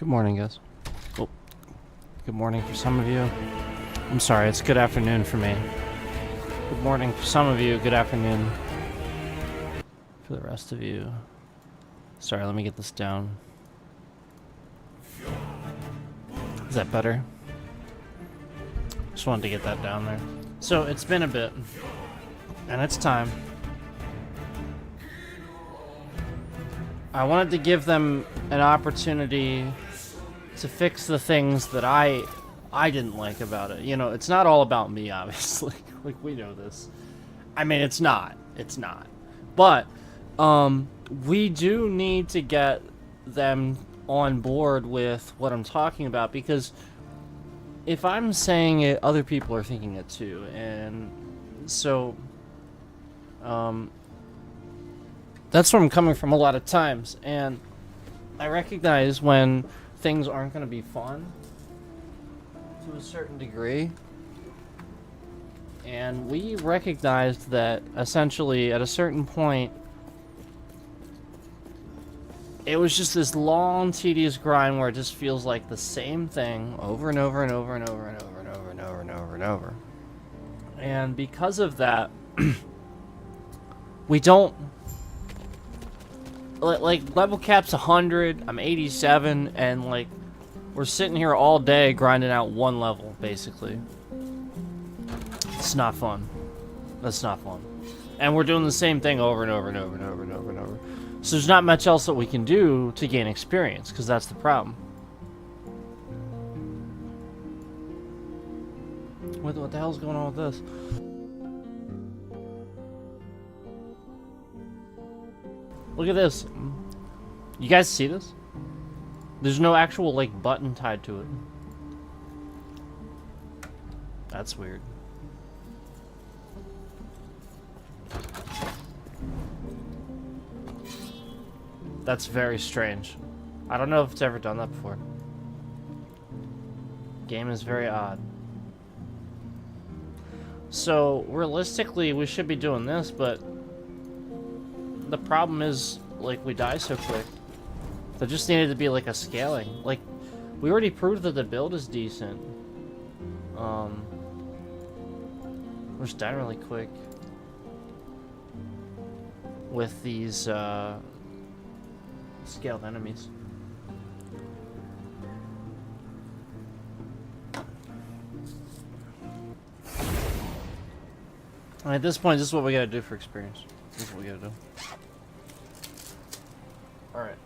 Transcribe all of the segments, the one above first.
Good morning, guys. Oh, good morning for some of you. I'm sorry, it's good afternoon for me. Good morning for some of you, good afternoon for the rest of you. Sorry, let me get this down. Is that better? Just wanted to get that down there. So, it's been a bit, and it's time. I wanted to give them an opportunity to fix the things that I didn't like about it. You know, it's not all about me, obviously. Like, we know this. I mean, it's not. It's not. But, we do need to get them on board with what I'm talking about, because if I'm saying it, other people are thinking it too. And so, that's where I'm coming from a lot of times. And I recognize when things aren't going to be fun to a certain degree. And we recognized that essentially at a certain point, it was just this long, tedious grind where it just feels like the same thing over and over and over and over and over and over and over and over and over. And because of that, we don't... Like, level cap's 100, I'm 87, and, like, we're sitting here all day grinding out one level, basically. It's not fun. That's not fun. And we're doing the same thing over and over and over and over and over and over. So there's not much else that we can do to gain experience, because that's the problem. What the hell's going on with this? Look at this. You guys see this? There's no actual, like, button tied to it. That's weird. That's very strange. I don't know if it's ever done that before. Game is very odd. So, realistically, we should be doing this, but the problem is, like, we die so quick. There just needed to be, like, a scaling. Like, we already proved that the build is decent. We're just dying really quick with these, scaled enemies. And at this point, this is what we gotta do for experience. This is what we gotta do. Alright.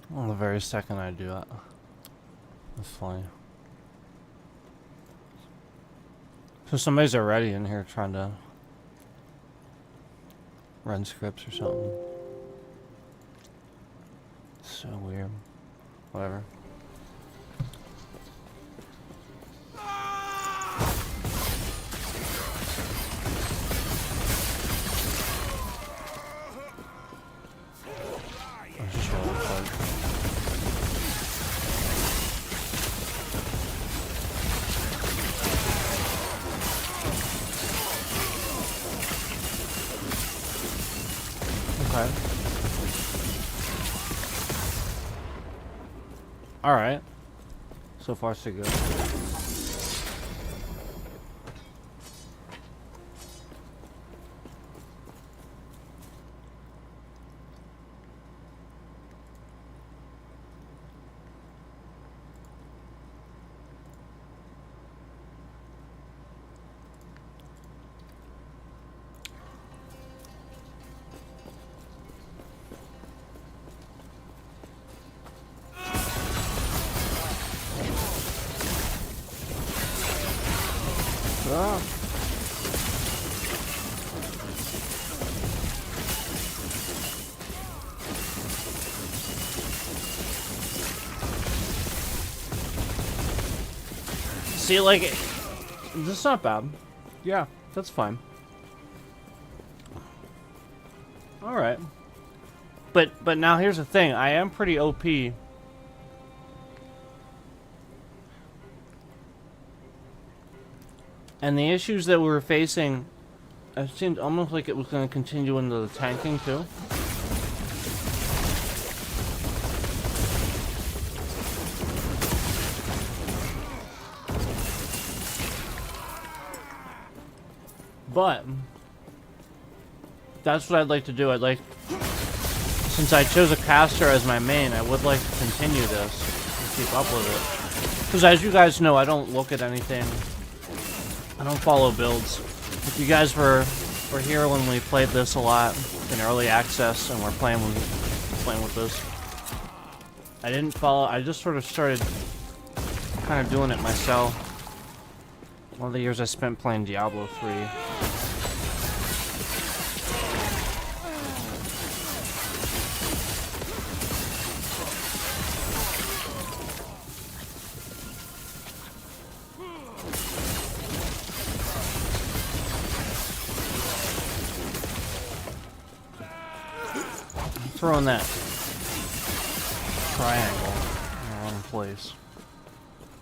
Well, the very second I do that, that's funny. So somebody's already in here trying to run scripts or something. So weird. Whatever. Alright. So far, so good. See, like, that's not bad. Yeah, that's fine. Alright. But now here's the thing. I am pretty OP. And the issues that we were facing, it seemed almost like it was going to continue into the tanking too. But that's what I'd like to do. I'd like, since I chose a caster as my main, I would like to continue this and keep up with it. Because as you guys know, I don't look at anything. I don't follow builds. If you guys were here when we played this a lot in early access and we're playing with this, I didn't follow. I just sort of started kind of doing it myself. One of the years I spent playing Diablo 3. Throwing that triangle in the wrong place.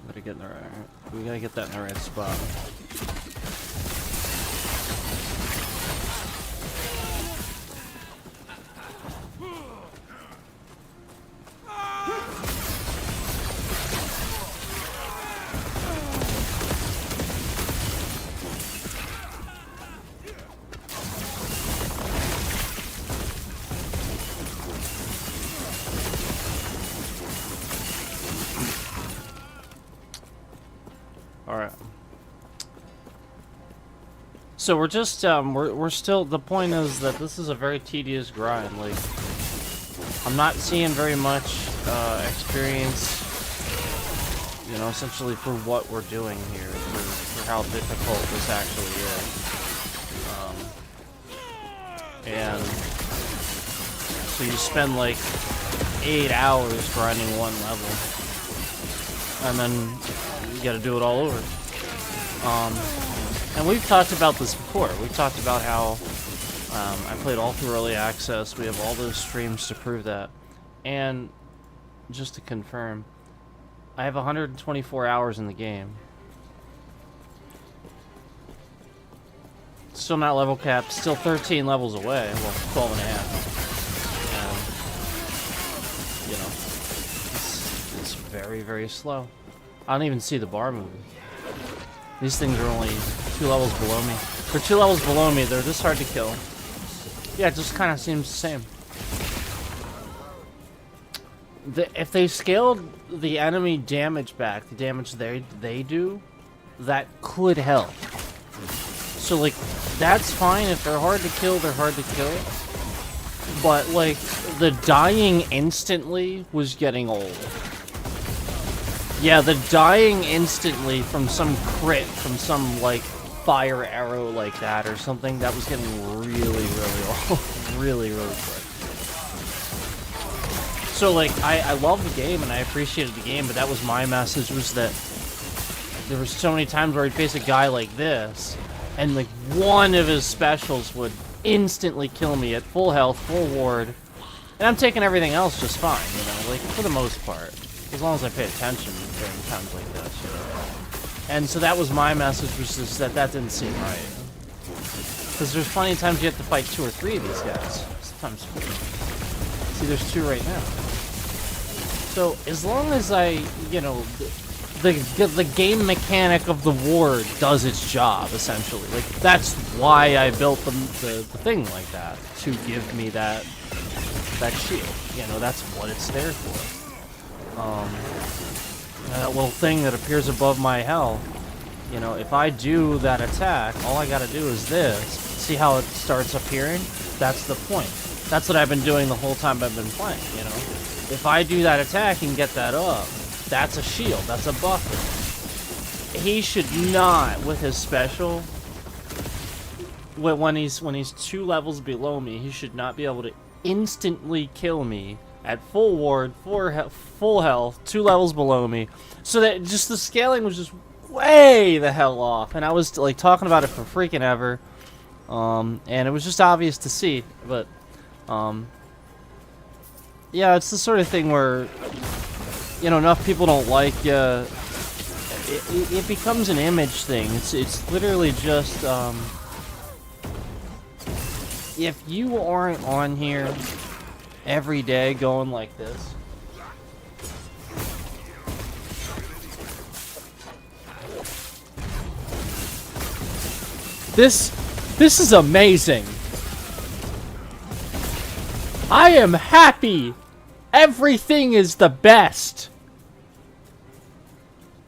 Gotta get in the right. We gotta get that in the right spot. Alright. So we're just, we're still, the point is that this is a very tedious grind. Like, I'm not seeing very much, experience, you know, essentially for what we're doing here, for how difficult this actually is. And so you spend like 8 hours grinding one level, and then you gotta do it all over. And we've talked about this before. We talked about how I played all through early access. We have all those streams to prove that. And just to confirm, I have 124 hours in the game. Still not level capped, still 13 levels away. Well, 12 and a half. And, you know, it's very, very slow. I don't even see the bar moving. These things are only 2 levels below me. They're 2 levels below me, they're this hard to kill. Yeah, it just kind of seems the same. If they scaled the enemy damage back, the damage they do, that could help. So, like, that's fine. If they're hard to kill, they're hard to kill. But, like, the dying instantly was getting old. Yeah, the dying instantly from some crit, from some, like, fire arrow like that or something, that was getting really, really old. Really, really quick. So, like, I love the game and I appreciated the game, but that was my message, was that there was so many times where I'd face a guy like this, and, like, one of his specials would instantly kill me at full health, full ward, and I'm taking everything else just fine, you know, like, for the most part. As long as I pay attention during times like this, you know. And so that was my message, was just that didn't seem right. Because there's plenty of times you have to fight 2 or 3 of these guys. Sometimes 4. See, there's 2 right now. So as long as I, you know, the game mechanic of the ward does its job, essentially. Like, that's why I built the thing like that, to give me that shield. You know, that's what it's there for. That little thing that appears above my health, you know, if I do that attack, all I gotta do is this. See how it starts appearing? That's the point. That's what I've been doing the whole time I've been playing, you know? If I do that attack and get that up, that's a shield, that's a buffer. He should not, with his special, when he's 2 levels below me, he should not be able to instantly kill me at full ward, full health, 2 levels below me. So that just the scaling was just way the hell off. And I was like talking about it for freaking ever. And it was just obvious to see. But Yeah, it's the sort of thing where, you know, enough people don't like you. It becomes an image thing. It's literally just, if you aren't on here every day going like this, this is amazing. I am happy. Everything is the best.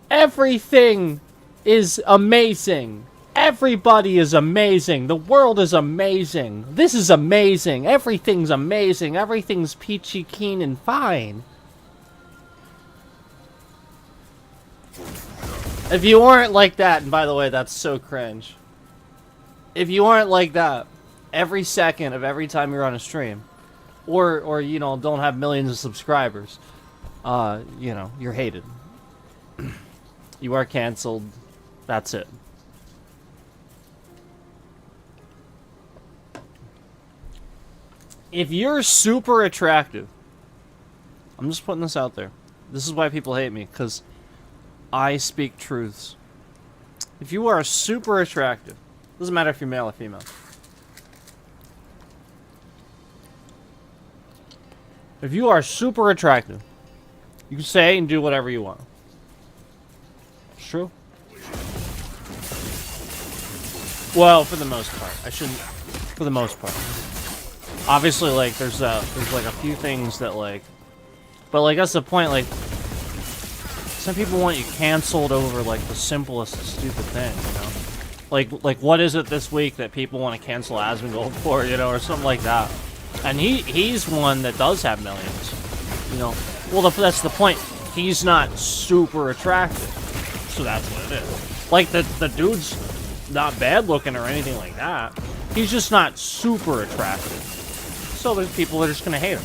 Everything is amazing. Everybody is amazing. The world is amazing. This is amazing. Everything's amazing. Everything's peachy keen and fine. If you aren't like that, and by the way, that's so cringe. If you aren't like that every second of every time you're on a stream, or you know, don't have millions of subscribers, you know, you're hated. You are canceled. That's it. If you're super attractive, I'm just putting this out there. This is why people hate me, because I speak truths. If you are super attractive, doesn't matter if you're male or female. If you are super attractive, you can say and do whatever you want. It's true. Well, for the most part. I shouldn't... For the most part. Obviously, like, there's like a few things that, like... But, like, that's the point, like... Some people want you canceled over, like, the simplest stupid thing, you know? Like, what is it this week that people want to cancel Asmongold for, you know, or something like that? And he's one that does have millions, you know? Well, that's the point. He's not super attractive, so that's what it is. Like, the dude's not bad looking or anything like that. He's just not super attractive. So there's people that are just gonna hate him.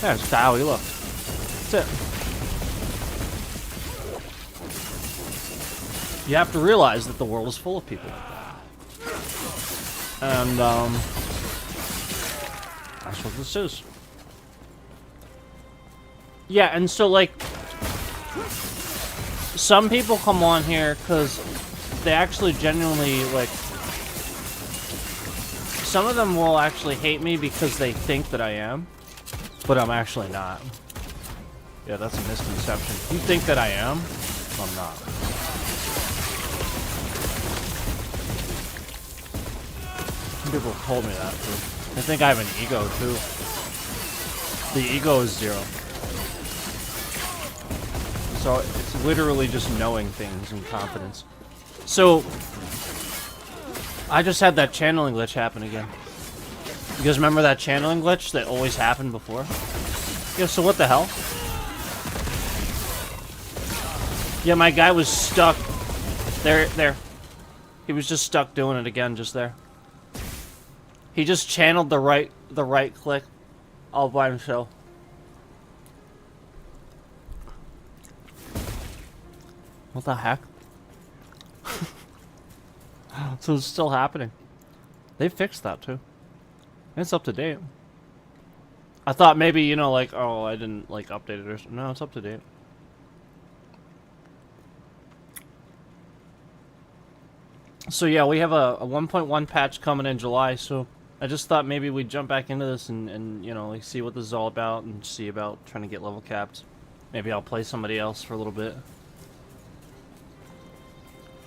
Yeah, that's how he looks. That's it. You have to realize that the world is full of people like that. And, that's what this is. Yeah, and so, like, some people come on here because they actually genuinely, like, some of them will actually hate me because they think that I am, but I'm actually not. Yeah, that's a misconception. You think that I am? I'm not. Some people have told me that, too. I think I have an ego, too. The ego is 0. So it's literally just knowing things and confidence. So I just had that channeling glitch happen again. You guys remember that channeling glitch that always happened before? Yeah, so what the hell? Yeah, my guy was stuck. There. He was just stuck doing it again, just there. He just channeled the right click all by himself. What the heck? So it's still happening. They fixed that too. It's up to date. I thought maybe, you know, like, oh, I didn't, like, update it or something. No, it's up to date. So yeah, we have a 1.1 patch coming in July, so I just thought maybe we'd jump back into this and you know, like, see what this is all about and see about trying to get level capped. Maybe I'll play somebody else for a little bit.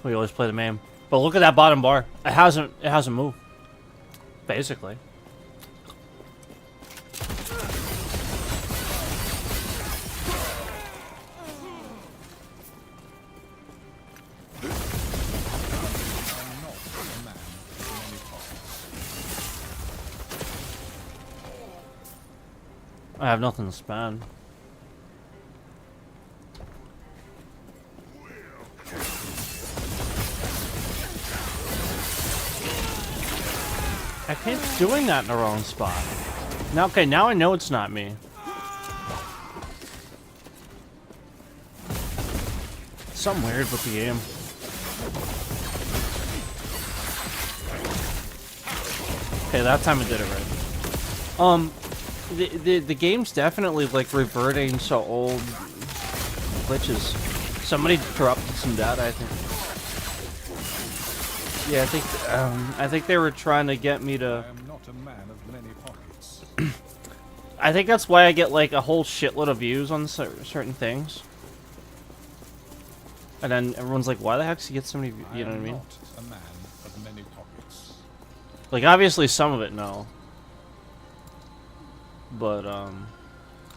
We always play the main. But look at that bottom bar. It hasn't moved. Basically. I have nothing to spend. I keep doing that in the wrong spot. Now, okay, now I know it's not me. Something weird with the game. Okay, that time I did it right. the game's definitely like reverting to old glitches. Somebody corrupted some data, I think. Yeah, I think they were trying to get me to. I am not a man of many pockets. I think that's why I get like a whole shitload of views on certain things. And then everyone's like, "Why the heck does he get so many?" You know what I mean? Not a man of many pockets. Like obviously some of it, no. But I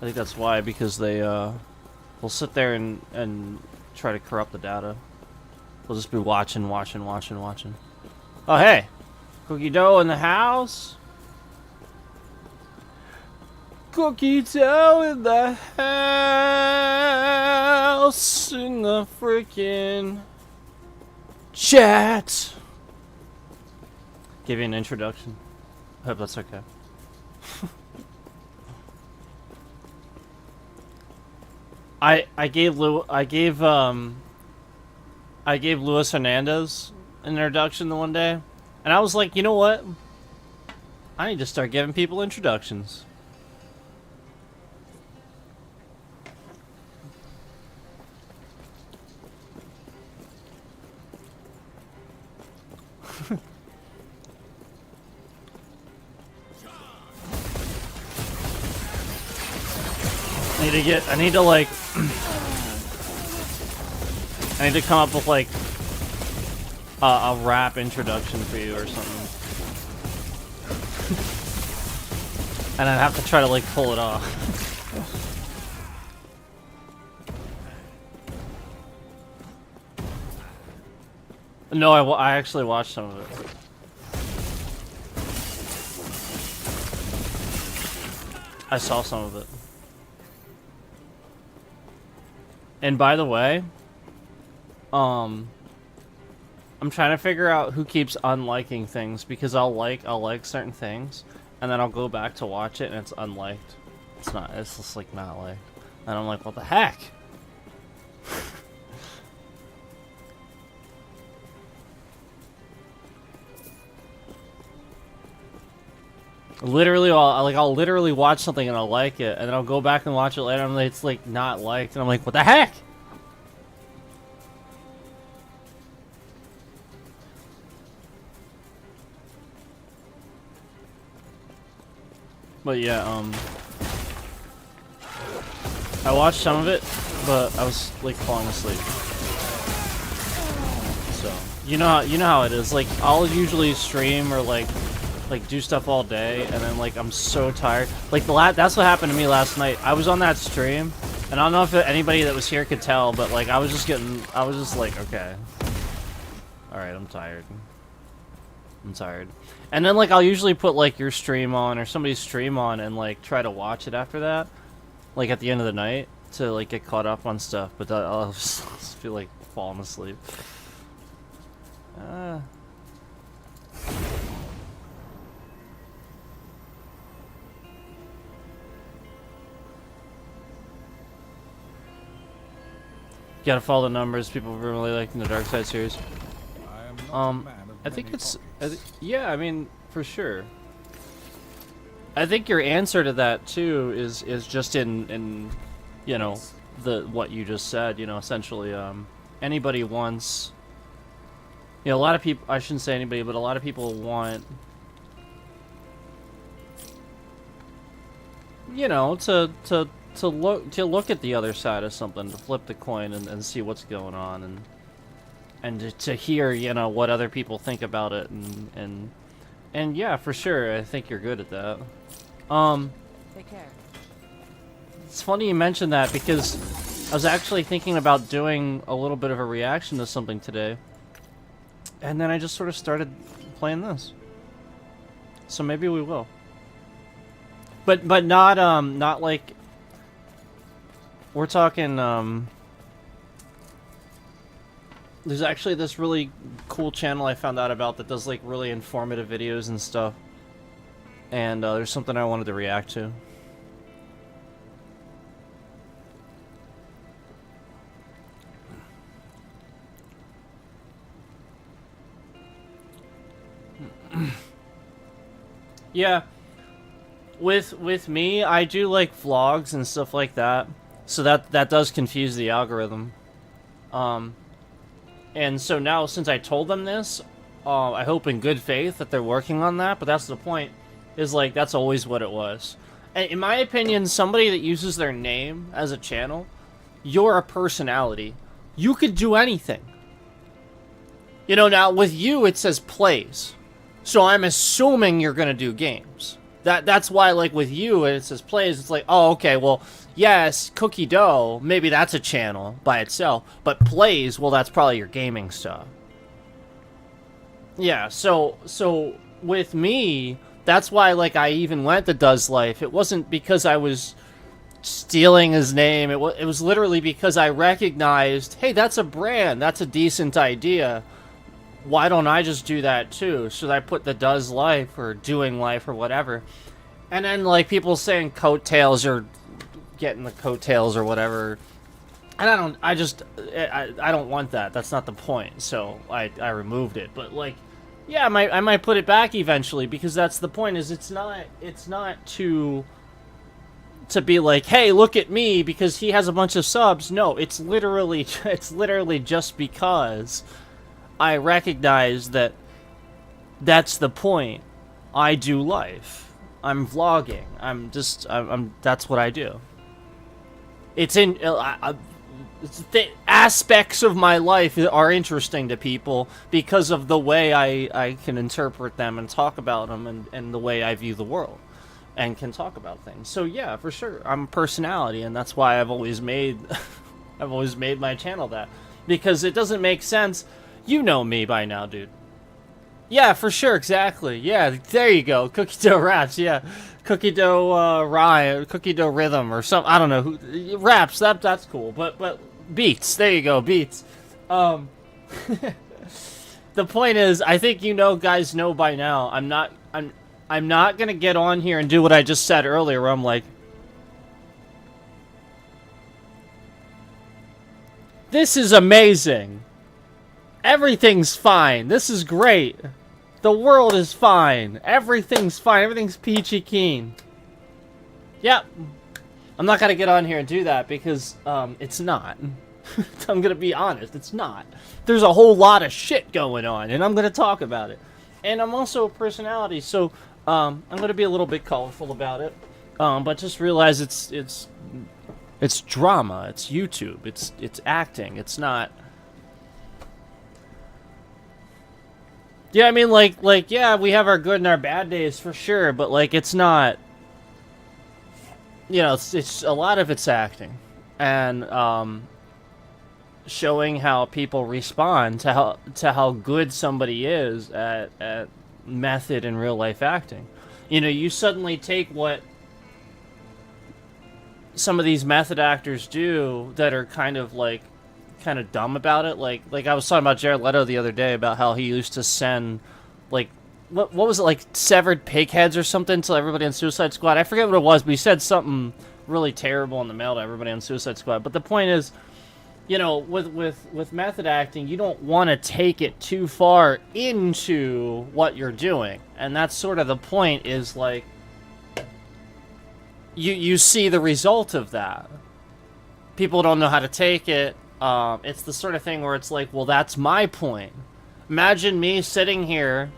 think that's why, because they will sit there and try to corrupt the data. We'll just be watching. Oh, hey! Cookie dough in the house? Cookie dough in the house in the freaking chat. Give you an introduction. I hope that's okay. I gave Luis Hernandez an introduction the one day, and I was like, you know what? I need to start giving people introductions. I need to like I need to come up with like a rap introduction for you or something. And I'd have to try to like pull it off. No, I actually watched some of it. I saw some of it. And by the way, I'm trying to figure out who keeps unliking things, because I'll like certain things, and then I'll go back to watch it and it's unliked. It's just like not liked. And I'm like, what the heck? Literally, I'll literally watch something and I'll like it, and then I'll go back and watch it later and it's like not liked, and I'm like, what the heck? But yeah, I watched some of it, but I was like falling asleep. So you know how it is. Like I'll usually stream or like do stuff all day, and then like I'm so tired. Like that's what happened to me last night. I was on that stream, and I don't know if anybody that was here could tell, but like I was just like, okay, all right, I'm tired. And then like I'll usually put like your stream on or somebody's stream on and like try to watch it after that, like at the end of the night, to like get caught up on stuff. But I'll just feel like falling asleep. Gotta follow the numbers. People really liking the Dark Side series. I think it's yeah, I mean, for sure. I think your answer to that too is just in you know, what you just said, you know, essentially anybody wants, you know, a lot of people, I shouldn't say anybody, but a lot of people want, you know, to look at the other side of something, to flip the coin and see what's going on, and to hear, you know, what other people think about it, and yeah, for sure, I think you're good at that. Take care. It's funny you mentioned that, because I was actually thinking about doing a little bit of a reaction to something today, and then I just sort of started playing this. So maybe we will. But not like, we're talking, there's actually this really cool channel I found out about that does like really informative videos and stuff. And there's something I wanted to react to. Yeah. with me, I do like vlogs and stuff like that, so that does confuse the algorithm. And so now since I told them this, I hope in good faith that they're working on that. But that's the point, is like that's always what it was. And in my opinion, somebody that uses their name as a channel, you're a personality. You could do anything. You know, now with you it says plays, so I'm assuming you're gonna do games. That's why, like, with you, it says plays, it's like, oh, okay, well, yes, Cookie Dough, maybe that's a channel by itself, but plays, well, that's probably your gaming stuff. Yeah, so with me, that's why, like, I even went to Does Life. It wasn't because I was stealing his name. It was literally because I recognized, hey, that's a brand, that's a decent idea. Why don't I just do that too? Should I put the Does Life or Doing Life or whatever? And then, like, people saying coattails or getting the coattails or whatever. And I don't want that. That's not the point. So I removed it. But, like, yeah, I might put it back eventually, because that's the point, is it's not to be like, hey, look at me because he has a bunch of subs. No, it's literally just because I recognize that that's the point. I do life. I'm vlogging. I'm that's what I do. It's in the aspects of my life are interesting to people because of the way I can interpret them and talk about them, and the way I view the world and can talk about things. So yeah, for sure, I'm a personality, and that's why I've always made my channel that, because it doesn't make sense. You know me by now, dude. Yeah, for sure, exactly. Yeah, there you go. Cookie Dough Raps, yeah. Cookie Dough Rhyme, Cookie Dough Rhythm, or something. I don't know. Raps, that's cool. But beats, there you go, beats. The point is, I think guys know by now, I'm not gonna get on here and do what I just said earlier, where I'm like, this is amazing. Everything's fine. This is great. The world is fine. Everything's fine. Everything's peachy keen. Yep. I'm not gonna get on here and do that because it's not. I'm gonna be honest, it's not. There's a whole lot of shit going on, and I'm gonna talk about it. And I'm also a personality, so I'm gonna be a little bit colorful about it. But just realize it's drama. It's YouTube. It's acting. It's not. Yeah, I mean, like, yeah, we have our good and our bad days for sure, but like, it's not. You know, it's a lot of it's acting, and showing how people respond to how good somebody is at method in real life acting. You know, you suddenly take what some of these method actors do that are kind of dumb about it. Like I was talking about Jared Leto the other day about how he used to send, like, what was it, like, severed pig heads or something to everybody on Suicide Squad. I forget what it was, but he said something really terrible in the mail to everybody on Suicide Squad. But the point is, you know, with method acting, you don't want to take it too far into what you're doing. And that's sort of the point, is like, you see the result of that. People don't know how to take it. It's the sort of thing where it's like, well, that's my point. Imagine me sitting here,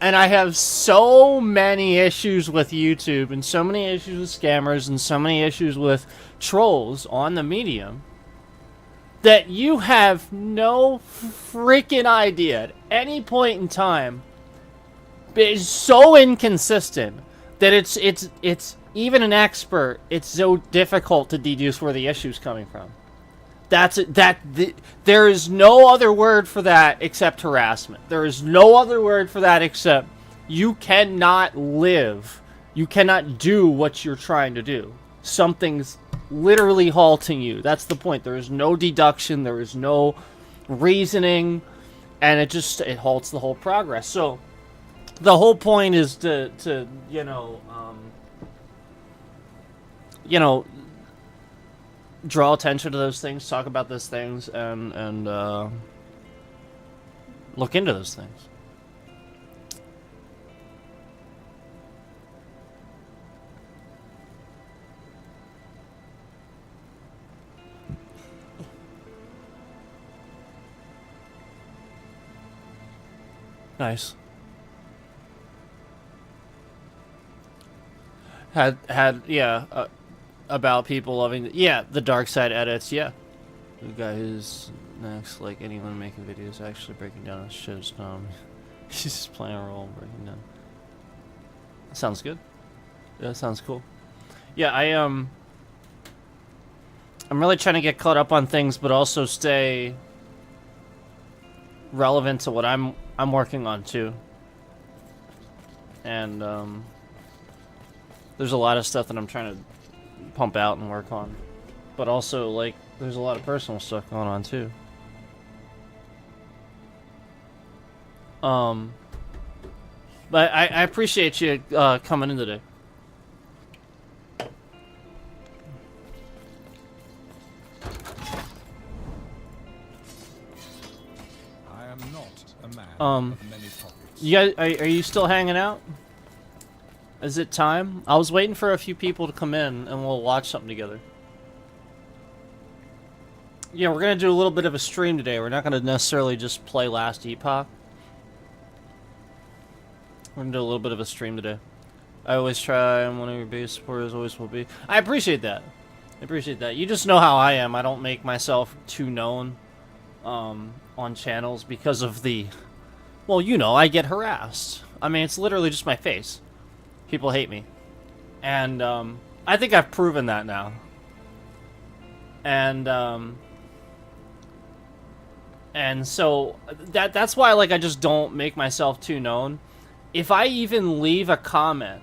and I have so many issues with YouTube, and so many issues with scammers, and so many issues with trolls on the medium, that you have no freaking idea at any point in time. It's so inconsistent that it's even an expert, it's so difficult to deduce where the issue's coming from. There is no other word for that except harassment. There is no other word for that except you cannot live. You cannot do what you're trying to do. Something's literally halting you. That's the point. There is no deduction. There is no reasoning. And it halts the whole progress. So the whole point is to draw attention to those things, talk about those things, and look into those things. Nice. Had yeah, about people loving the dark side edits, yeah. The guy who's next, like anyone making videos actually breaking down his shit. He's just playing a role and breaking down. Sounds good. Yeah, sounds cool. Yeah, I'm really trying to get caught up on things, but also stay relevant to what I'm working on too. And there's a lot of stuff that I'm trying to pump out and work on, but also like there's a lot of personal stuff going on too. But I appreciate you coming in today. I am not a man of many pockets. You guys, are you still hanging out? Is it time? I was waiting for a few people to come in and we'll watch something together. Yeah, we're gonna do a little bit of a stream today. We're not gonna necessarily just play Last Epoch. We're gonna do a little bit of a stream today. I always try. I'm one of your biggest supporters. Always will be. I appreciate that. I appreciate that. You just know how I am. I don't make myself too known on channels because of the... Well, you know, I get harassed. I mean, it's literally just my face. People hate me. And I think I've proven that now. And so that's why, like, I just don't make myself too known. If I even leave a comment,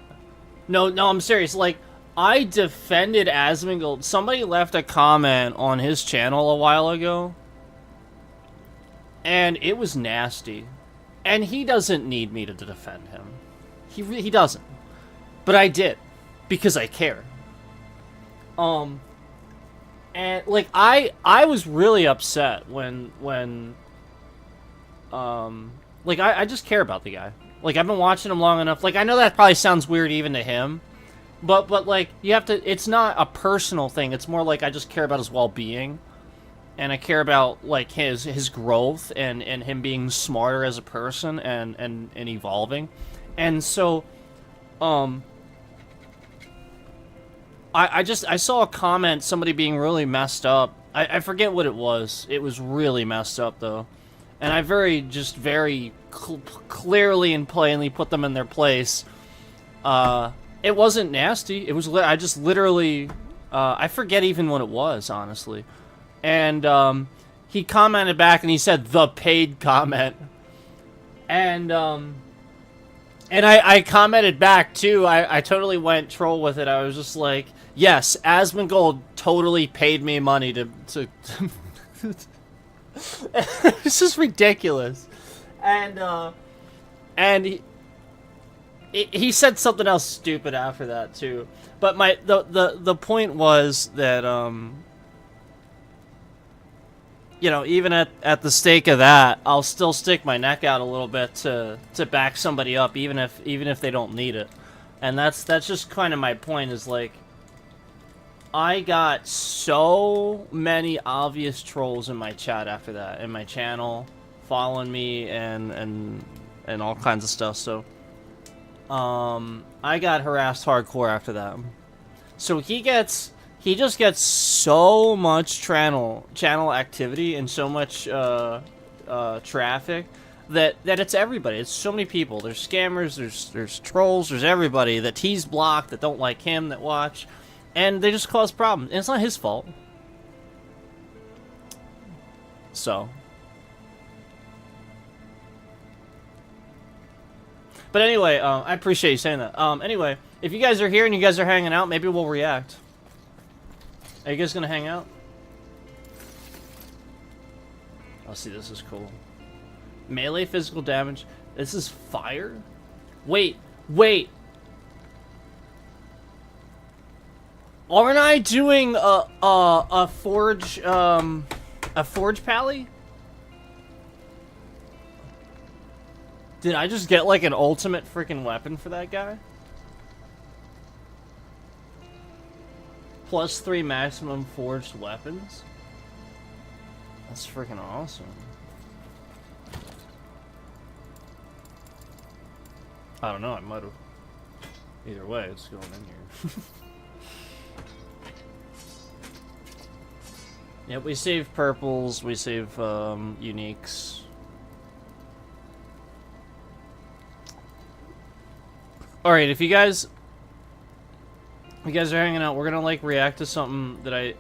no, I'm serious. Like, I defended Asmongold. Somebody left a comment on his channel a while ago, and it was nasty. And he doesn't need me to defend him. He doesn't. But I did, because I care. And like I was really upset when like I just care about the guy. Like, I've been watching him long enough. Like, I know that probably sounds weird even to him. But like, you have to... It's not a personal thing. It's more like I just care about his well-being. And I care about, like, his growth and him being smarter as a person and evolving. And so, I saw a comment, somebody being really messed up. I forget what it was. It was really messed up, though. And I very clearly and plainly put them in their place. It wasn't nasty. It was I just literally I forget even what it was, honestly. And he commented back and he said the paid comment. And I commented back too. I totally went troll with it. I was just like, yes, Asmongold totally paid me money to This is ridiculous. And he said something else stupid after that too. But the point was that you know, even at the stake of that, I'll still stick my neck out a little bit to back somebody up, even if they don't need it. And that's just kind of my point, is like, I got so many obvious trolls in my chat after that, in my channel, following me and all kinds of stuff. So I got harassed hardcore after that. So he just gets so much channel activity and so much traffic that it's everybody. It's so many people. There's scammers, there's trolls, there's everybody that he's blocked, that don't like him, that watch, and they just cause problems. And it's not his fault. So, but anyway, I appreciate you saying that. Anyway, if you guys are here and you guys are hanging out, maybe we'll react. Are you guys gonna hang out? Oh, see, this is cool. Melee physical damage. This is fire? Wait. Aren't I doing a forge pally? Did I just get like an ultimate freaking weapon for that guy? +3 maximum forged weapons? That's freaking awesome. I don't know, I might have. Either way, it's going in here. Yep, we save purples, we save uniques. Alright, if you guys are hanging out, we're gonna like react to something that I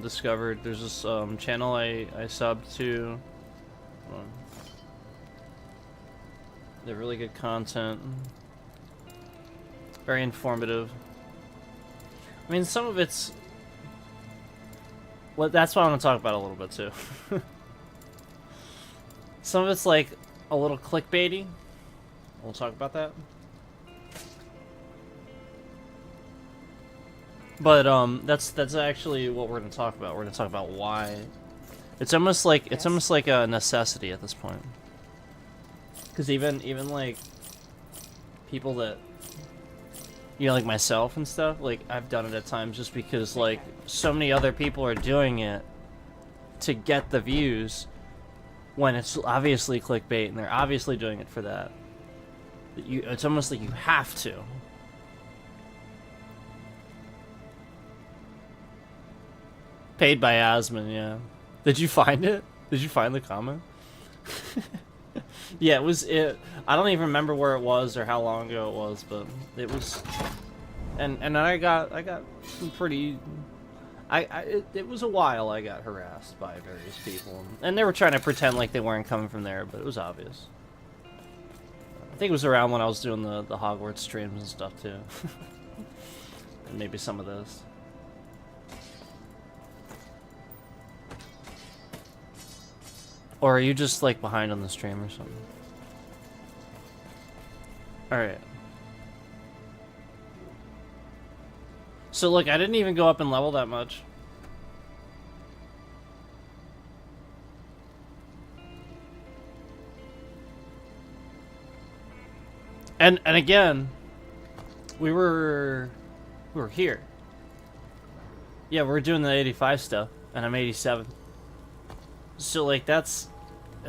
discovered. There's this channel I subbed to. They're really good content. Very informative. I mean, some of it's... Well, that's what I want to talk about a little bit, too. Some of it's, like, a little clickbaity. We'll talk about that. But, that's actually what we're going to talk about. We're going to talk about why... It's almost like a necessity at this point. Because even, like, people that... You know, like myself and stuff, like, I've done it at times just because, like, so many other people are doing it to get the views when it's obviously clickbait and they're obviously doing it for that. It's almost like you have to. Paid by Asman, yeah. Did you find it? Did you find the comment? Yeah, I don't even remember where it was or how long ago it was, but it was, and then I got some pretty, it was a while I got harassed by various people, and they were trying to pretend like they weren't coming from there, but it was obvious. I think it was around when I was doing the Hogwarts streams and stuff too, and maybe some of those. Or are you just, like, behind on the stream or something? Alright. So, look, I didn't even go up in level that much. And again, we were here. Yeah, we're doing the 85 stuff, and I'm 87. So, like, that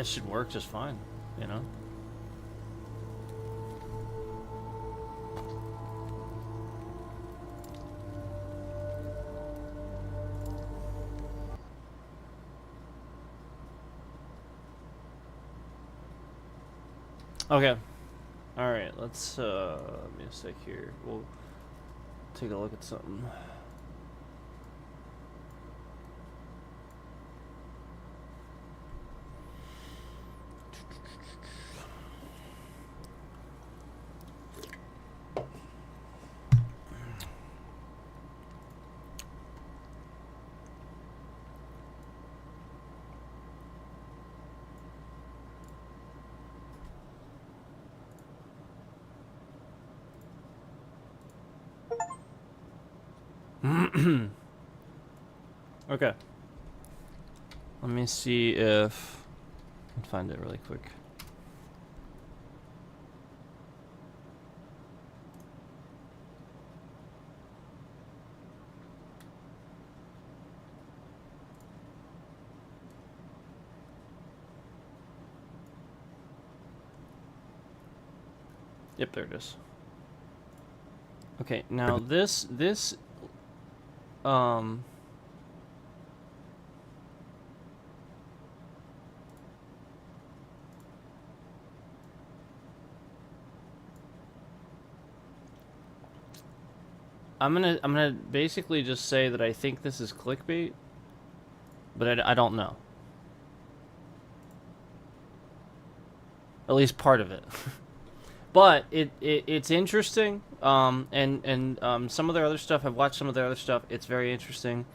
should work just fine, you know? Okay. Alright, let's, let me a sec here. We'll take a look at something. Okay. Let me see if I can find it really quick. Yep, there it is. Okay, now this I'm gonna basically just say that I think this is clickbait, but I don't know. At least part of it. But it's interesting. And some of their other stuff, I've watched some of their other stuff. It's very interesting.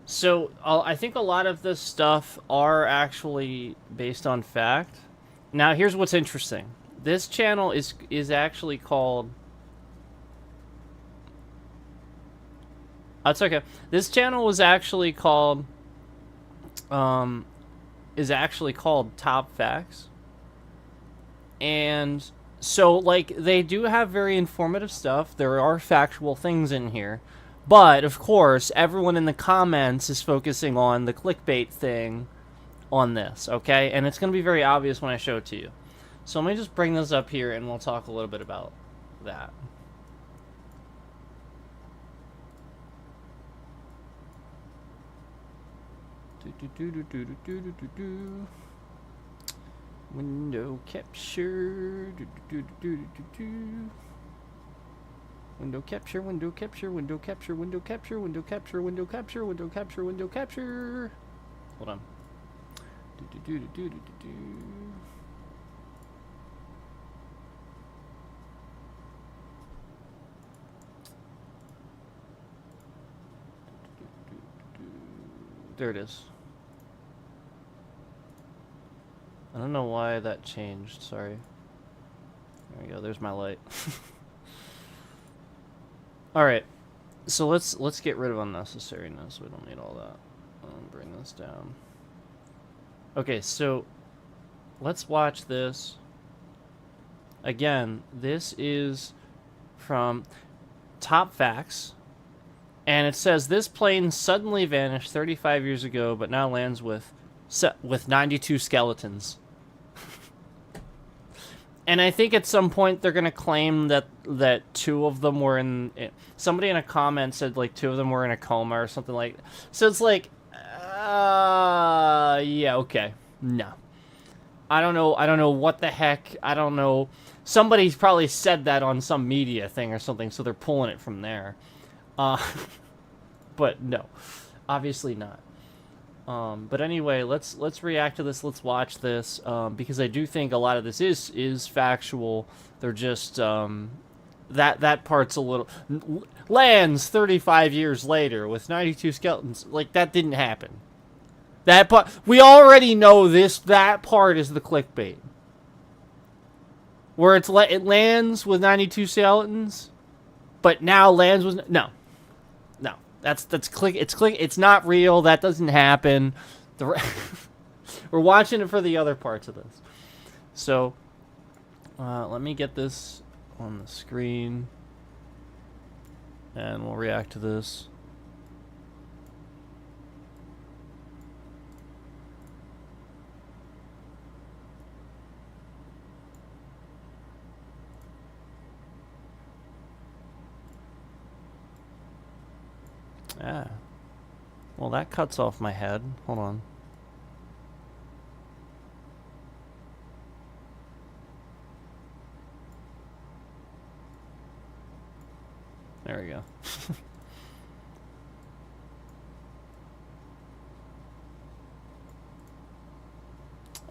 So, I think a lot of this stuff are actually based on fact. Now, here's what's interesting. This channel is actually called... That's okay. This channel was actually called... is actually called Top Facts. And so, like, they do have very informative stuff. There are factual things in here. But, of course, everyone in the comments is focusing on the clickbait thing on this, okay? And it's going to be very obvious when I show it to you. So let me just bring this up here and we'll talk a little bit about that. Window capture. Window capture, window capture, window capture, window capture, window capture, window capture, window capture, window capture. Hold on. There it is. I don't know why that changed, sorry. There we go, there's my light. Alright, so let's get rid of unnecessariness. We don't need all that. Bring this down. Okay, so let's watch this. Again, this is from Top Facts. And it says, this plane suddenly vanished 35 years ago, but now lands with 92 skeletons. And I think at some point they're going to claim that 2 of them were in... Somebody in a comment said, like, 2 of them were in a coma or something like... So it's like, yeah, okay. No. I don't know what the heck. I don't know. Somebody's probably said that on some media thing or something, so they're pulling it from there. But no. Obviously not. But anyway, let's react to this. Let's watch this, because I do think a lot of this is factual. They're just that part's a little lands 35 years later with 92 skeletons. Like, that didn't happen. That part, we already know this. That part is the clickbait, where it lands with 92 skeletons, but now lands with no. That's click. It's not real. That doesn't happen. We're watching it for the other parts of this. So, let me get this on the screen, and we'll react to this. Ah. Well, that cuts off my head. Hold on. There we go.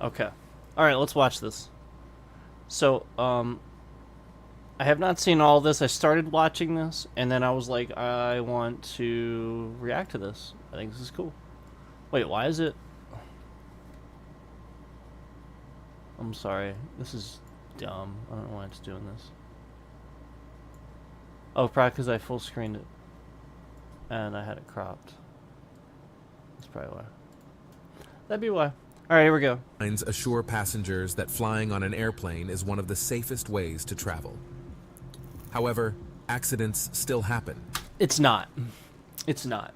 Okay. Alright, let's watch this. So, I have not seen all this. I started watching this, and then I was like, I want to react to this. I think this is cool. Wait, why is it... I'm sorry. This is dumb. I don't know why it's doing this. Oh, probably because I full screened it. And I had it cropped. That's probably why. That'd be why. Alright, here we go. Assure passengers that flying on an airplane is one of the safest ways to travel. However, accidents still happen. It's not. It's not.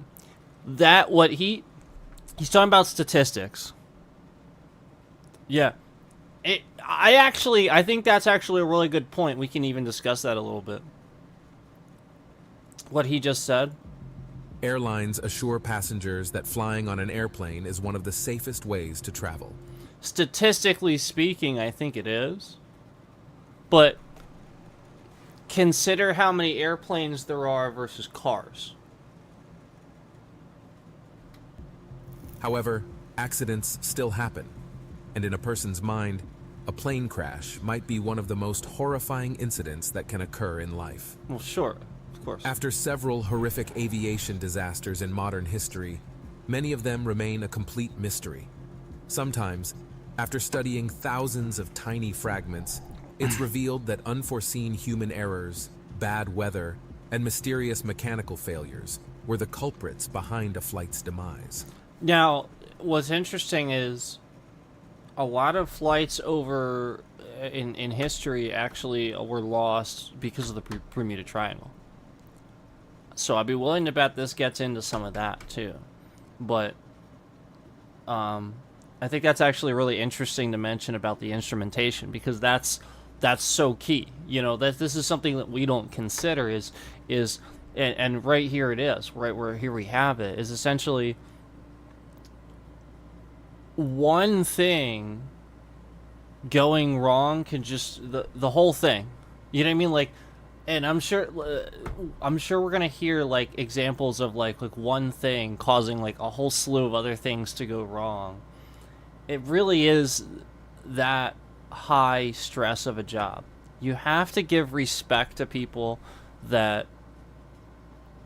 That what he's talking about statistics. Yeah. I think that's actually a really good point. We can even discuss that a little bit. What he just said. Airlines assure passengers that flying on an airplane is one of the safest ways to travel. Statistically speaking, I think it is. But consider how many airplanes there are versus cars. However, accidents still happen. And in a person's mind, a plane crash might be one of the most horrifying incidents that can occur in life. Well, sure. Of course. After several horrific aviation disasters in modern history, many of them remain a complete mystery. Sometimes, after studying thousands of tiny fragments, It's revealed that unforeseen human errors, bad weather, and mysterious mechanical failures were the culprits behind a flight's demise. Now, what's interesting is a lot of flights over in history actually were lost because of the Bermuda Triangle. So I'd be willing to bet this gets into some of that too. But I think that's actually really interesting to mention about the instrumentation, because that's so key. You know, that this is something that we don't consider is and right here it is, right where here we have it, is essentially one thing going wrong can just the whole thing. You know what I mean? Like, and I'm sure we're gonna hear like examples of like one thing causing like a whole slew of other things to go wrong. It really is that high stress of a job. You have to give respect to people that,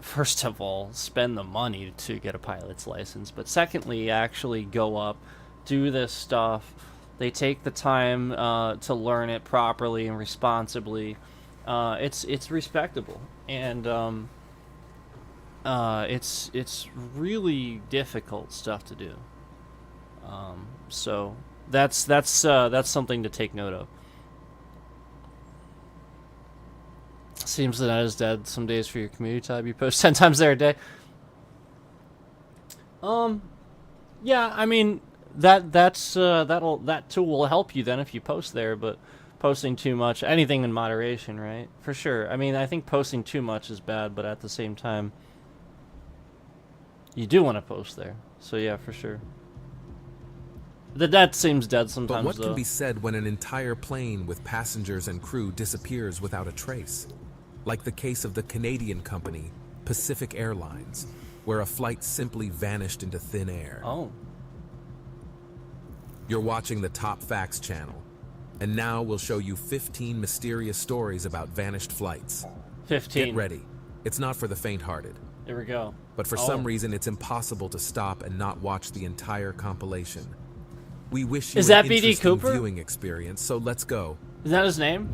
first of all, spend the money to get a pilot's license, but secondly, actually go up, do this stuff. They take the time to learn it properly and responsibly. It's respectable, and it's really difficult stuff to do. So that's something to take note of. Seems the net is dead. Some days for your community tab, you post 10 times there a day. Yeah, I mean that tool will help you then if you post there, but posting too much, anything in moderation, right? For sure. I mean, I think posting too much is bad, but at the same time, you do want to post there. So yeah, for sure. The net seems dead sometimes, but what though. can be said when an entire plane with passengers and crew disappears without a trace? Like the case of the Canadian company, Pacific Airlines, where a flight simply vanished into thin air. Oh. You're watching the Top Facts channel, and now we'll show you 15 mysterious stories about vanished flights. 15. Get ready. It's not for the faint-hearted. There we go. But for some reason, it's impossible to stop and not watch the entire compilation. We wish you an interesting viewing experience, so let's go. Is that his name?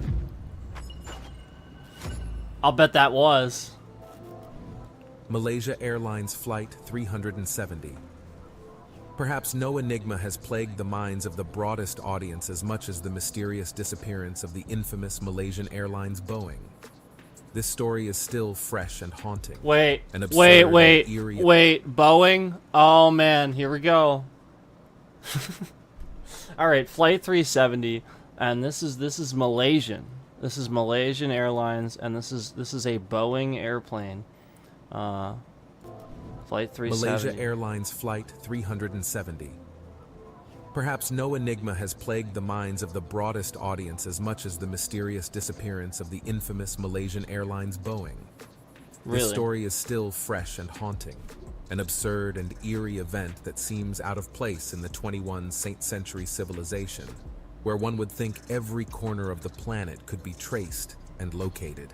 I'll bet that was. Malaysia Airlines Flight 370. Perhaps no enigma has plagued the minds of the broadest audience as much as the mysterious disappearance of the infamous Malaysian Airlines Boeing. This story is still fresh and haunting. Wait, and absurd wait, and eerie. wait, Boeing? Oh man, here we go. All right, Flight 370, and this is Malaysian. This is Malaysian Airlines, and this is a Boeing airplane. Flight 370. Malaysia Airlines Flight 370. Perhaps no enigma has plagued the minds of the broadest audience as much as the mysterious disappearance of the infamous Malaysian Airlines Boeing. Really? This story is still fresh and haunting, an absurd and eerie event that seems out of place in the 21st century civilization, where one would think every corner of the planet could be traced and located.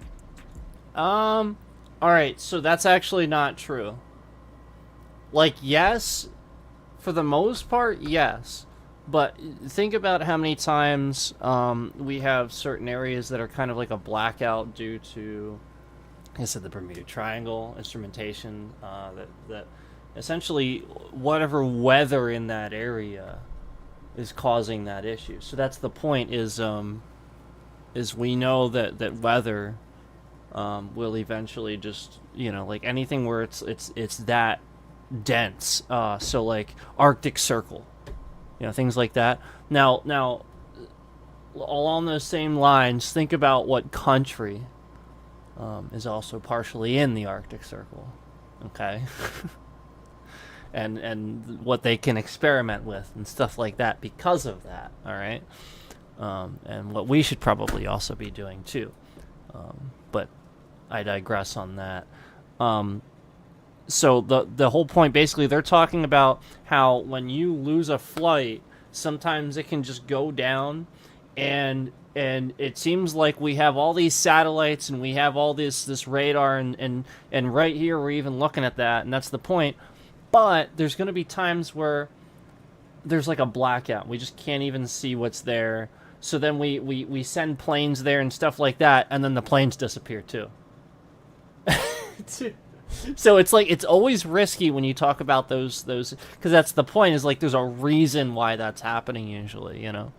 All right, so that's actually not true. Like, yes, for the most part, yes. But think about how many times we have certain areas that are kind of like a blackout due to, like I said, the Bermuda Triangle, instrumentation, that essentially whatever weather in that area is causing that issue. So that's the point, is we know that weather will eventually just, you know, like anything where it's that dense, so like Arctic Circle, you know, things like that. Now along those same lines, think about what country is also partially in the Arctic Circle, okay? and what they can experiment with and stuff like that because of that, all right? And what we should probably also be doing too, but I digress on that. So the whole point, basically, they're talking about how when you lose a flight, sometimes it can just go down, and it seems like we have all these satellites and we have all this radar, and right here we're even looking at that, and that's the point. But there's going to be times where there's like a blackout. We just can't even see what's there. So then we send planes there and stuff like that, and then the planes disappear too. So it's like, it's always risky when you talk about those, because that's the point, is like there's a reason why that's happening usually, you know?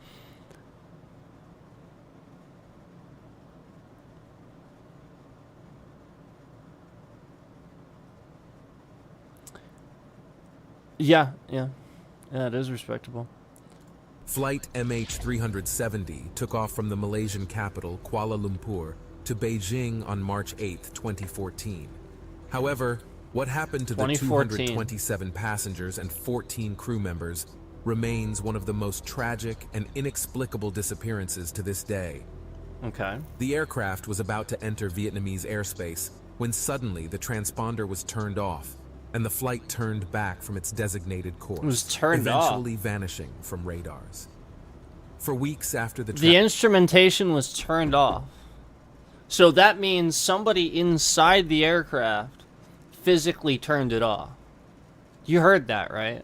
Yeah, it is respectable. Flight MH370 took off from the Malaysian capital, Kuala Lumpur, to Beijing on March 8, 2014. However, what happened to the 227 passengers and 14 crew members remains one of the most tragic and inexplicable disappearances to this day. Okay. The aircraft was about to enter Vietnamese airspace when suddenly the transponder was turned off and the flight turned back from its designated course, It was turned off. eventually vanishing from radars. For weeks after The instrumentation was turned off. So that means somebody inside the aircraft physically turned it off. You heard that, right?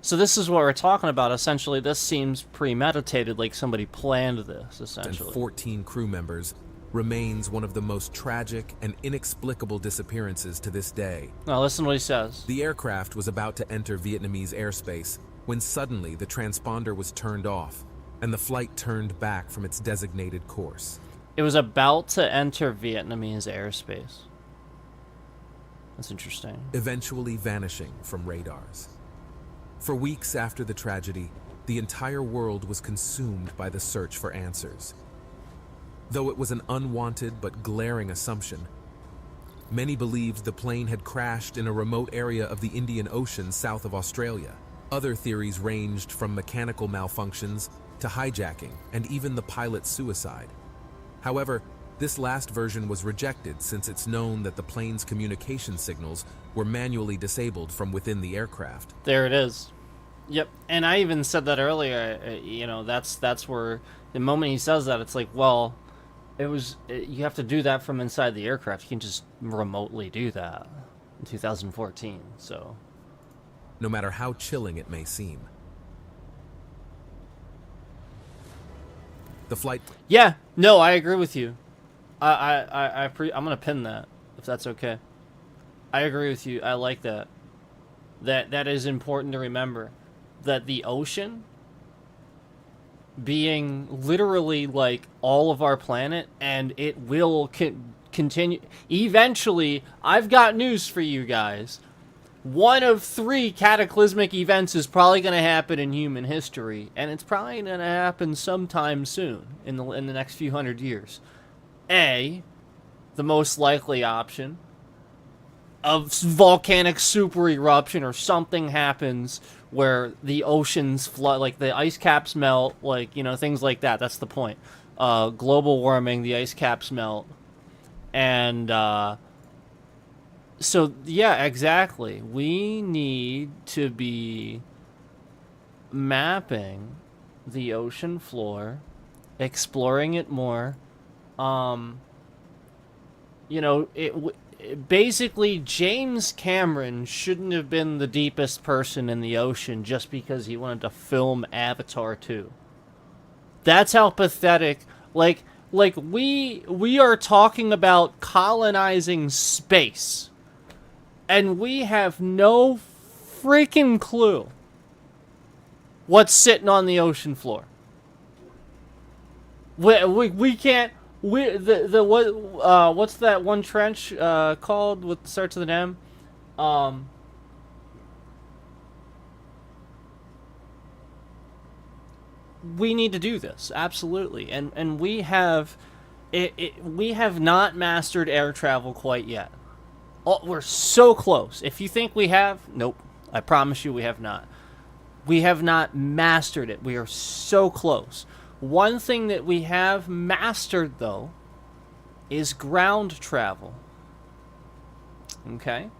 So this is what we're talking about. Essentially, this seems premeditated, like somebody planned this, essentially. And 14 crew members remains one of the most tragic and inexplicable disappearances to this day. Now listen to what he says. The aircraft was about to enter Vietnamese airspace when suddenly the transponder was turned off and the flight turned back from its designated course. It was about to enter Vietnamese airspace. That's interesting. Eventually vanishing from radars. For weeks after the tragedy, the entire world was consumed by the search for answers. Though it was an unwanted but glaring assumption, many believed the plane had crashed in a remote area of the Indian Ocean south of Australia. Other theories ranged from mechanical malfunctions to hijacking and even the pilot's suicide. However, this last version was rejected since it's known that the plane's communication signals were manually disabled from within the aircraft. There it is. Yep, and I even said that earlier. You know, that's where the moment he says that, it's like, well, you have to do that from inside the aircraft. You can just remotely do that in 2014. So, no matter how chilling it may seem, the flight. Yeah, no, I agree with you. I'm gonna pin that if that's okay. I agree with you. I like that. That is important to remember. That the ocean being literally like all of our planet, and it will continue. Eventually, I've got news for you guys. One of 3 cataclysmic events is probably going to happen in human history, and it's probably going to happen sometime soon in the next few hundred years. A, the most likely option, of volcanic super eruption or something happens where the oceans flood, like the ice caps melt, like, you know, things like that. That's the point. Global warming, the ice caps melt. And, so, yeah, exactly. We need to be mapping the ocean floor, exploring it more. You know, basically, James Cameron shouldn't have been the deepest person in the ocean just because he wanted to film Avatar 2. That's how pathetic. Like we are talking about colonizing space, and we have no freaking clue what's sitting on the ocean floor. We can't. What's that one trench called with starts with an M? We need to do this, absolutely, and we have we have not mastered air travel quite yet. Oh, we're so close. If you think we have, nope. I promise you, we have not. We have not mastered it. We are so close. One thing that we have mastered, though, is ground travel. Okay?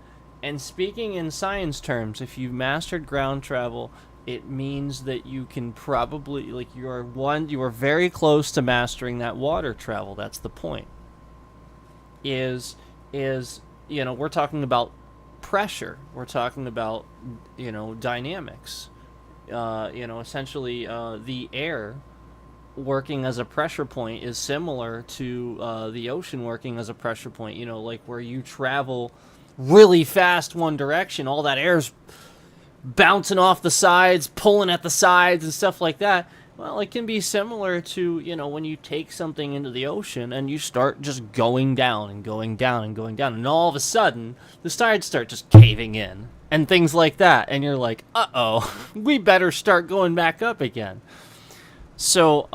And speaking in science terms, if you've mastered ground travel, it means that you can probably, like, you are very close to mastering that water travel. That's the point. Is, you know, we're talking about pressure. We're talking about, you know, dynamics. You know, essentially, the air working as a pressure point is similar to the ocean working as a pressure point. You know, like where you travel really fast one direction, all that air's bouncing off the sides, pulling at the sides and stuff like that. Well, it can be similar to, you know, when you take something into the ocean and you start just going down and going down and going down, and all of a sudden the sides start just caving in and things like that, and you're like, uh-oh, we better start going back up again. So,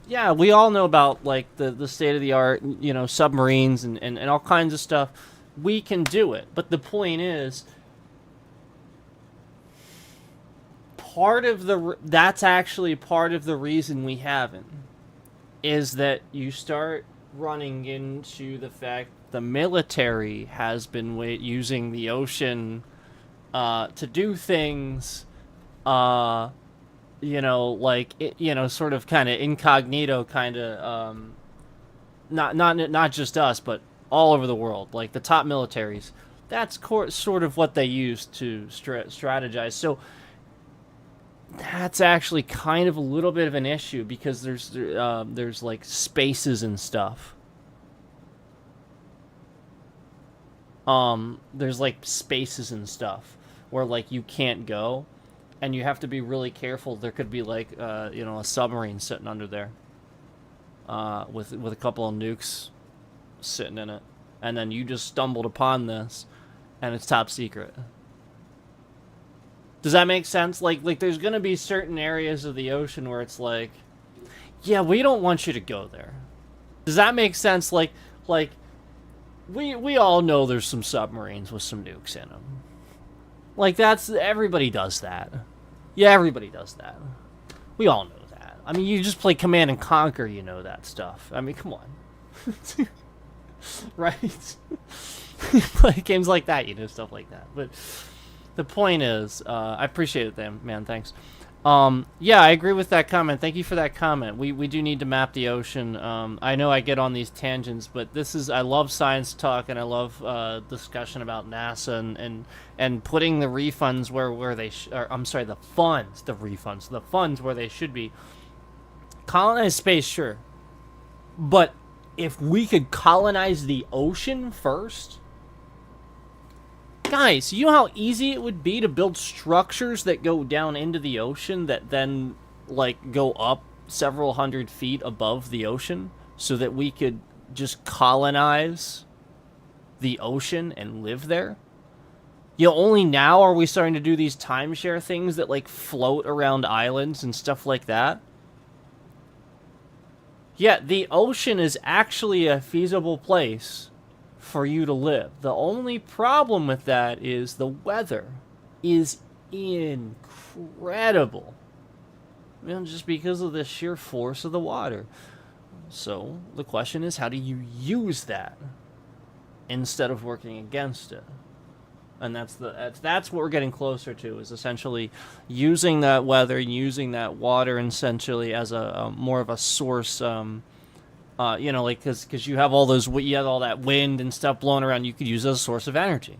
yeah, we all know about, like, the state-of-the-art, you know, submarines and all kinds of stuff. We can do it, but the point is, that's actually part of the reason we haven't, is that you start running into the fact the military has been using the ocean to do things, you know, like, you know, sort of kind of incognito, kind of, not just us, but all over the world, like the top militaries. That's sort of what they use to strategize. So that's actually kind of a little bit of an issue, because there's like spaces and stuff. There's like spaces and stuff where like you can't go, and you have to be really careful. There could be like you know, a submarine sitting under there with a couple of nukes sitting in it, and then you just stumbled upon this, and it's top secret. Does that make sense? Like there's gonna be certain areas of the ocean where it's like, yeah, we don't want you to go there. Does that make sense? Like we all know there's some submarines with some nukes in them. Like everybody does that. Yeah, everybody does that. We all know that. I mean, you just play Command and Conquer, you know that stuff. I mean, come on. Right? You play games like that, you know, stuff like that. But the point is, I appreciate it, man. Thanks. Yeah, I agree with that comment. Thank you for that comment. We do need to map the ocean. I know I get on these tangents, but I love science talk, and I love discussion about NASA and putting the refunds where they the funds where they should be. Colonize space, sure, but if we could colonize the ocean first. Guys, you know how easy it would be to build structures that go down into the ocean that then, like, go up several hundred feet above the ocean so that we could just colonize the ocean and live there? You know, only now are we starting to do these timeshare things that, like, float around islands and stuff like that. Yeah, the ocean is actually a feasible place for you to live. The only problem with that is the weather is incredible. You know, just because of the sheer force of the water. So the question is, how do you use that instead of working against it? And that's what we're getting closer to, is essentially using that weather, using that water essentially as a more of a source. You know, like, because you have all that wind and stuff blowing around, you could use as a source of energy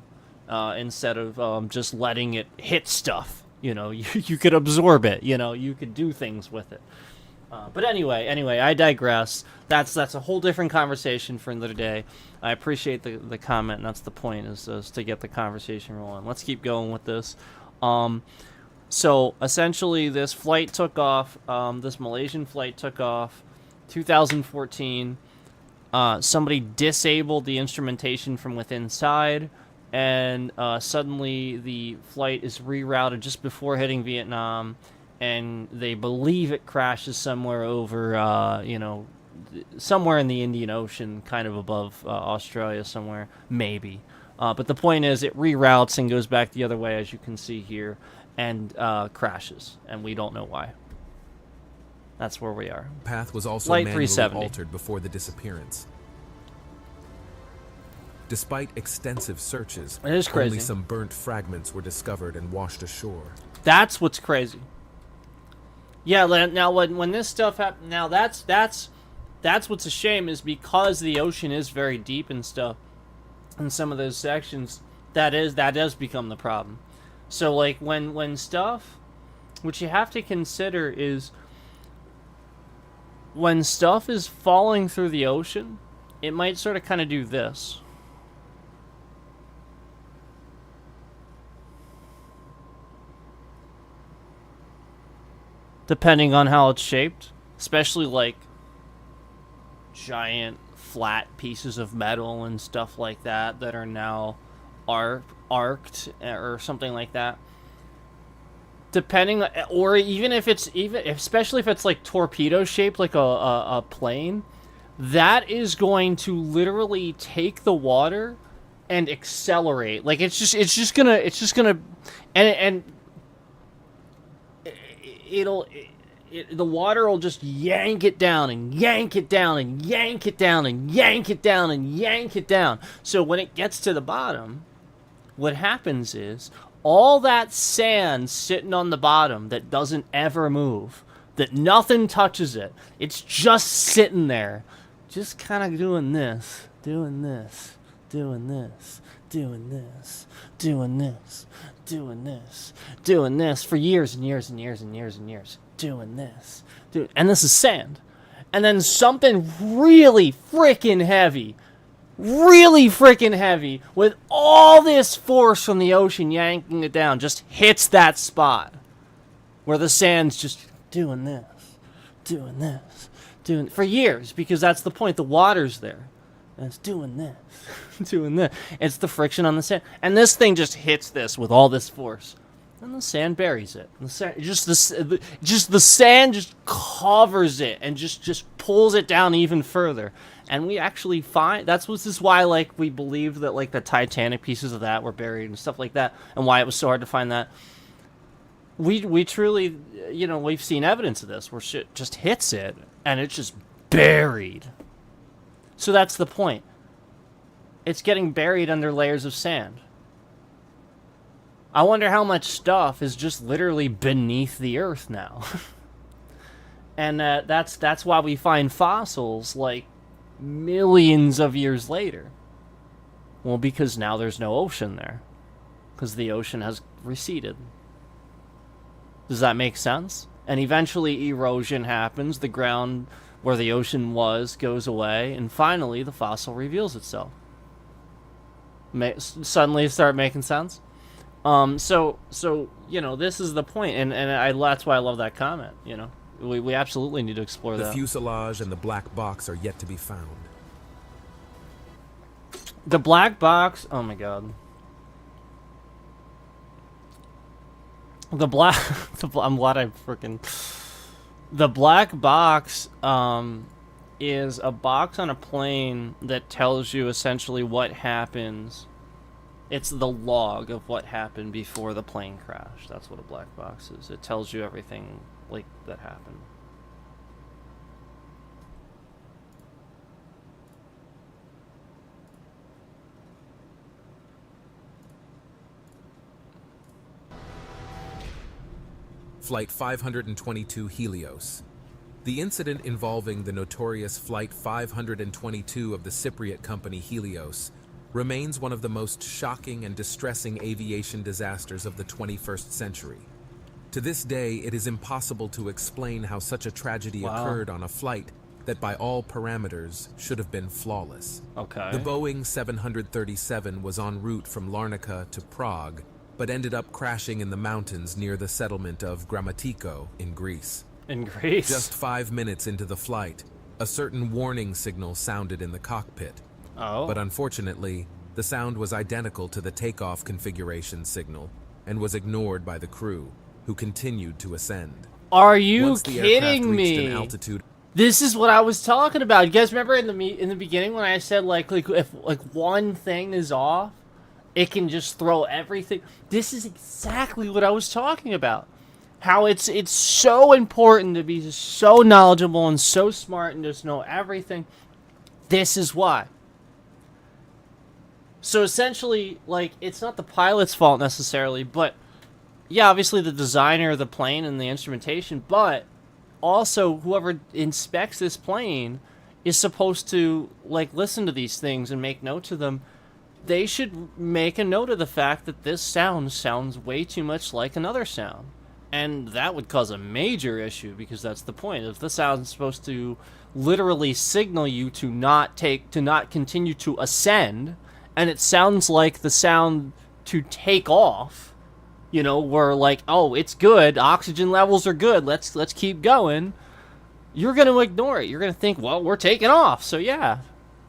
instead of just letting it hit stuff. You know, you could absorb it. You know, you could do things with it. But anyway, I digress. That's a whole different conversation for another day. I appreciate the comment, and that's the point, is to get the conversation rolling. Let's keep going with this. So essentially, this flight took off. This Malaysian flight took off. 2014, somebody disabled the instrumentation from within inside, and suddenly the flight is rerouted just before hitting Vietnam, and they believe it crashes somewhere over, you know, somewhere in the Indian Ocean, kind of above Australia somewhere, maybe. But the point is, it reroutes and goes back the other way, as you can see here, and crashes, and we don't know why. That's where we are. Path was also Flight manually 370. altered before the disappearance. Despite extensive searches, It is crazy. only some burnt fragments were discovered and washed ashore. That's what's crazy. Yeah, now when this stuff happened, now that's what's a shame, is because the ocean is very deep and stuff. In some of those sections, that does become the problem. So like when stuff, what you have to consider is, when stuff is falling through the ocean, it might sort of kind of do this. Depending on how it's shaped, especially like giant flat pieces of metal and stuff like that that are now arced or something like that. Depending, or even if it's especially if it's like torpedo shaped, like a plane, that is going to literally take the water and accelerate. Like it's just gonna and the water will just yank it down and yank it down and yank it down and yank it down and yank it down. So when it gets to the bottom, what happens is all that sand sitting on the bottom that doesn't ever move, that nothing touches it, it's just sitting there, just kind of doing this, doing this, doing this, doing this, doing this, doing this, doing this for years and years and years and years and years, doing this, and this is sand. And then something really freaking heavy with all this force from the ocean yanking it down just hits that spot where the sand's just doing this, doing this, doing for years, because that's the point. The water's there and it's doing this, doing this. It's the friction on the sand, and this thing just hits this with all this force, and the sand buries it. The sand, the sand just covers it and just pulls it down even further. And we actually find this is why, like, we believed that, like, the Titanic pieces of that were buried and stuff like that, and why it was so hard to find that. We truly, you know, we've seen evidence of this where shit just hits it and it's just buried. So that's the point. It's getting buried under layers of sand. I wonder how much stuff is just literally beneath the earth now. And that's why we find fossils, like, millions of years later. Well, because now there's no ocean there. Because the ocean has receded. Does that make sense? And eventually erosion happens, the ground where the ocean was goes away, and finally the fossil reveals itself. Suddenly start making sense? So you know, this is the point, and that's why I love that comment, you know. We absolutely need to explore that. The fuselage and the black box are yet to be found. The black box, oh my god. I'm glad I freaking... The black box, is a box on a plane that tells you essentially what happens. It's the log of what happened before the plane crashed. That's what a black box is. It tells you everything, like, that happened. Flight 522 Helios. The incident involving the notorious Flight 522 of the Cypriot company Helios remains one of the most shocking and distressing aviation disasters of the 21st century. To this day, it is impossible to explain how such a tragedy occurred on a flight that by all parameters should have been flawless. Okay. The Boeing 737 was en route from Larnaca to Prague, but ended up crashing in the mountains near the settlement of Grammatiko in Greece. In Greece? Just 5 minutes into the flight, a certain warning signal sounded in the cockpit. Oh. But unfortunately, the sound was identical to the takeoff configuration signal and was ignored by the crew, who continued to ascend. Are you Once the aircraft kidding reached me? an altitude... This is what I was talking about. You guys remember in the beginning when I said like if like one thing is off, it can just throw everything. This is exactly what I was talking about. How it's so important to be so knowledgeable and so smart and just know everything. This is why. So essentially, like, it's not the pilot's fault necessarily, but yeah, obviously the designer of the plane and the instrumentation, but also whoever inspects this plane is supposed to, like, listen to these things and make notes of them. They should make a note of the fact that this sound sounds way too much like another sound. And that would cause a major issue, because that's the point. If the sound's supposed to literally signal you to not continue to ascend, and it sounds like the sound to take off, you know, where like, oh, it's good, oxygen levels are good, let's keep going, you're going to ignore it. You're going to think, well, we're taking off, so yeah,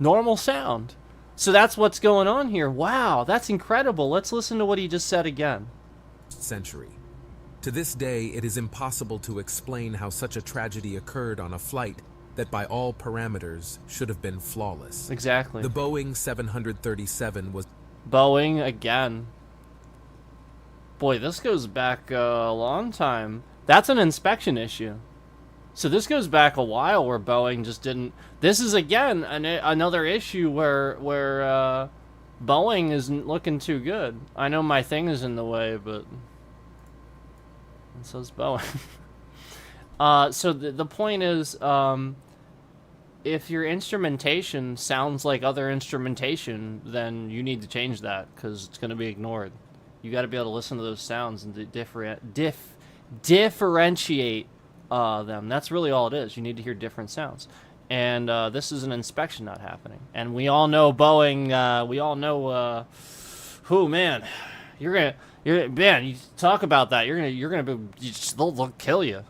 normal sound. So that's what's going on here. Wow, that's incredible. Let's listen to what he just said again. Century. To this day, it is impossible to explain how such a tragedy occurred on a flight that by all parameters should have been flawless. Exactly. The Boeing 737 was... Boeing again. Boy, this goes back a long time. That's an inspection issue. So this goes back a while where Boeing just didn't... This is, again, another issue where Boeing isn't looking too good. I know my thing is in the way, but... And so's Boeing. So the point is, if your instrumentation sounds like other instrumentation, then you need to change that, because it's going to be ignored. You got to be able to listen to those sounds and differentiate them. That's really all it is. You need to hear different sounds. And this is an inspection not happening. And we all know Boeing, we all know, man, man, you talk about that, they'll kill you.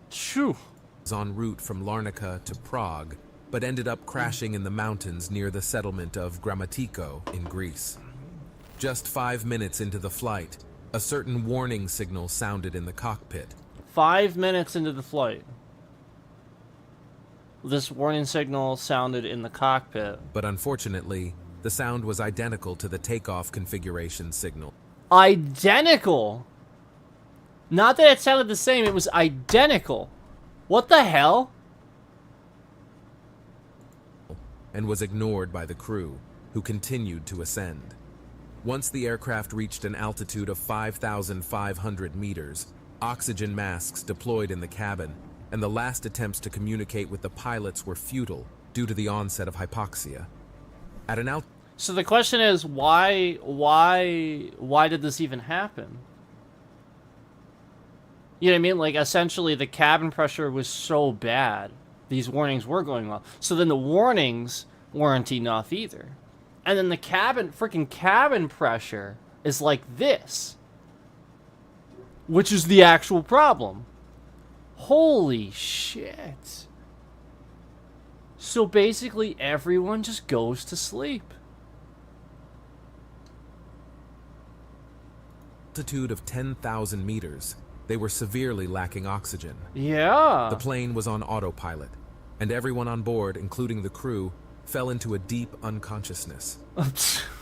Shoo. Was en route from Larnaca to Prague, but ended up crashing in the mountains near the settlement of Gramatiko in Greece. Just 5 minutes into the flight, a certain warning signal sounded in the cockpit. 5 minutes into the flight, this warning signal sounded in the cockpit. But unfortunately, the sound was identical to the takeoff configuration signal. Identical? Not that it sounded the same, it was identical. What the hell? And was ignored by the crew, who continued to ascend. Once the aircraft reached an altitude of 5,500 meters, oxygen masks deployed in the cabin, and the last attempts to communicate with the pilots were futile due to the onset of hypoxia. At an So the question is, why did this even happen? You know what I mean? Like, essentially, the cabin pressure was so bad, these warnings were going off. So then the warnings weren't enough either. And then the freaking cabin pressure is like this, which is the actual problem. Holy shit. So basically, everyone just goes to sleep. Altitude of 10,000 meters, they were severely lacking oxygen. Yeah. The plane was on autopilot, and everyone on board, including the crew, fell into a deep unconsciousness.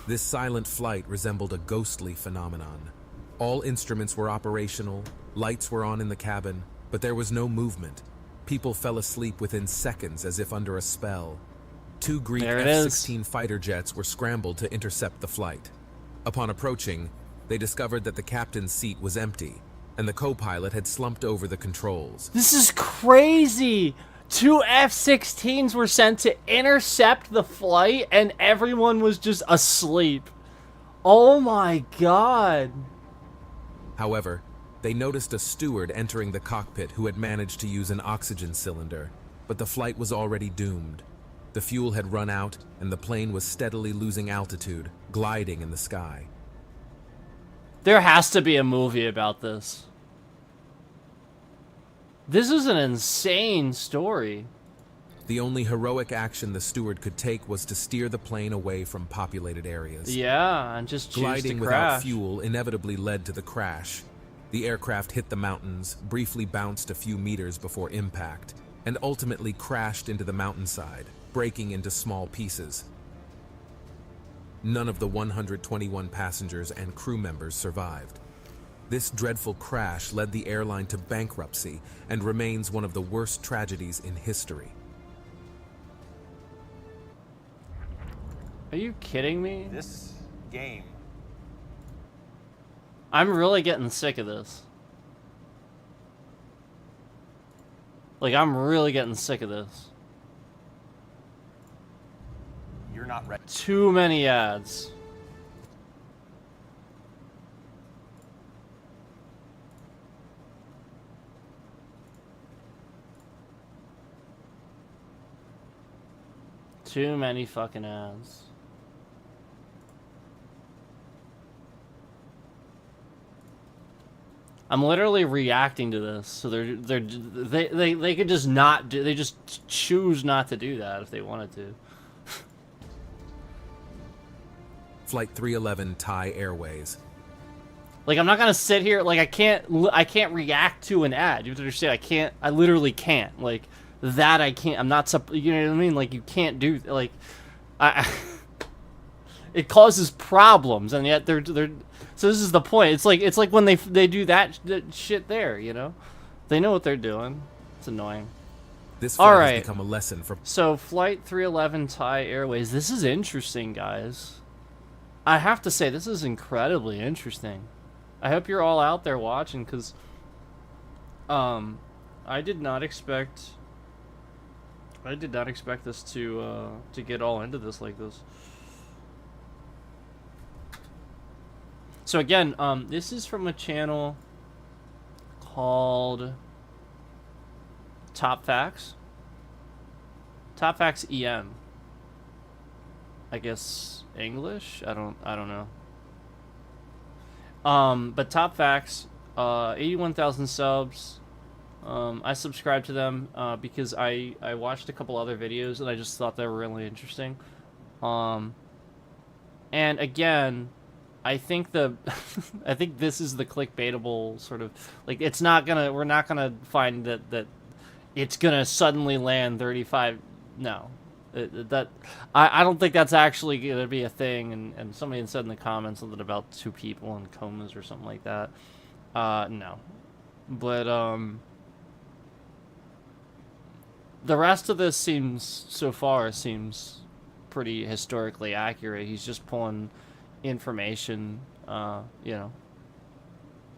This silent flight resembled a ghostly phenomenon. All instruments were operational, lights were on in the cabin, but there was no movement. People fell asleep within seconds as if under a spell. 2 Greek F-16 fighter jets were scrambled to intercept the flight. Upon approaching, they discovered that the captain's seat was empty, and the co-pilot had slumped over the controls. This is crazy! 2 F-16s were sent to intercept the flight, and everyone was just asleep. Oh my god. However, they noticed a steward entering the cockpit who had managed to use an oxygen cylinder, but the flight was already doomed. The fuel had run out, and the plane was steadily losing altitude, gliding in the sky. There has to be a movie about this. This is an insane story. The only heroic action the steward could take was to steer the plane away from populated areas. Yeah, and just choose Gliding to without crash. fuel inevitably led to the crash. The aircraft hit the mountains, briefly bounced a few meters before impact, and ultimately crashed into the mountainside, breaking into small pieces. None of the 121 passengers and crew members survived. This dreadful crash led the airline to bankruptcy and remains one of the worst tragedies in history. Are you kidding me? This game. I'm really getting sick of this. Like, I'm really getting sick of this. You're not ready. Too many ads. Too many fucking ads. I'm literally reacting to this, so they could just not do. They just choose not to do that if they wanted to. Flight 311 Thai Airways. Like, I'm not gonna sit here. Like, I can't react to an ad. You have to understand. I literally can't. Like that. I can't. I'm not. You know what I mean? Like, you can't do. Like, it causes problems, and yet they're. So this is the point. It's like when they do that shit there. You know, they know what they're doing. It's annoying. This flight All right. has become a lesson for. So Flight 311 Thai Airways. This is interesting, guys. I have to say, this is incredibly interesting. I hope you're all out there watching, because I did not expect this to get all into this like this. So again, this is from a channel called Top Facts. Top Facts EM. I guess English? I don't know. But Top Facts, 81,000 subs. I subscribed to them because I watched a couple other videos and I just thought they were really interesting. And again, I think I think this is the clickbaitable sort of, like, we're not gonna find that it's gonna suddenly land 35. No. I don't think that's actually gonna be a thing, and somebody had said in the comments something about 2 people in comas or something like that. No. But the rest of this seems pretty historically accurate. He's just pulling information, you know,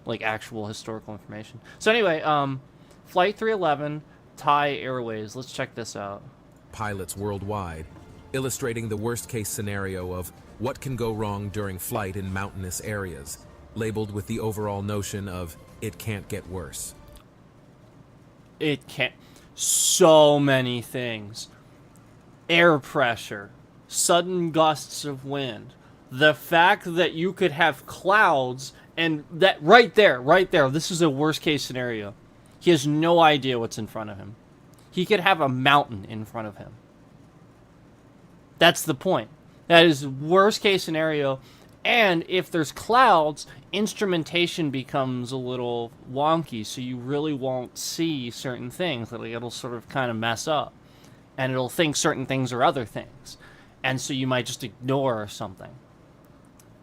like actual historical information. So anyway, Flight 311 Thai Airways. Let's check this out. Pilots worldwide, illustrating the worst-case scenario of what can go wrong during flight in mountainous areas, labeled with the overall notion of it can't get worse. It can't. So many things. Air pressure, sudden gusts of wind, the fact that you could have clouds, and that right there, this is a worst-case scenario. He has no idea what's in front of him. He could have a mountain in front of him. That's the point. That is worst case scenario. And if there's clouds, instrumentation becomes a little wonky, so you really won't see certain things. Like, it'll sort of kind of mess up. And it'll think certain things are other things. And so you might just ignore something.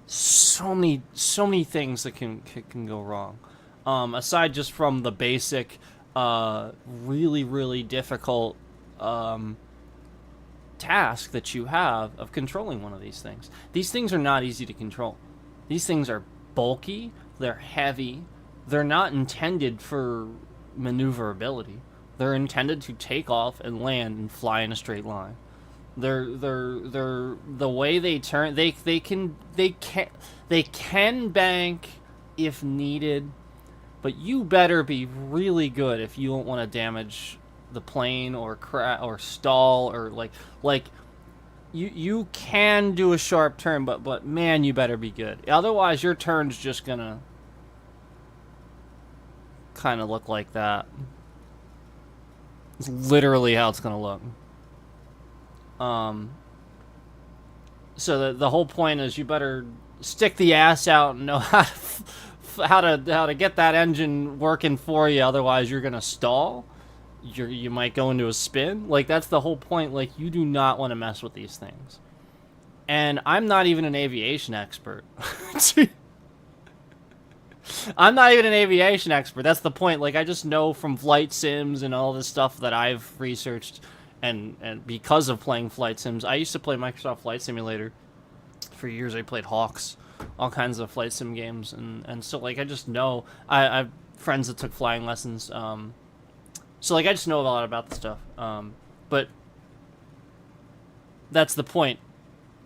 So many things that can go wrong. Aside just from the basic really difficult task that you have of controlling one of these things. These things are not easy to control. These things are bulky, they're heavy, they're not intended for maneuverability. They're intended to take off and land and fly in a straight line. They're the way they turn, they can bank if needed. But you better be really good if you don't want to damage the plane or or stall or like you can do a sharp turn, but man, you better be good. Otherwise, your turn's just gonna kind of look like that. It's literally how it's gonna look. So the whole point is you better stick the ass out and know how to get that engine working for you. Otherwise, you're gonna stall. You might go into a spin. Like, that's the whole point. Like, you do not want to mess with these things. And I'm not even an aviation expert. I'm not even an aviation expert. That's the point. Like, I just know from flight sims and all this stuff that I've researched, and because of playing flight sims. I used to play Microsoft Flight Simulator for years. I played Hawks, all kinds of flight sim games, and so, like, I just know. I have friends that took flying lessons, so, like, I just know a lot about the stuff. But that's the point.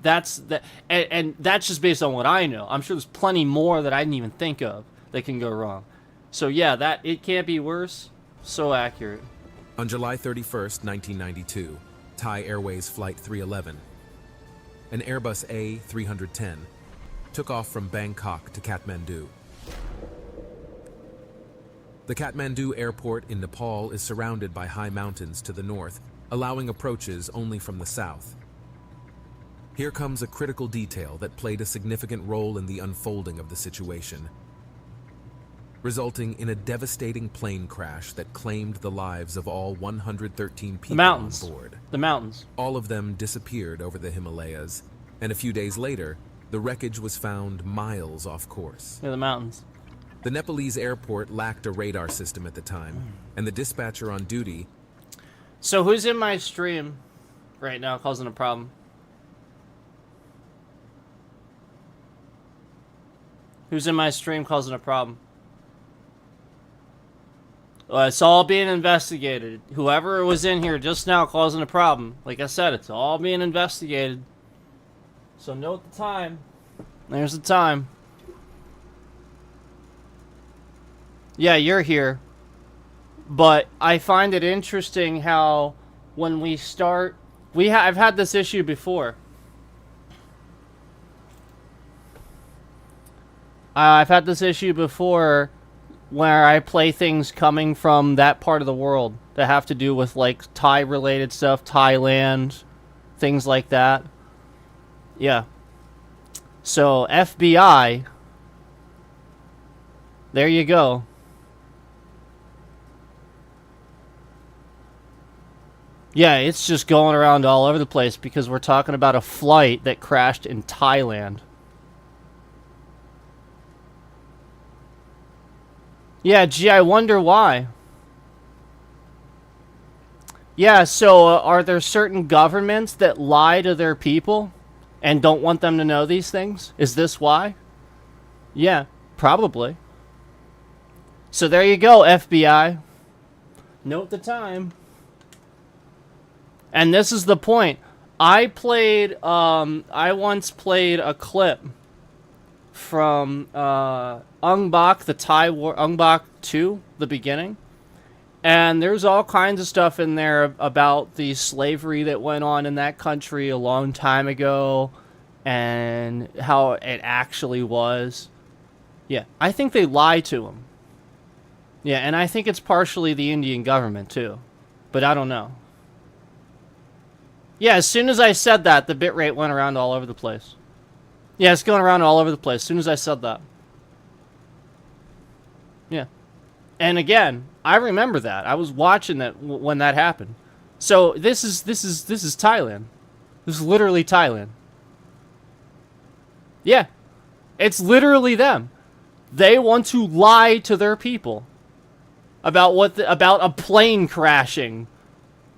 And that's just based on what I know. I'm sure there's plenty more that I didn't even think of that can go wrong. So yeah, it can't be worse. So accurate. On July 31st, 1992, Thai Airways Flight 311. An Airbus A310 took off from Bangkok to Kathmandu. The Kathmandu airport in Nepal is surrounded by high mountains to the north, allowing approaches only from the south. Here comes a critical detail that played a significant role in the unfolding of the situation, resulting in a devastating plane crash that claimed the lives of all 113 people on board. The mountains. All of them disappeared over the Himalayas, and a few days later, the wreckage was found miles off course. Yeah, the mountains. The Nepalese airport lacked a radar system at the time, and the dispatcher on duty... So who's in my stream right now causing a problem? Who's in my stream causing a problem? It's all being investigated. Whoever was in here just now causing a problem. Like I said, it's all being investigated. So note the time. There's the time. Yeah, you're here. But I find it interesting how when we start... I've had this issue before. I've had this issue before where I play things coming from that part of the world that have to do with, like, Thai-related stuff, Thailand, things like that. Yeah. So, FBI, there you go. Yeah, it's just going around all over the place because we're talking about a flight that crashed in Thailand. Yeah, gee, I wonder why. Yeah, so are there certain governments that lie to their people and don't want them to know these things? Is this why? Yeah, probably. So there you go, FBI. Note the time. And this is the point. I once played a clip from Ung Bak, the Thai War, Ung Bak 2, the beginning. And there's all kinds of stuff in there about the slavery that went on in that country a long time ago and how it actually was. Yeah, I think they lie to him. Yeah, and I think it's partially the Indian government too. But I don't know. Yeah, as soon as I said that, the bitrate went around all over the place. Yeah, it's going around all over the place as soon as I said that. Yeah. And again, I remember that. I was watching that when that happened. So this is Thailand. This is literally Thailand. Yeah. It's literally them. They want to lie to their people about about a plane crashing.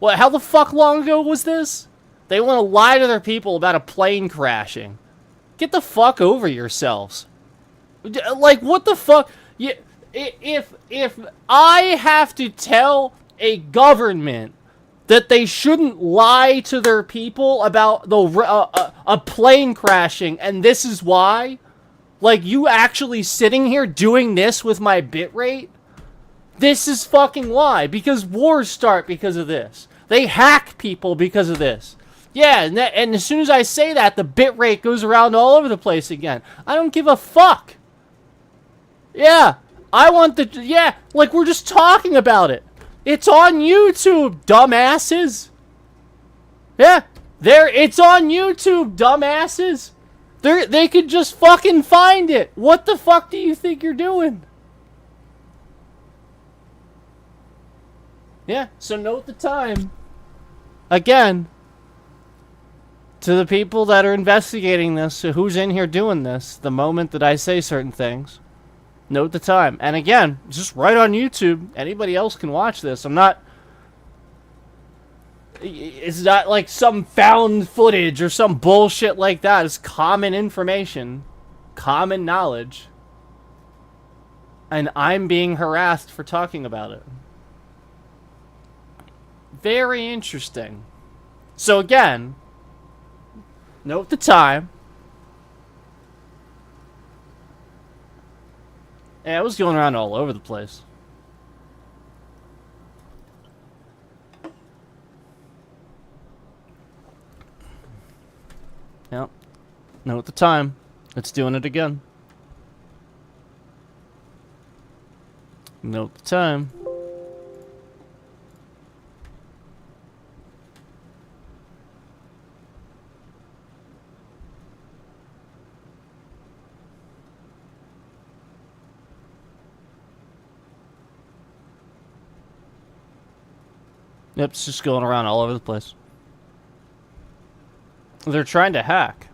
What, how the fuck long ago was this? They want to lie to their people about a plane crashing. Get the fuck over yourselves. Like, what the fuck? Yeah, if I have to tell a government that they shouldn't lie to their people about a plane crashing, and this is why, like, you actually sitting here doing this with my bitrate, this is fucking why. Because wars start because of this. They hack people because of this. Yeah, and as soon as I say that, the bitrate goes around all over the place again. I don't give a fuck. Yeah, I want the... Yeah, like, we're just talking about it. It's on YouTube, dumbasses. Yeah, it's on YouTube, dumbasses. They could just fucking find it. What the fuck do you think you're doing? Yeah, so note the time. Again, to the people that are investigating this, who's in here doing this, the moment that I say certain things, note the time. And again, just right on YouTube. Anybody else can watch this. It's not like some found footage or some bullshit like that. It's common information, common knowledge. And I'm being harassed for talking about it. Very interesting. So again, note the time. Yeah, it was going around all over the place. Yep. Note the time. It's doing it again. Note the time. Yep, it's just going around all over the place. They're trying to hack.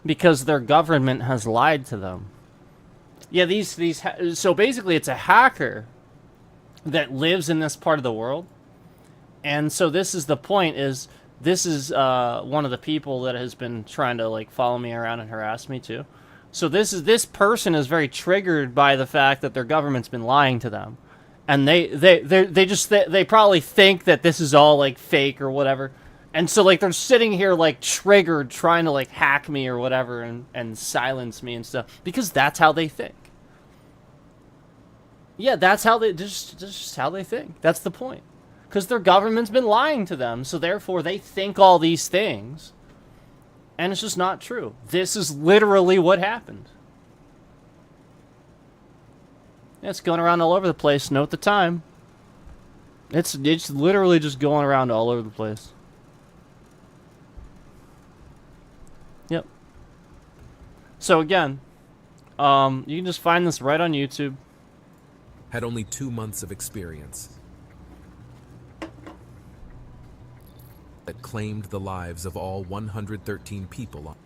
Because their government has lied to them. Yeah, so basically it's a hacker that lives in this part of the world. And so this is the point, is this is one of the people that has been trying to like follow me around and harass me too. So this person is very triggered by the fact that their government's been lying to them. And they probably think that this is all like fake or whatever. And so like they're sitting here like triggered trying to like hack me or whatever and silence me and stuff because that's how they think. Yeah, that's how they just how they think. That's the point. Cuz their government's been lying to them, so therefore they think all these things. And it's just not true. This is literally what happened. It's going around all over the place. Note the time. It's literally just going around all over the place. Yep. So again, you can just find this right on YouTube. Had only 2 months of experience. That claimed the lives of all 113 people on.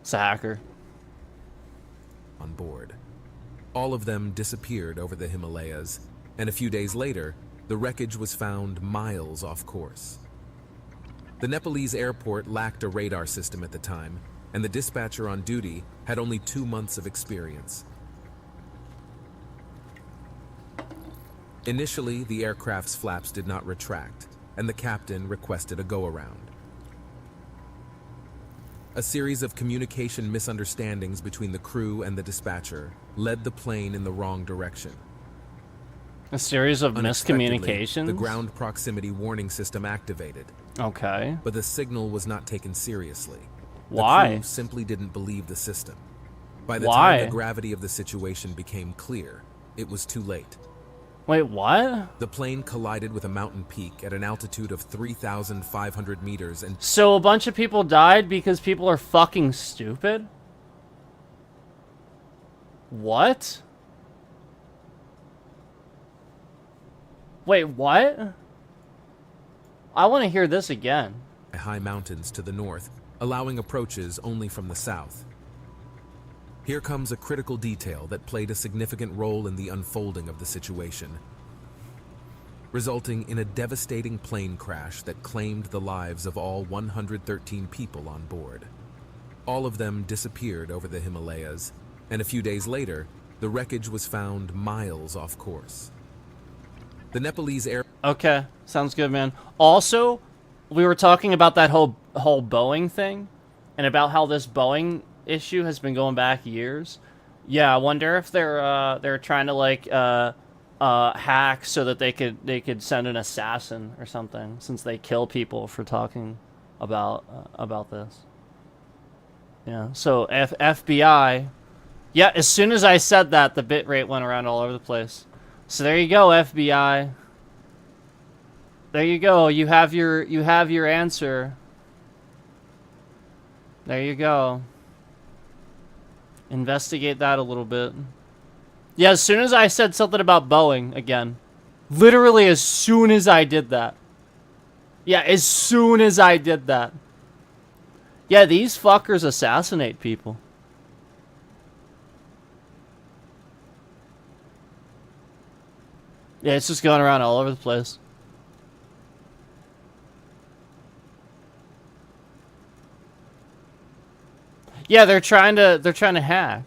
It's a hacker. On board. All of them disappeared over the Himalayas, and a few days later, the wreckage was found miles off course. The Nepalese airport lacked a radar system at the time, and the dispatcher on duty had only 2 months of experience. Initially, the aircraft's flaps did not retract, and the captain requested a go-around. A series of communication misunderstandings between the crew and the dispatcher led the plane in the wrong direction. A series of Unexpectedly, miscommunications? the ground proximity warning system activated. Okay. But the signal was not taken seriously. Why? The crew simply didn't believe the system. By the Why? time the gravity of the situation became clear, it was too late. Wait, what? The plane collided with a mountain peak at an altitude of 3,500 meters and So a bunch of people died because people are fucking stupid? What? Wait, what? I want to hear this again. high mountains to the north, allowing approaches only from the south. Here comes a critical detail that played a significant role in the unfolding of the situation, resulting in a devastating plane crash that claimed the lives of all 113 people on board. All of them disappeared over the Himalayas, and a few days later, the wreckage was found miles off course. The Nepalese air... Okay, sounds good, man. Also, we were talking about that whole Boeing thing, and about how this Boeing issue has been going back years. Yeah, I wonder if they're trying to like hack so that they could send an assassin or something, since they kill people for talking about this. Yeah. So FBI. Yeah. As soon as I said that, the bit rate went around all over the place. So there you go, FBI. There you go. You have your answer. There you go. Investigate that a little bit. Yeah, as soon as I said something about Boeing again. Literally as soon as I did that. Yeah, as soon as I did that. Yeah, these fuckers assassinate people. Yeah, it's just going around all over the place. Yeah, they're trying to hack.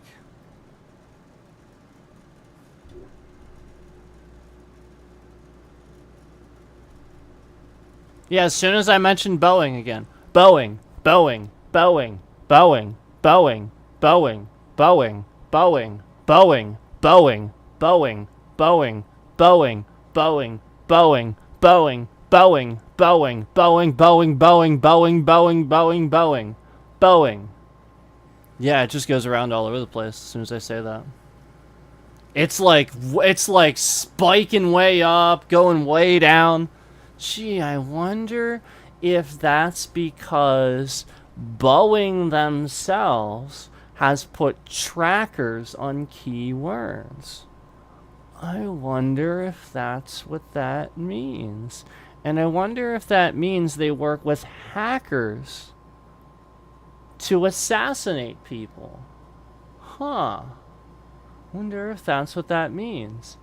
Yeah, as soon as I mentioned Boeing again. Boeing, Boeing, Boeing, Boeing, Boeing, Boeing, Boeing, Boeing, Boeing, Boeing, Boeing, Boeing, Boeing, Boeing, Boeing, Boeing, Boeing, Boeing, Boeing, Boeing, Boeing, Boeing, Boeing, Boeing, Boeing, Boeing. Yeah, it just goes around all over the place as soon as I say that. It's like spiking way up, going way down. Gee, I wonder if that's because Boeing themselves has put trackers on keywords. I wonder if that's what that means. And I wonder if that means they work with hackers to assassinate people. Huh. Wonder if that's what that means.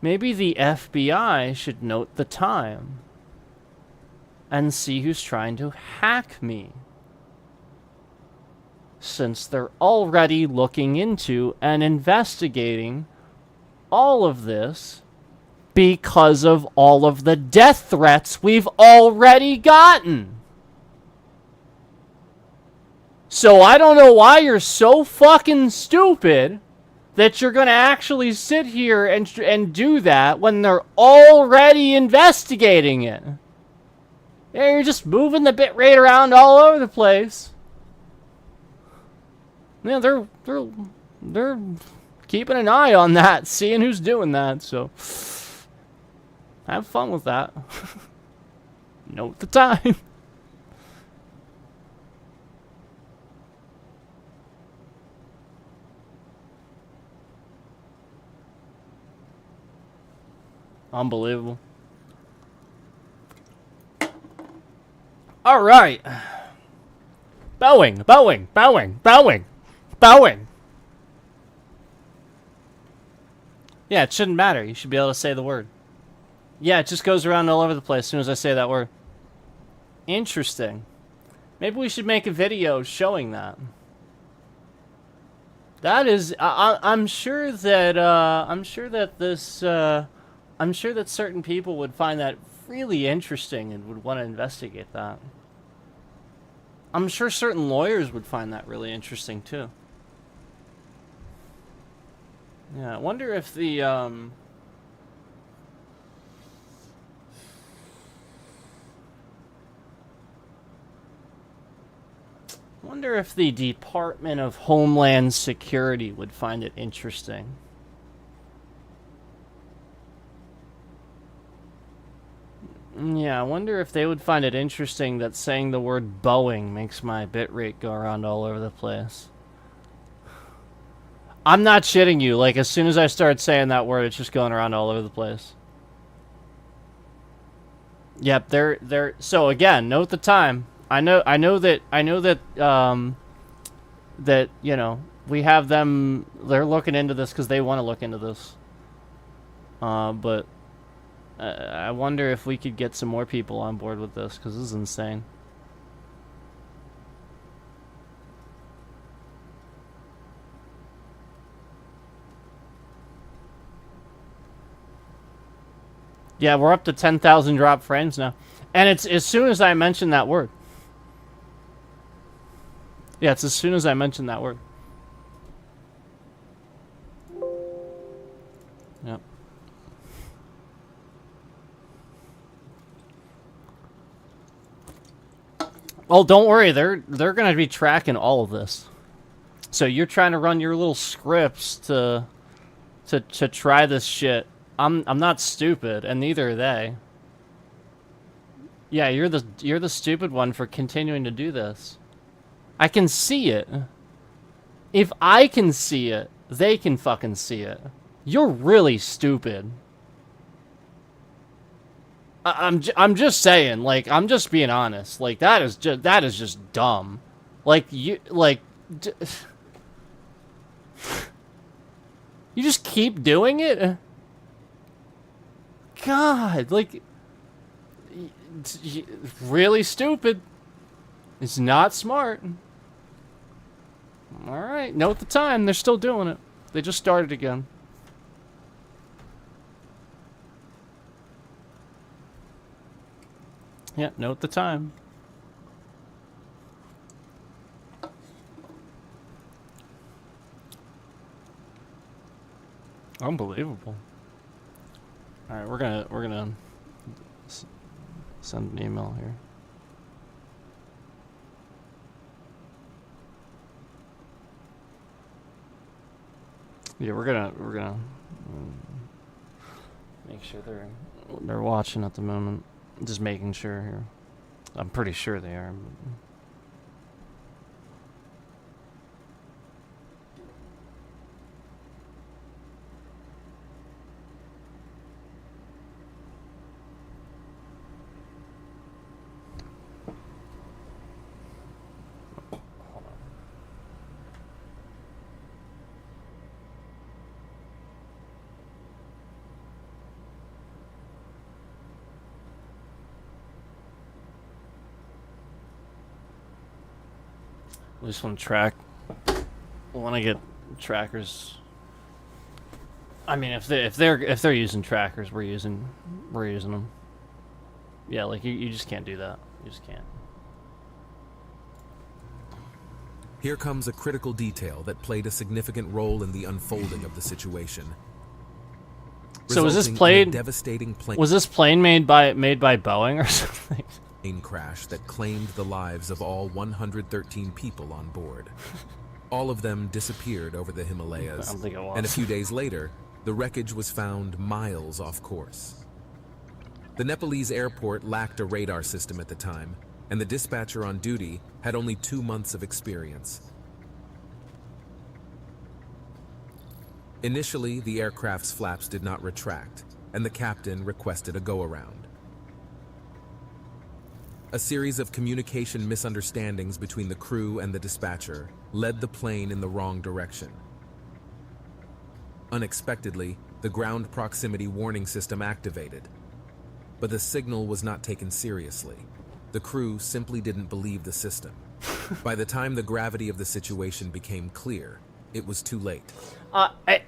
Maybe the FBI should note the time and see who's trying to hack me, since they're already looking into and investigating all of this because of all of the death threats we've already gotten. So I don't know why you're so fucking stupid that you're gonna actually sit here and do that when they're already investigating it. Yeah, you're just moving the bitrate around all over the place. Yeah, they're keeping an eye on that, seeing who's doing that, so have fun with that. Note the time. Unbelievable. All right. Boeing, Boeing, Boeing, Boeing, Boeing. Yeah, it shouldn't matter. You should be able to say the word. Yeah, it just goes around all over the place as soon as I say that word. Interesting. Maybe we should make a video showing that. That is, I'm sure that certain people would find that really interesting and would want to investigate that. I'm sure certain lawyers would find that really interesting too. Yeah, I wonder if the Department of Homeland Security would find it interesting. Yeah, I wonder if they would find it interesting that saying the word Boeing makes my bitrate go around all over the place. I'm not shitting you. Like, as soon as I start saying that word, it's just going around all over the place. Yep, they're so again, note the time. I know that that, you know, we have them, they're looking into this because they want to look into this. But I wonder if we could get some more people on board with this, because this is insane. Yeah, we're up to 10,000 drop frames now. And it's as soon as I mention that word. Yeah, it's as soon as I mention that word. Yep. Well, don't worry. They're going to be tracking all of this. So you're trying to run your little scripts to try this shit. I'm not stupid, and neither are they. Yeah, you're the stupid one for continuing to do this. I can see it. If I can see it, they can fucking see it. You're really stupid. I'm just saying, like, I'm just being honest. Like, that is just dumb. Like, you just keep doing it? God, like, really stupid. It's not smart. Alright, note the time. They're still doing it. They just started again. Yeah, note the time. Unbelievable. All right, we're gonna send an email here. Yeah, we're gonna make sure they're watching at the moment. Just making sure here. I'm pretty sure they are. We just want to track. We want to get trackers. I mean, if they're using trackers, we're using them. Yeah, like you just can't do that. You just can't. Here comes a critical detail that played a significant role in the unfolding of the situation. So was this resulting in a plane? devastating Was this plane made by Boeing or something? plane crash that claimed the lives of all 113 people on board. All of them disappeared over the Himalayas, I don't think it was. and a few days later, the wreckage was found miles off course. The Nepalese airport lacked a radar system at the time, and the dispatcher on duty had only 2 months of experience. Initially, the aircraft's flaps did not retract, and the captain requested a go-around. A series of communication misunderstandings between the crew and the dispatcher led the plane in the wrong direction. Unexpectedly, the ground proximity warning system activated, but the signal was not taken seriously. The crew simply didn't believe the system. By the time the gravity of the situation became clear, it was too late.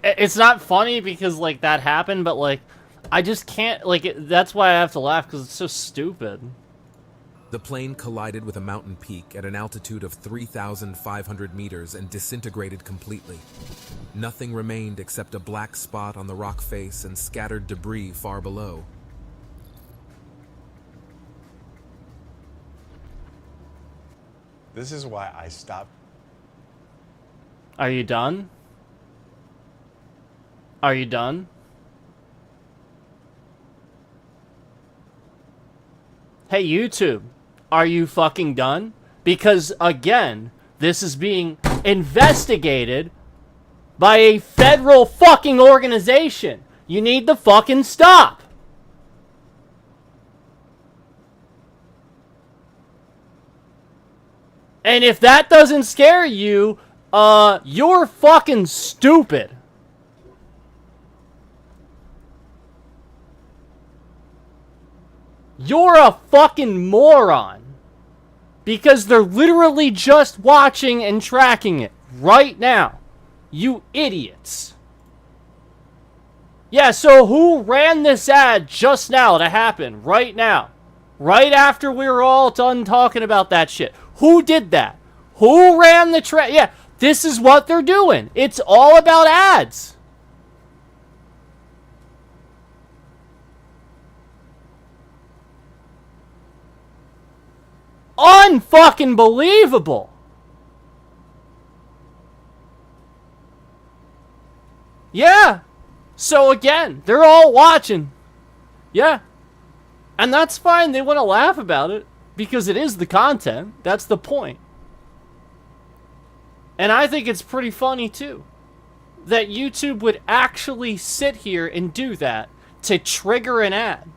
It's not funny because like that happened, but like I just can't that's why I have to laugh because it's so stupid. The plane collided with a mountain peak at an altitude of 3,500 meters and disintegrated completely. Nothing remained except a black spot on the rock face and scattered debris far below. This is why I stopped. Are you done? Are you done? Hey, YouTube, are you fucking done? Because, again, this is being investigated by a federal fucking organization. You need to fucking stop. And if that doesn't scare you, you're fucking stupid. You're a fucking moron. Because they're literally just watching and tracking it right now. You idiots. Yeah, so who ran this ad just now to happen right now? Right after we were all done talking about that shit. Who did that? Who ran the Yeah, this is what they're doing. It's all about ads. Unfucking believable. Yeah. So again, they're all watching. Yeah. And that's fine. They want to laugh about it because it is the content. That's the point. And I think it's pretty funny too that YouTube would actually sit here and do that to trigger an ad.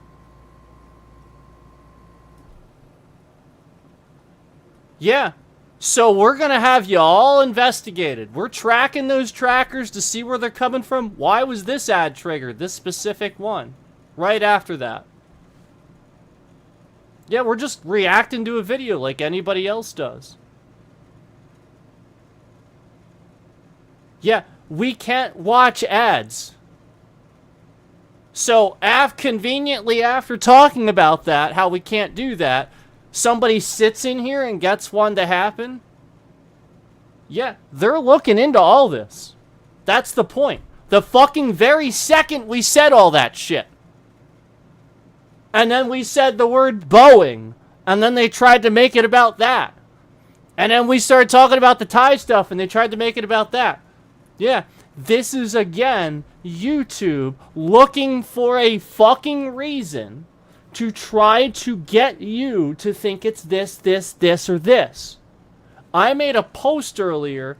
Yeah. So we're going to have you all investigated. We're tracking those trackers to see where they're coming from. Why was this ad triggered? This specific one. Right after that. Yeah, we're just reacting to a video like anybody else does. Yeah, we can't watch ads. So, conveniently after talking about that, how we can't do that, somebody sits in here and gets one to happen. Yeah, they're looking into all this. That's the point. The fucking very second we said all that shit. And then we said the word Boeing. And then they tried to make it about that. And then we started talking about the Thai stuff and they tried to make it about that. Yeah. This is, again, YouTube looking for a fucking reason to try to get you to think it's this, or this. I made a post earlier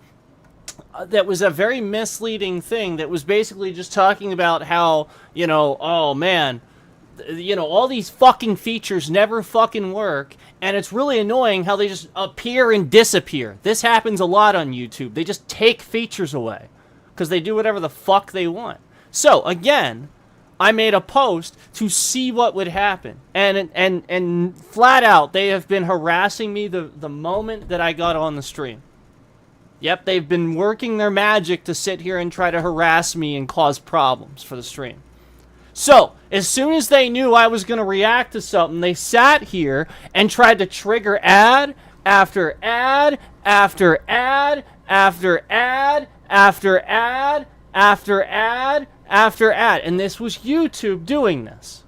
that was a very misleading thing that was basically just talking about how, you know, oh man, you know, all these fucking features never fucking work, and it's really annoying how they just appear and disappear. This happens a lot on YouTube. They just take features away because they do whatever the fuck they want. So, again, I made a post to see what would happen. And flat out, they have been harassing me the moment that I got on the stream. Yep, they've been working their magic to sit here and try to harass me and cause problems for the stream. So, as soon as they knew I was going to react to something, they sat here and tried to trigger ad after ad after ad after ad after ad after ad after ad. And this was YouTube doing this.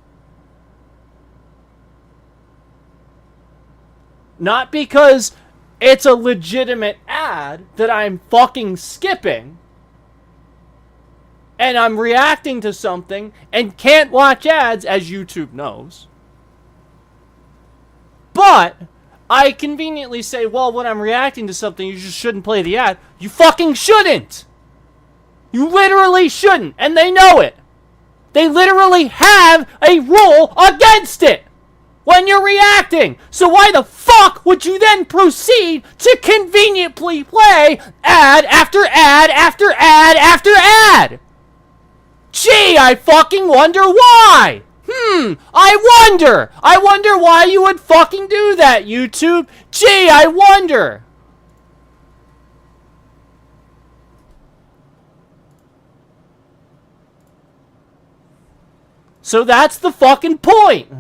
Not because it's a legitimate ad that I'm fucking skipping and I'm reacting to something and can't watch ads, as YouTube knows. But I conveniently say, well, when I'm reacting to something, you just shouldn't play the ad. You fucking shouldn't! You literally shouldn't, and they know it. They literally have a rule against it when you're reacting. So why the fuck would you then proceed to conveniently play ad after ad after ad after ad? Gee, I fucking wonder why. I wonder why you would fucking do that, YouTube. Gee, I wonder. So that's the fucking point.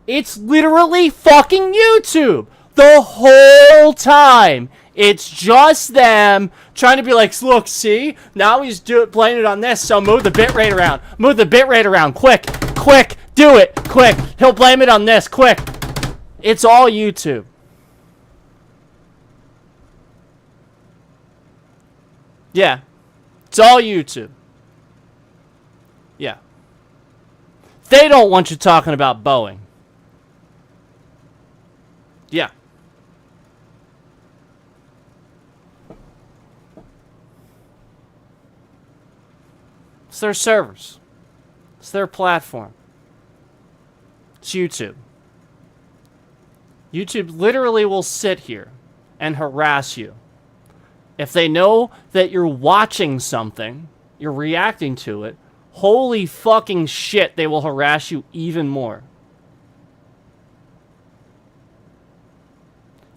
It's literally fucking YouTube the whole time. It's just them trying to be like, look, see? Now he's playing it on this, so move the bitrate around. Move the bitrate around. Quick. Quick. Do it. Quick. He'll blame it on this. Quick. It's all YouTube. Yeah. It's all YouTube. Yeah. They don't want you talking about Boeing. Yeah. It's their servers. It's their platform. It's YouTube. YouTube literally will sit here and harass you. If they know that you're watching something, you're reacting to it, holy fucking shit, they will harass you even more.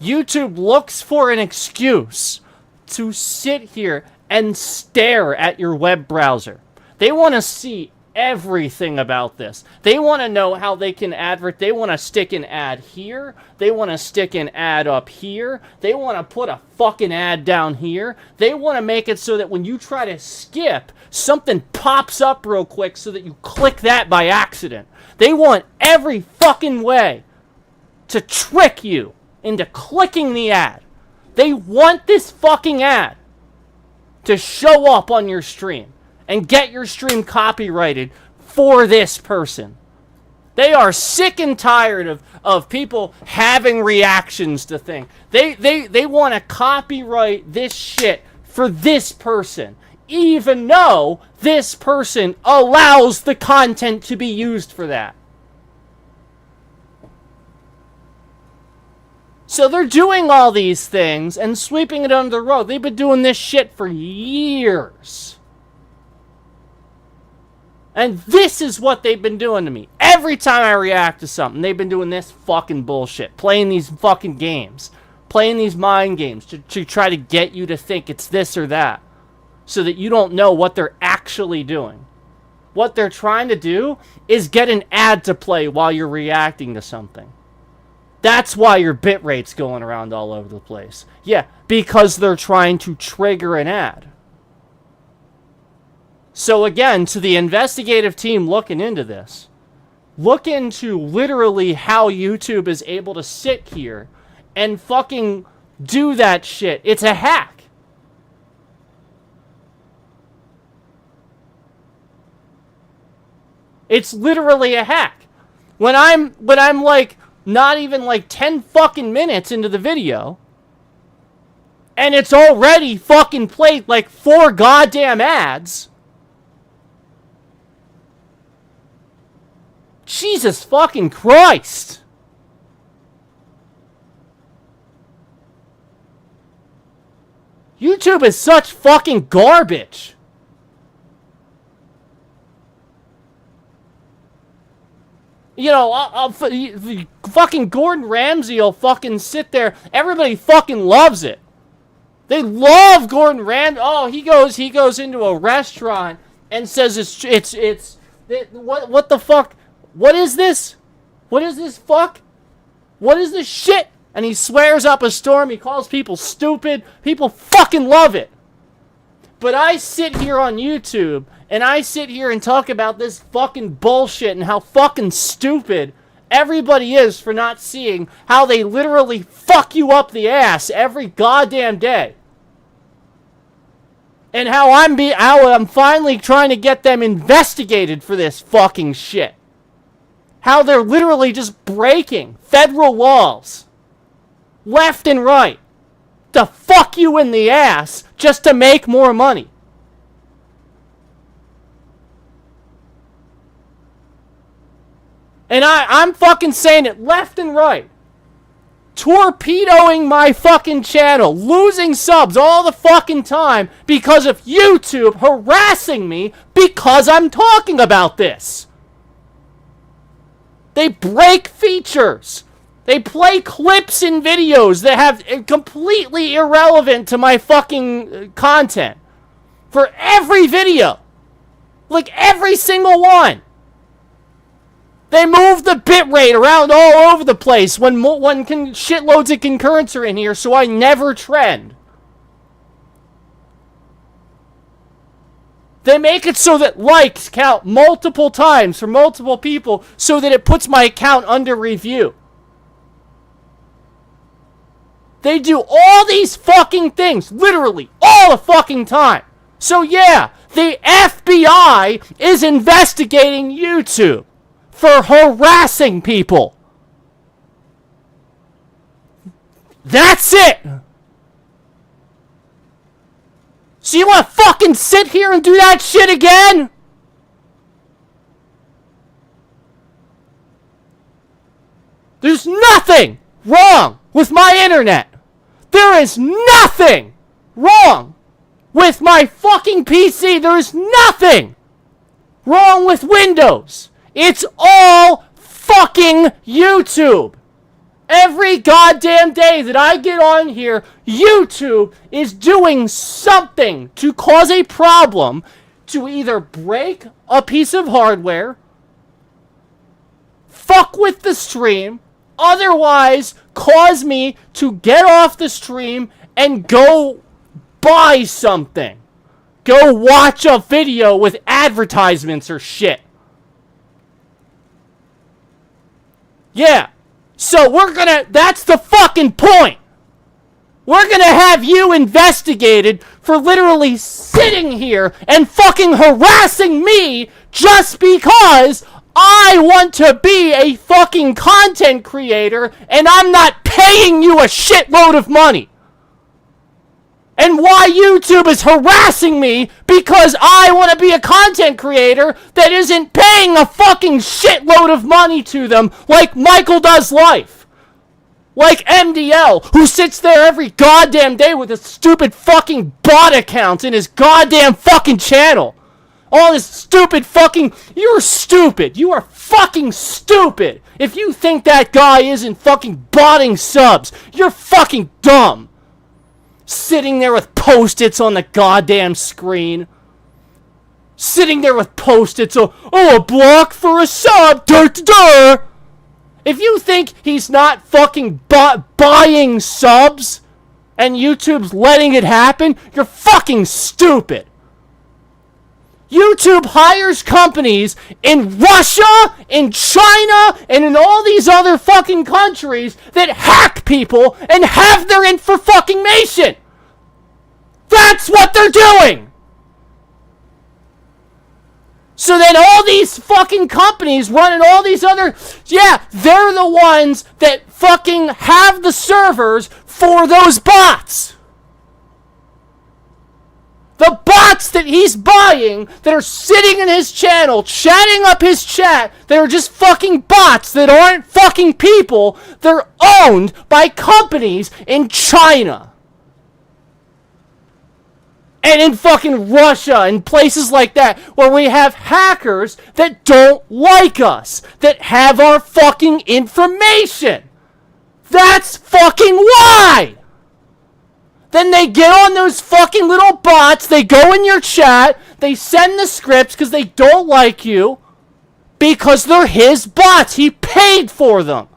YouTube looks for an excuse to sit here and stare at your web browser. They want to see everything about this. They want to know how they can they want to stick an ad here. They want to stick an ad up here. They want to put a fucking ad down here. They want to make it so that when you try to skip, something pops up real quick so that you click that by accident. They want every fucking way to trick you into clicking the ad. They want this fucking ad to show up on your stream and get your stream copyrighted for this person. They are sick and tired of people having reactions to things. They want to copyright this shit for this person, even though this person allows the content to be used for that. So they're doing all these things and sweeping it under the rug. They've been doing this shit for years. And this is what they've been doing to me. Every time I react to something, they've been doing this fucking bullshit. Playing these fucking games. Playing these mind games to try to get you to think it's this or that. So that you don't know what they're actually doing. What they're trying to do is get an ad to play while you're reacting to something. That's why your bitrate's going around all over the place. Yeah, because they're trying to trigger an ad. So again, to the investigative team looking into this, look into literally how YouTube is able to sit here and fucking do that shit. It's a hack. It's literally a hack. When I'm like not even like 10 fucking minutes into the video, and it's already fucking played like 4 goddamn ads. Jesus fucking Christ. YouTube is such fucking garbage. You know, fucking Gordon Ramsay will fucking sit there. Everybody fucking loves it. They love Gordon Ramsay. Oh, he goes into a restaurant and says what the fuck? What is this? What is this fuck? What is this shit? And he swears up a storm. He calls people stupid. People fucking love it. But I sit here on YouTube and I sit here and talk about this fucking bullshit and how fucking stupid everybody is for not seeing how they literally fuck you up the ass every goddamn day. And how I'm finally trying to get them investigated for this fucking shit. How they're literally just breaking federal laws left and right to fuck you in the ass just to make more money. And I'm fucking saying it left and right. Torpedoing my fucking channel, losing subs all the fucking time because of YouTube harassing me because I'm talking about this. They break features. They play clips in videos that have completely irrelevant to my fucking content. For every video. Like every single one. They move the bitrate around all over the place when shitloads of concurrents are in here, so I never trend. They make it so that likes count multiple times for multiple people so that it puts my account under review. They do all these fucking things, literally, all the fucking time. So yeah, the FBI is investigating YouTube for harassing people. That's it. So you want to fucking sit here and do that shit again? There's nothing wrong with my internet. There is nothing wrong with my fucking PC. There is nothing wrong with Windows. It's all fucking YouTube. Every goddamn day that I get on here, YouTube is doing something to cause a problem to either break a piece of hardware, fuck with the stream, otherwise cause me to get off the stream and go buy something. Go watch a video with advertisements or shit. Yeah. So that's the fucking point. We're gonna have you investigated for literally sitting here and fucking harassing me just because I want to be a fucking content creator and I'm not paying you a shitload of money. And why YouTube is harassing me because I want to be a content creator that isn't paying a fucking shitload of money to them like Michael Does Life. Like MDL, who sits there every goddamn day with his stupid fucking bot accounts in his goddamn fucking channel. All this stupid fucking... You're stupid. You are fucking stupid. If you think that guy isn't fucking botting subs, you're fucking dumb. Sitting there with post-its on the goddamn screen. Sitting there with post-its. Oh, a block for a sub. Dur-dur-dur. If you think he's not fucking buying subs and YouTube's letting it happen, you're fucking stupid. YouTube hires companies in Russia, in China, and in all these other fucking countries that hack people and have their information. That's what they're doing. So then all these fucking companies running all these other, yeah, they're the ones that fucking have the servers for those bots. The bots that he's buying that are sitting in his channel, chatting up his chat, that are just fucking bots that aren't fucking people, they're owned by companies in China. And in fucking Russia and places like that, where we have hackers that don't like us, that have our fucking information. That's fucking why! Then they get on those fucking little bots, they go in your chat, they send the scripts because they don't like you, because they're his bots. He paid for them.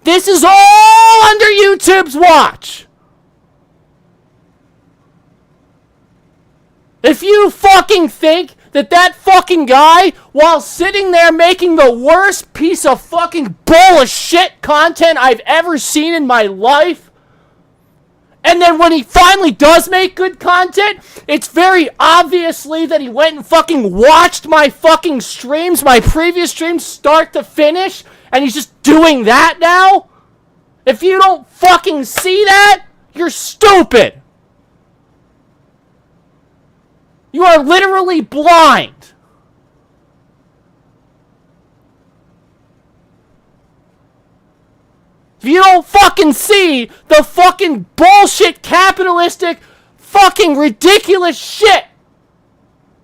This is all under YouTube's watch. If you fucking think that fucking guy, while sitting there making the worst piece of fucking bullshit content I've ever seen in my life, and then when he finally does make good content, it's very obviously that he went and fucking watched my fucking streams, my previous streams, start to finish, and he's just doing that now? If you don't fucking see that, you're stupid. You are literally blind. If you don't fucking see the fucking bullshit capitalistic fucking ridiculous shit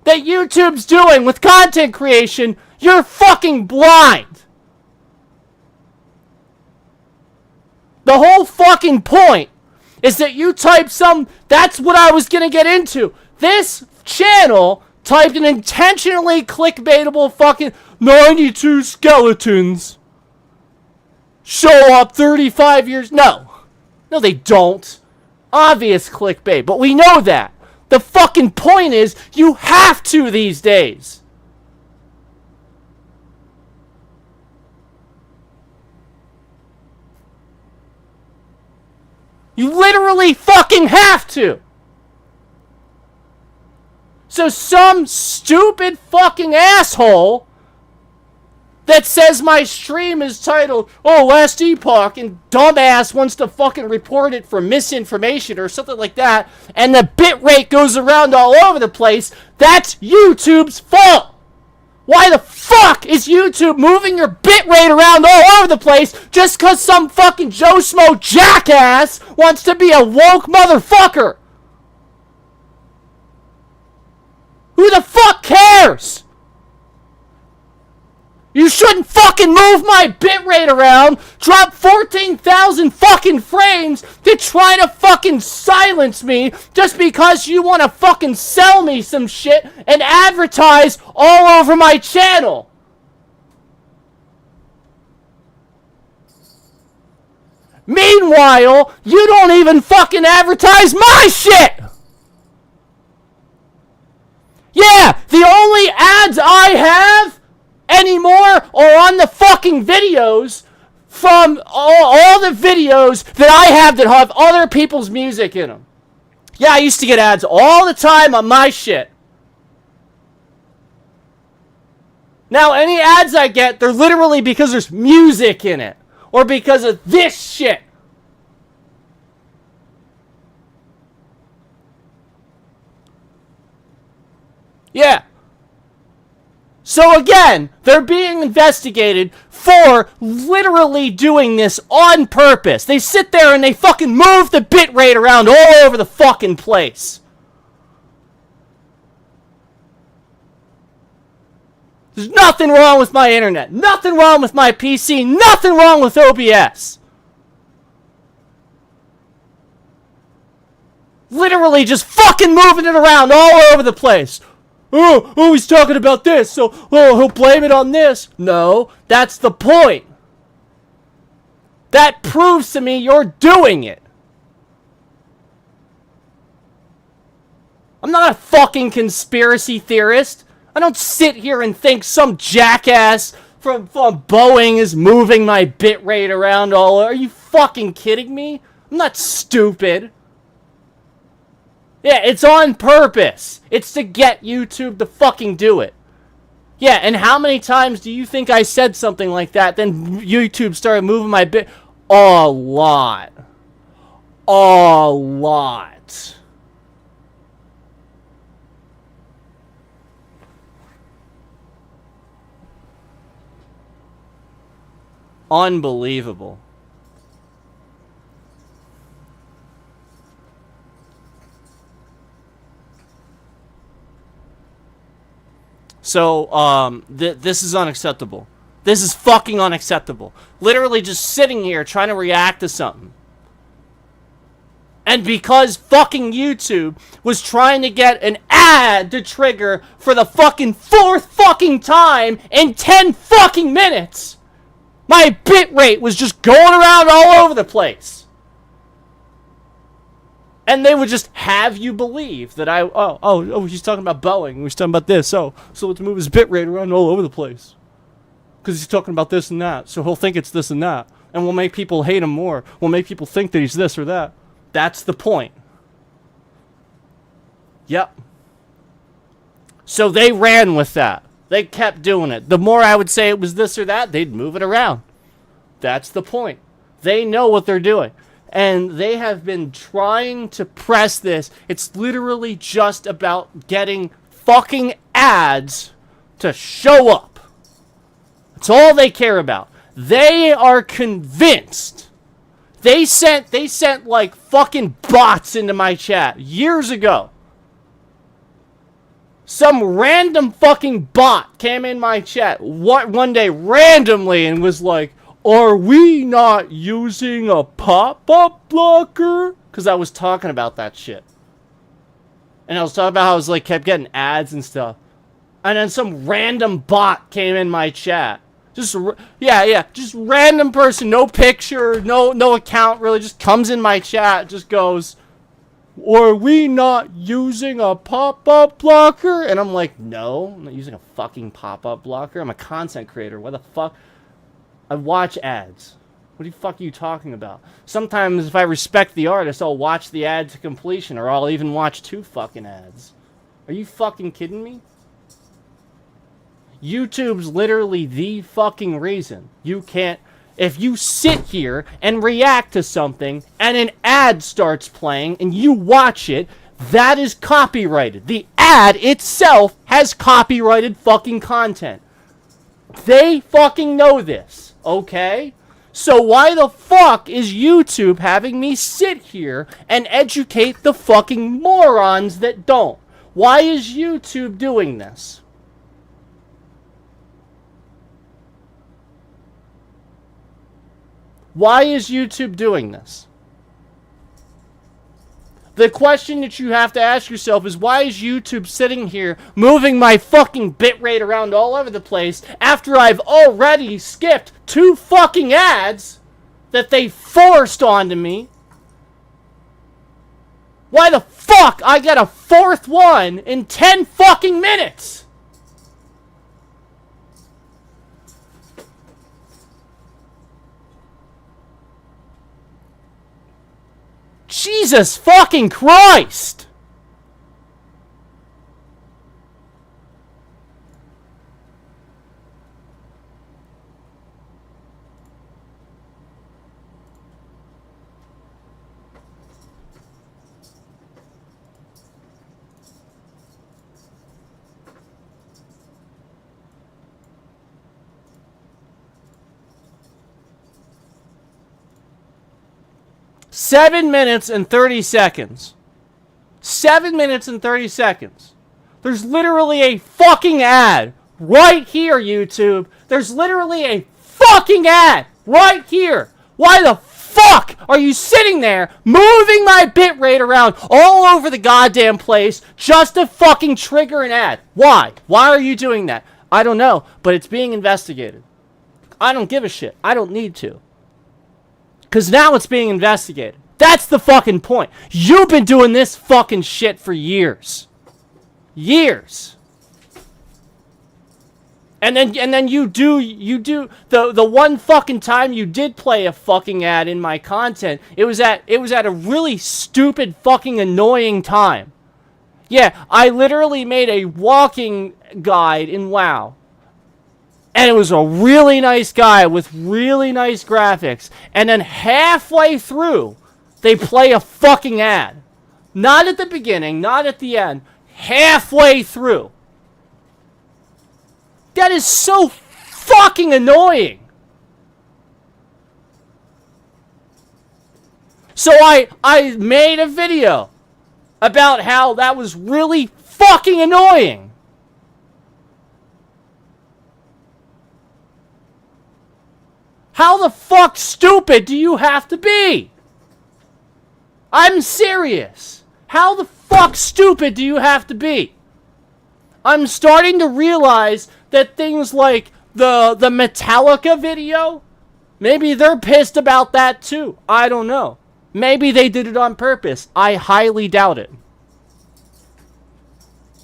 that YouTube's doing with content creation, you're fucking blind. The whole fucking point is that you type that's what I was gonna get into. This channel typed an intentionally clickbaitable fucking 92 skeletons show up 35 years. No, they don't. Obvious clickbait, but we know that. The fucking point is, you have to these days. You literally fucking have to. So some stupid fucking asshole that says my stream is titled, oh, Last Epoch, and dumbass wants to fucking report it for misinformation or something like that, and the bitrate goes around all over the place, that's YouTube's fault. Why the fuck is YouTube moving your bitrate around all over the place just because some fucking Joe Schmo jackass wants to be a woke motherfucker? Who the fuck cares? You shouldn't fucking move my bitrate around, drop 14,000 fucking frames to try to fucking silence me just because you want to fucking sell me some shit and advertise all over my channel. Meanwhile, you don't even fucking advertise my shit! Yeah, the only ads I have anymore are on the fucking videos from all the videos that I have that have other people's music in them. Yeah, I used to get ads all the time on my shit. Now, any ads I get, they're literally because there's music in it. Or because of this shit. Yeah. So again, they're being investigated for literally doing this on purpose. They sit there and they fucking move the bitrate around all over the fucking place. There's nothing wrong with my internet. Nothing wrong with my PC. Nothing wrong with OBS. Literally just fucking moving it around all over the place. Oh, he's talking about this, so, he'll blame it on this. No, that's the point. That proves to me you're doing it. I'm not a fucking conspiracy theorist. I don't sit here and think some jackass from Boeing is moving my bitrate around all over. Are you fucking kidding me? I'm not stupid. Yeah, it's on purpose. It's to get YouTube to fucking do it. Yeah, and how many times do you think I said something like that, then YouTube started moving my bit? A lot. A lot. Unbelievable. So, this is unacceptable. This is fucking unacceptable. Literally just sitting here trying to react to something. And because fucking YouTube was trying to get an ad to trigger for the fucking 4th fucking time in 10 fucking minutes, my bitrate was just going around all over the place. And they would just have you believe that he's talking about Boeing. He's talking about this. So let's move his bitrate around all over the place. Because he's talking about this and that. So he'll think it's this and that. And we'll make people hate him more. We'll make people think that he's this or that. That's the point. Yep. So they ran with that. They kept doing it. The more I would say it was this or that, they'd move it around. That's the point. They know what they're doing. And they have been trying to press this. It's literally just about getting fucking ads to show up. That's all they care about. They are convinced. They sent like fucking bots into my chat years ago. Some random fucking bot came in my chat one day randomly and was like, "Are we not using a pop-up blocker?" Because I was talking about that shit. And I was talking about how I was like, kept getting ads and stuff. And then some random bot came in my chat. Just random person, no picture, no account really, just comes in my chat, just goes, "Are we not using a pop-up blocker?" And I'm like, no, I'm not using a fucking pop-up blocker. I'm a content creator. What the fuck? I watch ads. What the fuck are you talking about? Sometimes if I respect the artist, I'll watch the ad to completion, or I'll even watch 2 fucking ads. Are you fucking kidding me? YouTube's literally the fucking reason you can't... If you sit here and react to something and an ad starts playing and you watch it, that is copyrighted. The ad itself has copyrighted fucking content. They fucking know this, okay? So why the fuck is YouTube having me sit here and educate the fucking morons that don't? Why is YouTube doing this? Why is YouTube doing this? The question that you have to ask yourself is, why is YouTube sitting here moving my fucking bitrate around all over the place after I've already skipped 2 fucking ads that they forced onto me? Why the fuck I got a 4th one in 10 fucking minutes? Jesus fucking Christ! Seven minutes and 30 seconds. 7 minutes and 30 seconds. There's literally a fucking ad right here, YouTube. There's literally a fucking ad right here. Why the fuck are you sitting there moving my bitrate around all over the goddamn place just to fucking trigger an ad? Why? Why are you doing that? I don't know, but it's being investigated. I don't give a shit. I don't need to. Because now it's being investigated. That's the fucking point. You've been doing this fucking shit for years. Years. And then you do the one fucking time you did play a fucking ad in my content, it was at a really stupid fucking annoying time. Yeah, I literally made a walking guide in WoW. And it was a really nice guy with really nice graphics. And then halfway through, they play a fucking ad. Not at the beginning, not at the end. Halfway through. That is so fucking annoying. So I made a video about how that was really fucking annoying. How the fuck stupid do you have to be? I'm serious. How the fuck stupid do you have to be? I'm starting to realize that things like the Metallica video, maybe they're pissed about that too. I don't know. Maybe they did it on purpose. I highly doubt it.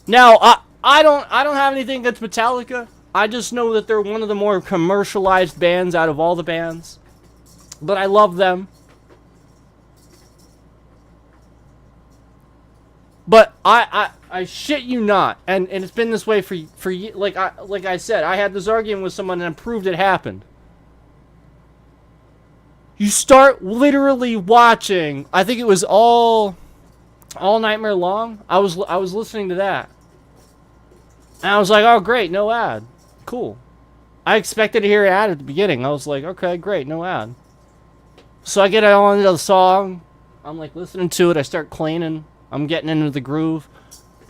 Now, I don't have anything against Metallica. I just know that they're one of the more commercialized bands out of all the bands. But I love them. But I shit you not, and it's been this way for like I said, I had this argument with someone and proved it happened. You start literally watching. I think it was all Nightmare Long. I was listening to that, and I was like, oh great, no ad, cool. I expected to hear an ad at the beginning. I was like, okay, great, no ad. So I get on into the song. I'm like listening to it. I start cleaning. I'm getting into the groove.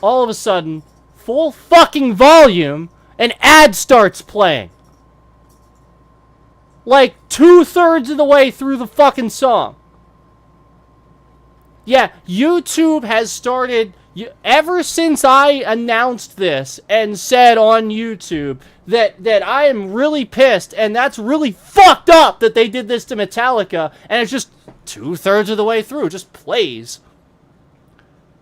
All of a sudden, full fucking volume, an ad starts playing. Like 2/3 of the way through the fucking song. Yeah, YouTube has started, ever since I announced this and said on YouTube that I am really pissed and that's really fucked up that they did this to Metallica, and it's just 2/3 of the way through, just plays.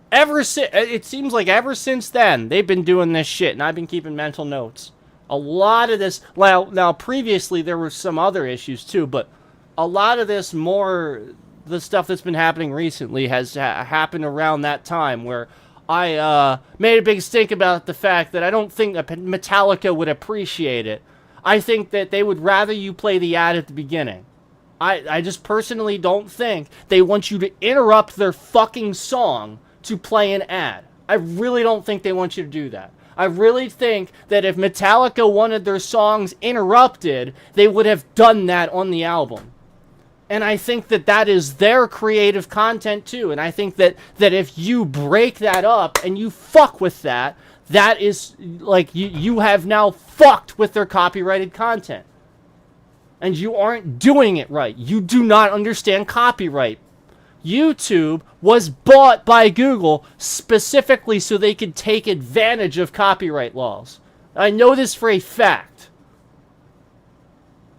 It seems like ever since then, they've been doing this shit, and I've been keeping mental notes. A lot of this, well, now previously there were some other issues too, but a lot of this the stuff that's been happening recently has happened around that time where I made a big stink about the fact that I don't think that Metallica would appreciate it. I think that they would rather you play the ad at the beginning. I just personally don't think they want you to interrupt their fucking song to play an ad. I really don't think they want you to do that. I really think that if Metallica wanted their songs interrupted, they would have done that on the album. And I think that that is their creative content too. And I think that if you break that up and you fuck with that, that is like you have now fucked with their copyrighted content. And you aren't doing it right. You do not understand copyright. YouTube was bought by Google specifically so they could take advantage of copyright laws. I know this for a fact.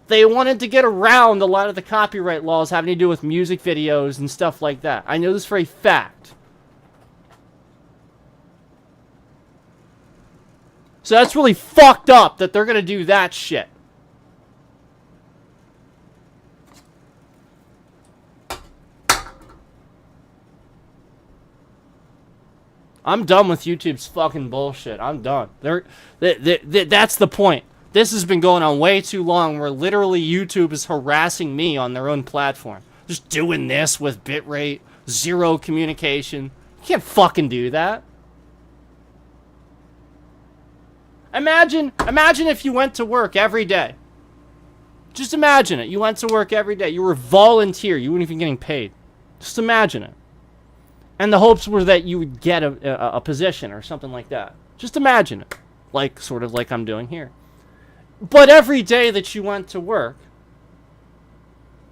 They wanted to get around a lot of the copyright laws having to do with music videos and stuff like that. I know this for a fact. So that's really fucked up that they're going to do that shit. I'm done with YouTube's fucking bullshit. I'm done. That's the point. This has been going on way too long where literally YouTube is harassing me on their own platform. Just doing this with bitrate, zero communication. You can't fucking do that. Imagine if you went to work every day. Just imagine it. You went to work every day. You were a volunteer. You weren't even getting paid. Just imagine it. And the hopes were that you would get a position or something like that. Just imagine it. Like, sort of like I'm doing here. But every day that you went to work,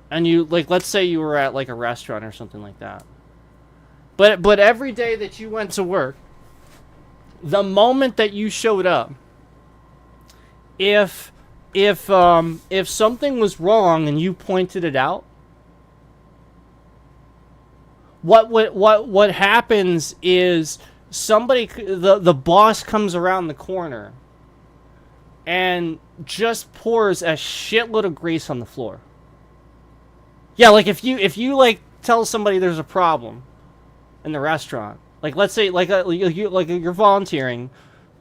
and you, like, let's say you were at, like, a restaurant or something like that. But every day that you went to work, the moment that you showed up, if something was wrong and you pointed it out, what happens is the boss comes around the corner and just pours a shitload of grease on the floor. Yeah, like if you like tell somebody there's a problem in the restaurant, like let's say you're volunteering,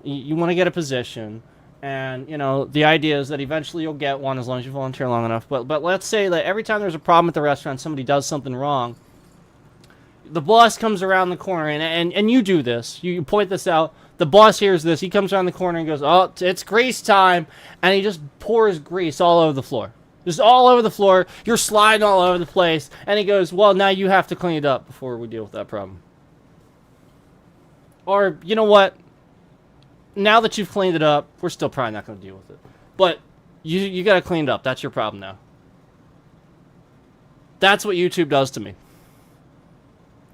you want to get a position, and you know the idea is that eventually you'll get one as long as you volunteer long enough. But let's say that every time there's a problem at the restaurant, somebody does something wrong. The boss comes around the corner, and you do this. You point this out. The boss hears this. He comes around the corner and goes, "Oh, it's grease time," and he just pours grease all over the floor. Just all over the floor. You're sliding all over the place. And he goes, well, now you have to clean it up before we deal with that problem. Or, you know what? Now that you've cleaned it up, we're still probably not going to deal with it. But you got to clean it up. That's your problem now. That's what YouTube does to me.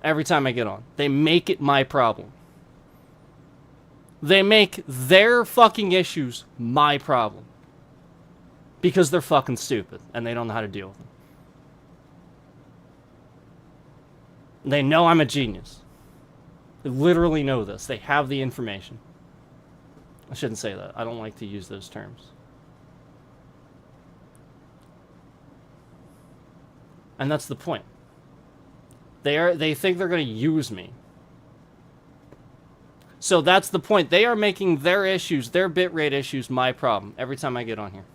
Every time I get on. They make it my problem. They make their fucking issues my problem. Because they're fucking stupid, and they don't know how to deal with them. They know I'm a genius. They literally know this. They have the information. I shouldn't say that. I don't like to use those terms. And that's the point. They think they're going to use me. So that's the point. They are making their issues, their bitrate issues, my problem every time I get on here.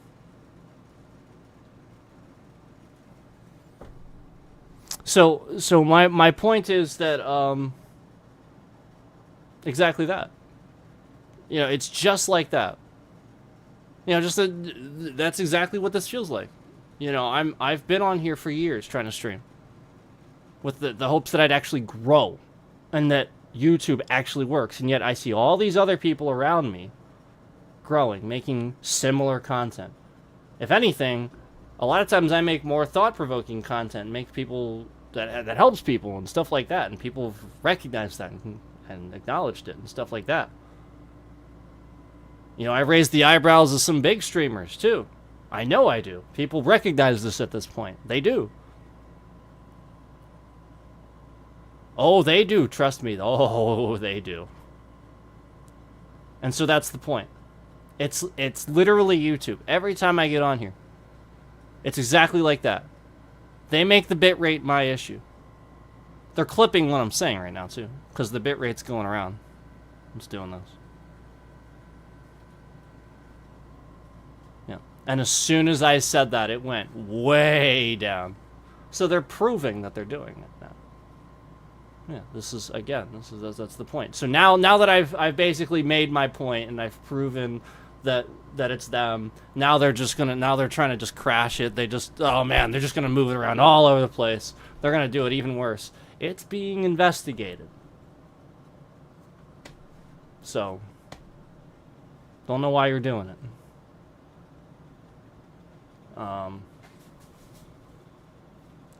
So my point is that exactly that. You know, it's just like that. You know, that's exactly what this feels like. You know, I've been on here for years trying to stream with the hopes that I'd actually grow and that YouTube actually works, and yet I see all these other people around me growing, making similar content. If anything, a lot of times I make more thought-provoking content, make people that helps people and stuff like that, and people have recognized that and acknowledged it and stuff like that. You know, I raised the eyebrows of some big streamers too. I know I do. People recognize this at this point. They do. Oh, they do. Trust me. Oh, they do. And so that's the point. It's literally YouTube. Every time I get on here, it's exactly like that. They make the bitrate my issue. They're clipping what I'm saying right now, too, because the bitrate's going around. I'm just doing this. Yeah. And as soon as I said that, it went way down. So they're proving that they're doing it now. Yeah, this is, again, that's the point. So now that I've basically made my point and I've proven that it's them, now they're trying to just crash it. They just, oh man, they're just gonna move it around all over the place. They're gonna do it even worse. It's being investigated. So don't know why you're doing it.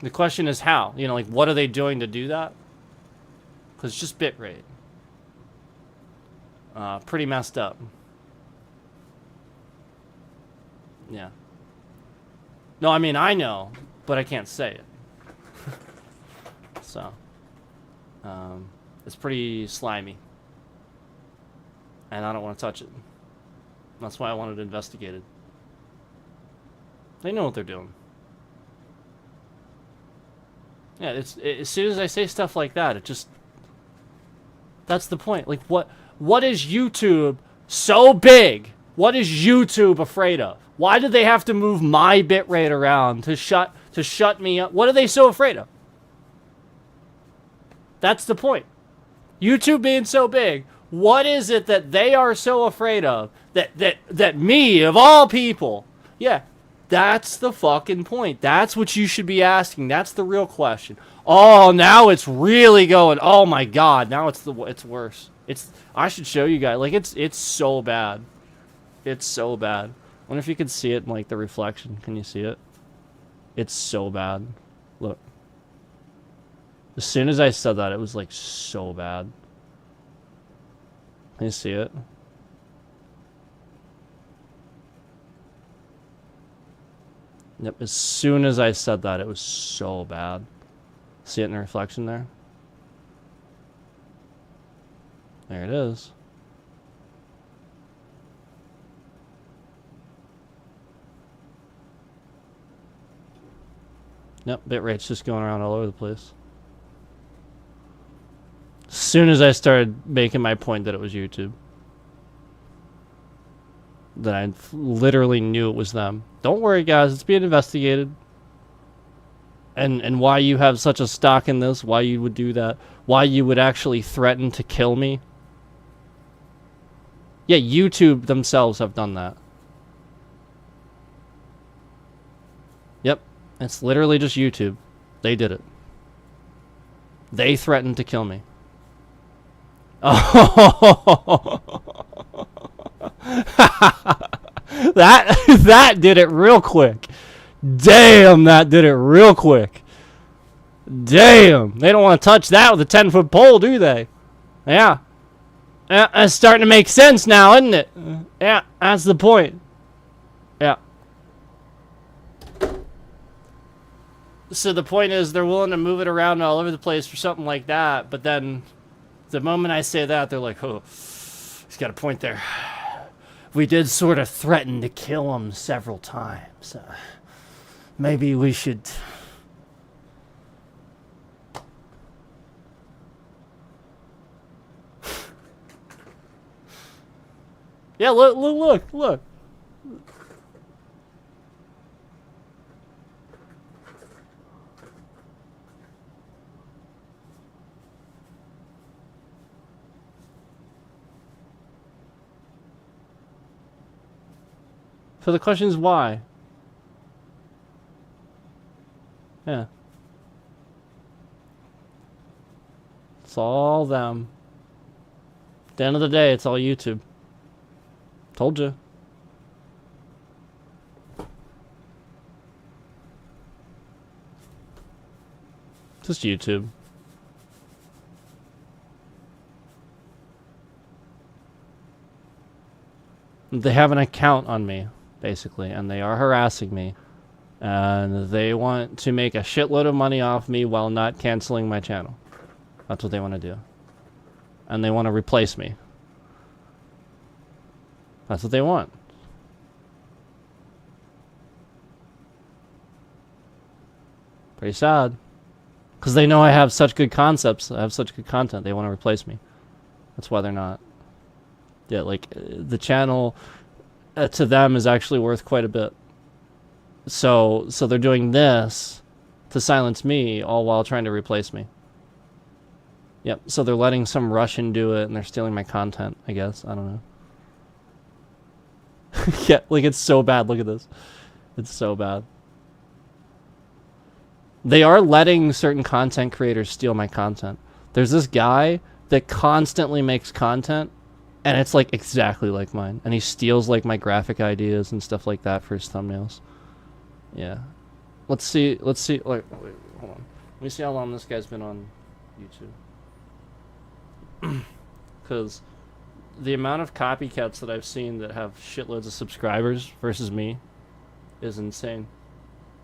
The question is how. You know, like, what are they doing to do that? Because it's just bitrate. Pretty messed up. Yeah. No, I mean, I know, but I can't say it. So. It's pretty slimy. And I don't want to touch it. That's why I wanted it investigated. They know what they're doing. Yeah, as soon as I say stuff like that, it just... That's the point. Like, what is YouTube so big? What is YouTube afraid of? Why did they have to move my bitrate around to shut me up? What are they so afraid of? That's the point. YouTube being so big, what is it that they are so afraid of that me, of all people? Yeah, that's the fucking point. That's what you should be asking. That's the real question. Oh, now it's really going. Oh my god, now it's worse. I should show you guys. Like, it's so bad. It's so bad. I wonder if you can see it in, like, the reflection. Can you see it? It's so bad. Look. As soon as I said that, it was, like, so bad. Can you see it? Yep, as soon as I said that, it was so bad. See it in the reflection there? There it is. Nope, bitrate's just going around all over the place. As soon as I started making my point that it was YouTube, that I literally knew it was them. Don't worry, guys, it's being investigated. And why you have such a stock in this, why you would do that, why you would actually threaten to kill me. Yeah, YouTube themselves have done that. Yep, it's literally just YouTube. They did it. They threatened to kill me. Oh, that did it real quick. Damn, that did it real quick. Damn, they don't want to touch that with a 10-foot pole, do they? Yeah. It's starting to make sense now, isn't it? Yeah, that's the point. Yeah. So the point is they're willing to move it around all over the place for something like that, but then the moment I say that, they're like, oh, he's got a point there. We did sort of threaten to kill him several times. Maybe we should... Yeah, look. So the question is why? Yeah. It's all them. At the end of the day, it's all YouTube. Told you. Just YouTube. They have an account on me, basically, and they are harassing me. And they want to make a shitload of money off me while not canceling my channel. That's what they want to do. And they want to replace me. That's what they want. Pretty sad. Because they know I have such good concepts. I have such good content. They want to replace me. That's why they're not. Yeah, like, the channel to them is actually worth quite a bit. So they're doing this to silence me, all while trying to replace me. Yep, so they're letting some Russian do it, and they're stealing my content, I guess. I don't know. Yeah, like, it's so bad. Look at this. It's so bad. They are letting certain content creators steal my content. There's this guy that constantly makes content, and it's, like, exactly like mine. And he steals, like, my graphic ideas and stuff like that for his thumbnails. Yeah. Let's see, wait, hold on. Let me see how long this guy's been on YouTube. Because the amount of copycats that I've seen that have shitloads of subscribers versus me is insane.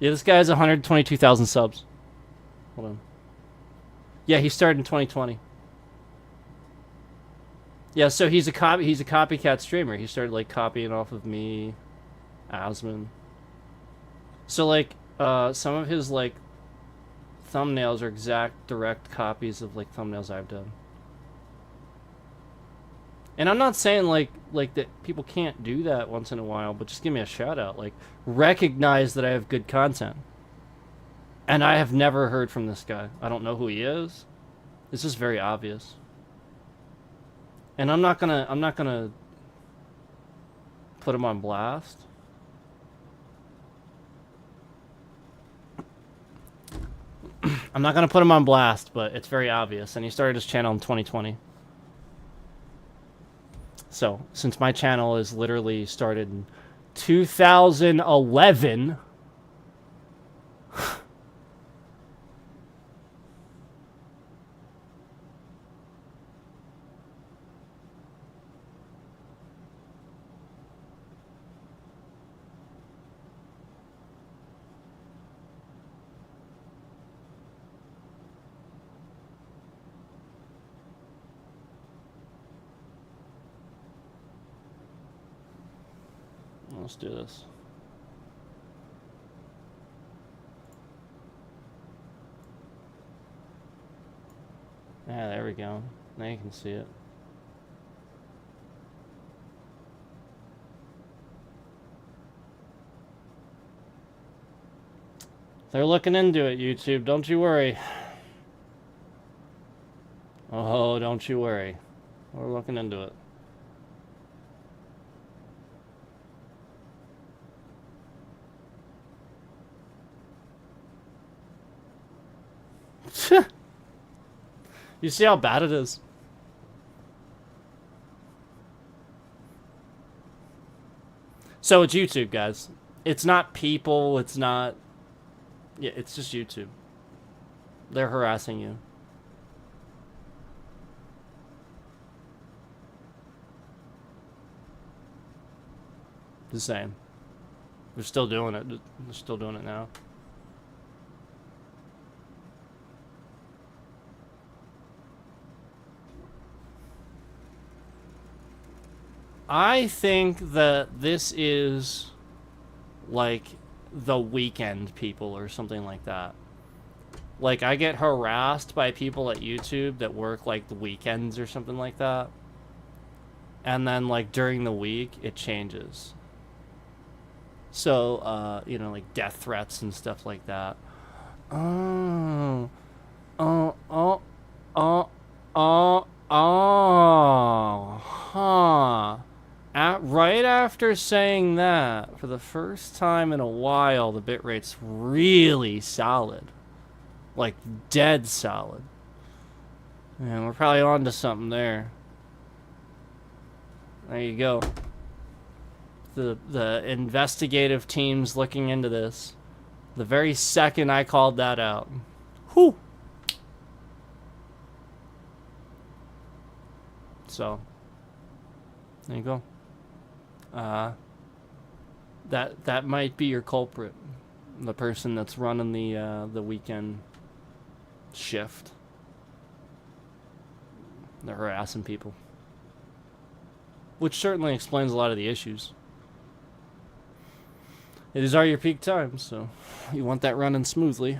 Yeah, this guy has 122,000 subs. Hold on. Yeah, he started in 2020. Yeah, so he's a copycat streamer. He started, like, copying off of me, Asman. So, like, some of his, like, thumbnails are exact direct copies of, like, thumbnails I've done. And I'm not saying, like that people can't do that once in a while, but just give me a shout out. Like, recognize that I have good content. And I have never heard from this guy. I don't know who he is. It's just very obvious. And I'm not gonna put him on blast. I'm not gonna put him on blast, but it's very obvious. And he started his channel in 2020. So, since my channel is literally started in 2011... Let's do this. Yeah, there we go. Now you can see it. They're looking into it, YouTube. Don't you worry. Oh, don't you worry. We're looking into it. You see how bad it is? So it's YouTube, guys. It's not people, it's not... Yeah, it's just YouTube. They're harassing you. The same. They're still doing it. They're still doing it now. I think that this is like the weekend people or something like that. Like, I get harassed by people at YouTube that work like the weekends or something like that. And then like during the week it changes. So, you know, like death threats and stuff like that. Oh, huh. Right after saying that, for the first time in a while, the bitrate's really solid. Like, dead solid. And we're probably on to something there you go. The investigative team's looking into this. The very second I called that out. Whew! So, there you go. That might be your culprit. The person that's running the weekend shift. They're harassing people. Which certainly explains a lot of the issues. These are your peak times, so you want that running smoothly.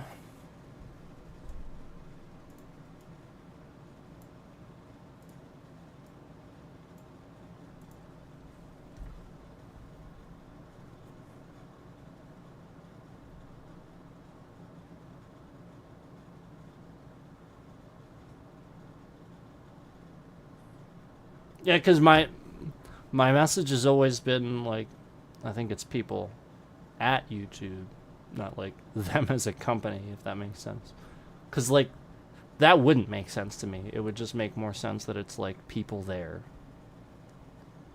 Yeah, because my message has always been, like, I think it's people at YouTube, not, like, them as a company, if that makes sense. Because, like, that wouldn't make sense to me. It would just make more sense that it's, like, people there.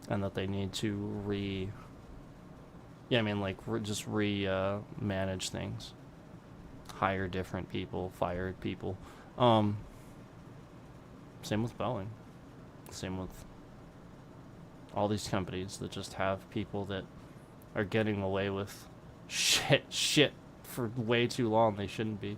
And that they need to just manage things. Hire different people, fire people. Same with Boeing. Same with all these companies that just have people that are getting away with shit for way too long. They shouldn't be.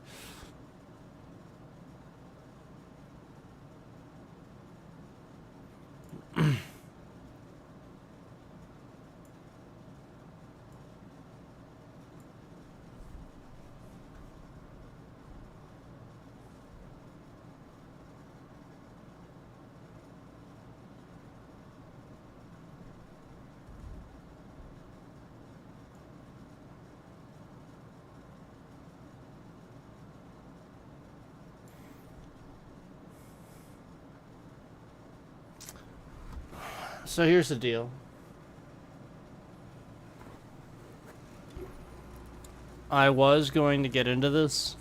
So here's the deal. I was going to get into this.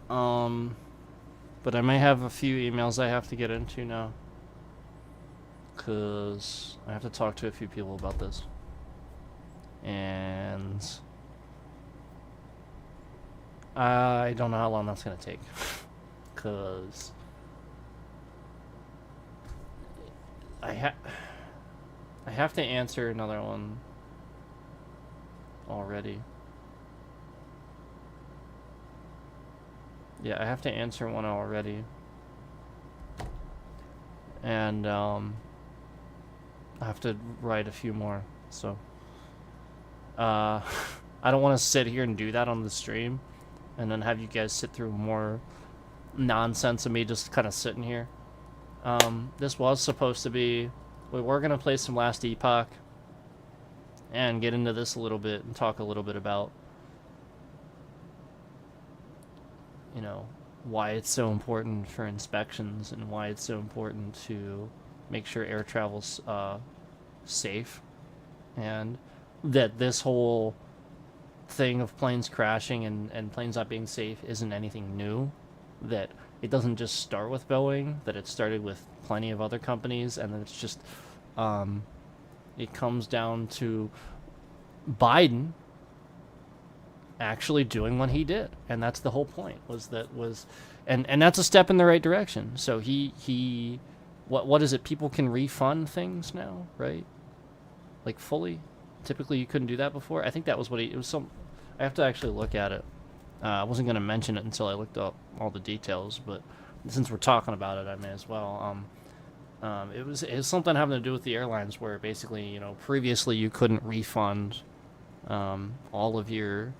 But I may have a few emails I have to get into now. 'Cause I have to talk to a few people about this. And I don't know how long that's gonna take. 'Cause I have to answer another one already. Yeah, I have to answer one already. And I have to write a few more, so I don't want to sit here and do that on the stream and then have you guys sit through more nonsense of me just kind of sitting here. This was supposed to be, we were going to play some Last Epoch and get into this a little bit and talk a little bit about, you know, why it's so important for inspections and why it's so important to make sure air travel's safe, and that this whole thing of planes crashing and planes not being safe isn't anything new, that it doesn't just start with Boeing, that it started with plenty of other companies, and that it's just it comes down to Biden actually doing what he did, and that's the whole point, and that's a step in the right direction. So he what is it, people can refund things now, right? Like fully. Typically you couldn't do that before. I think that was what it was. Some, I have to actually look at it. I wasn't going to mention it until I looked up all the details, but since we're talking about it, I may as well. It was something having to do with the airlines, where basically, you know, previously you couldn't refund all of your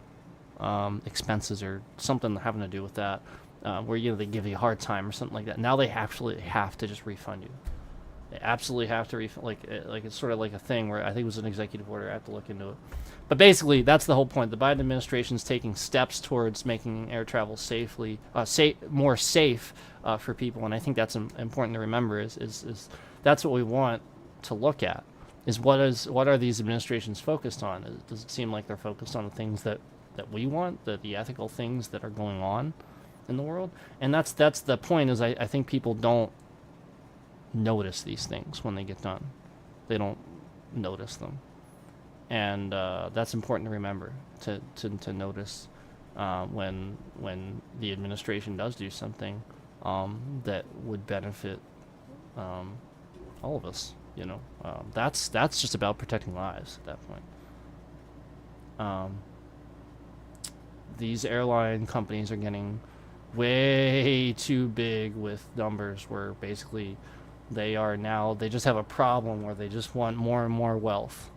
expenses or something having to do with that, where, you know, they give you a hard time or something like that. Now they absolutely have to just refund you. They absolutely have to refund. Like it's sort of like a thing where I think it was an executive order. I have to look into it. But basically, that's the whole point. The Biden administration is taking steps towards making air travel more safe for people, and I think that's important to remember. Is that's what we want to look at? Is what are these administrations focused on? Does it seem like they're focused on the things that we want, the ethical things that are going on in the world? And that's the point. Is I think people don't notice these things when they get done. They don't notice them, and that's important to remember, to notice when the administration does do something that would benefit all of us. You know, that's just about protecting lives at that point. These airline companies are getting way too big with numbers, where basically they just have a problem where they just want more and more wealth,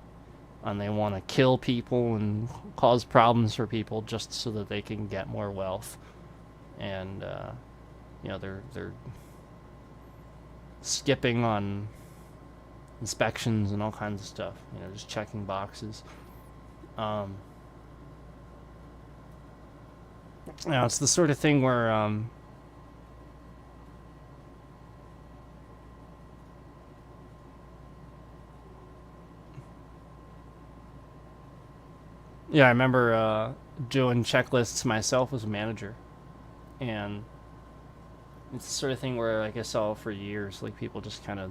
and they want to kill people and cause problems for people just so that they can get more wealth. And you know, they're skipping on inspections and all kinds of stuff, you know, just checking boxes. You know, it's the sort of thing where yeah, I remember doing checklists myself as a manager, and it's the sort of thing where, like, I saw for years, like, people just kind of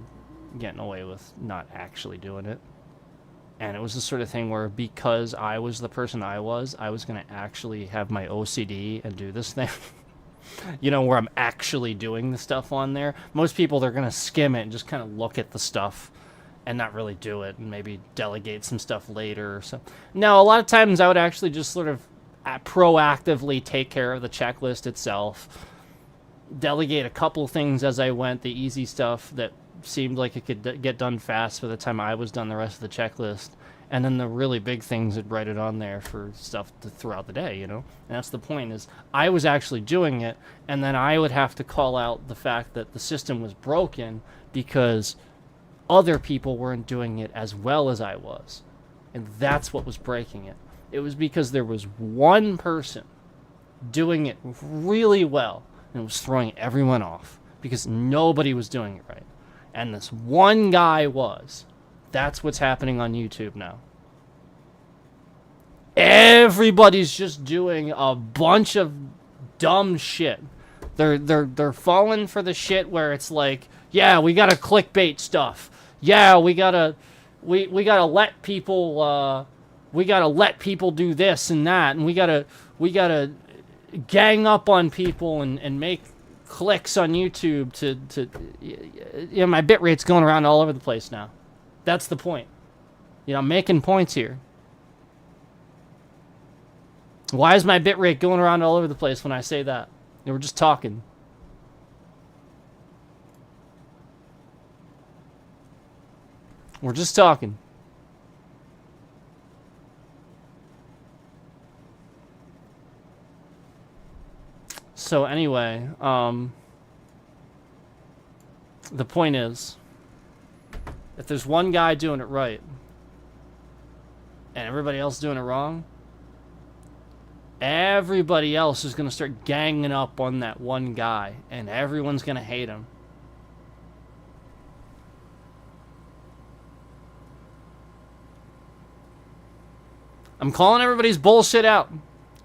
getting away with not actually doing it. And it was the sort of thing where, because I was the person I was going to actually have my OCD and do this thing. You know, where I'm actually doing the stuff on there. Most people, they're going to skim it and just kind of look at the stuff and not really do it, and maybe delegate some stuff later or so. No, a lot of times I would actually just sort of proactively take care of the checklist itself, delegate a couple things as I went, the easy stuff that seemed like it could get done fast by the time I was done the rest of the checklist, and then the really big things I'd write it on there for stuff throughout the day, you know? And that's the point, is I was actually doing it, and then I would have to call out the fact that the system was broken because other people weren't doing it as well as I was. And that's what was breaking it. It was because there was one person doing it really well, and it was throwing everyone off because nobody was doing it right. And this one guy was. That's what's happening on YouTube now. Everybody's just doing a bunch of dumb shit. They're falling for the shit where it's like, yeah, we gotta clickbait stuff. Yeah, we gotta let people do this and that, and we gotta gang up on people and make clicks on YouTube to you know, my bitrate's going around all over the place now. That's the point. You know, I'm making points here. Why is my bitrate going around all over the place when I say that? We're just talking. We're just talking. So anyway, the point is, if there's one guy doing it right and everybody else doing it wrong, everybody else is going to start ganging up on that one guy, and everyone's going to hate him. I'm calling everybody's bullshit out.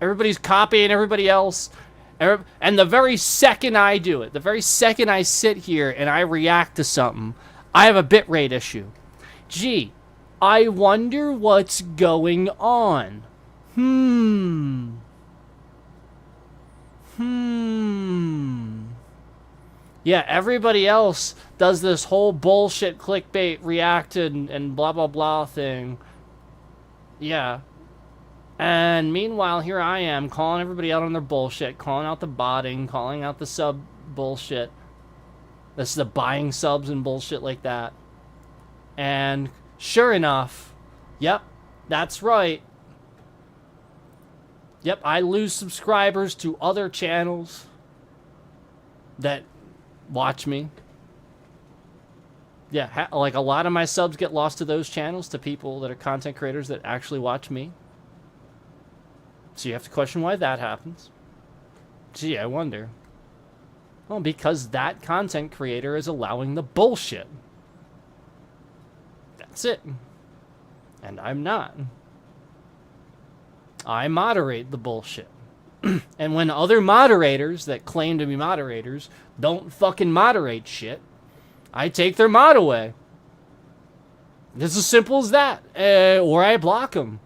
Everybody's copying everybody else. And the very second I do it, the very second I sit here and I react to something, I have a bitrate issue. Gee, I wonder what's going on. Yeah, everybody else does this whole bullshit clickbait react and blah blah blah thing. Yeah. And meanwhile, here I am calling everybody out on their bullshit, calling out the botting, calling out the sub bullshit. This is the buying subs and bullshit like that. And sure enough, yep, that's right. Yep, I lose subscribers to other channels that watch me. Yeah, like a lot of my subs get lost to those channels, to people that are content creators that actually watch me. So you have to question why that happens. Gee, I wonder. Well, because that content creator is allowing the bullshit. That's it. And I'm not. I moderate the bullshit. And when other moderators that claim to be moderators don't fucking moderate shit, I take their mod away. It's as simple as that. Or I block them.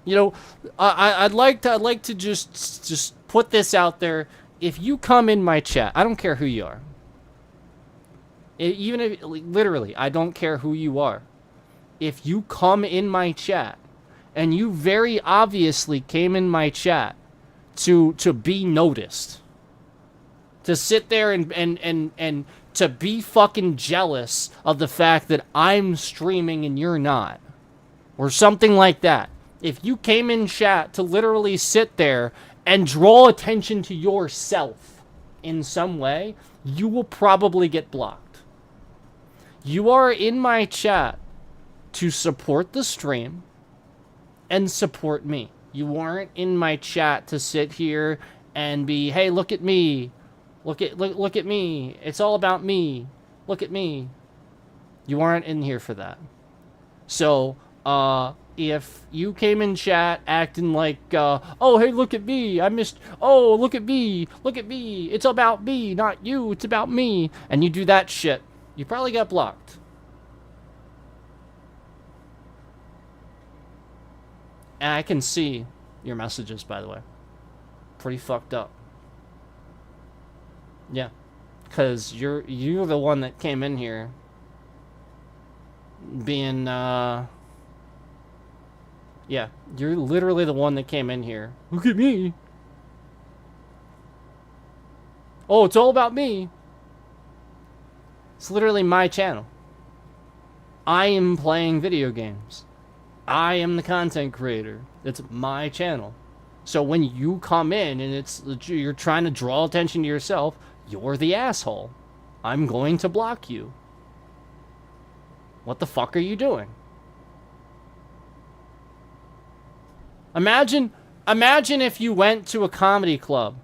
You know, I'd like to just put this out there. If you come in my chat, I don't care who you are. Even if, literally, I don't care who you are. If you come in my chat, and you very obviously came in my chat to be noticed, to sit there and to be fucking jealous of the fact that I'm streaming and you're not, or something like that. If you came in chat to literally sit there and draw attention to yourself in some way, you will probably get blocked. You are in my chat to support the stream and support me. You aren't in my chat to sit here and be, hey, look at me. Look at me. It's all about me. Look at me. You aren't in here for that. So, if you came in chat acting like, oh, hey, look at me, I missed, oh, look at me, it's about me, not you, it's about me, and you do that shit, you probably got blocked. And I can see your messages, by the way. Pretty fucked up. Yeah. Because you're the one that came in here being, yeah, you're literally the one that came in here. Look at me. Oh, it's all about me. It's literally my channel. I am playing video games. I am the content creator. It's my channel. So when you come in and you're trying to draw attention to yourself, you're the asshole. I'm going to block you. What the fuck are you doing? Imagine if you went to a comedy club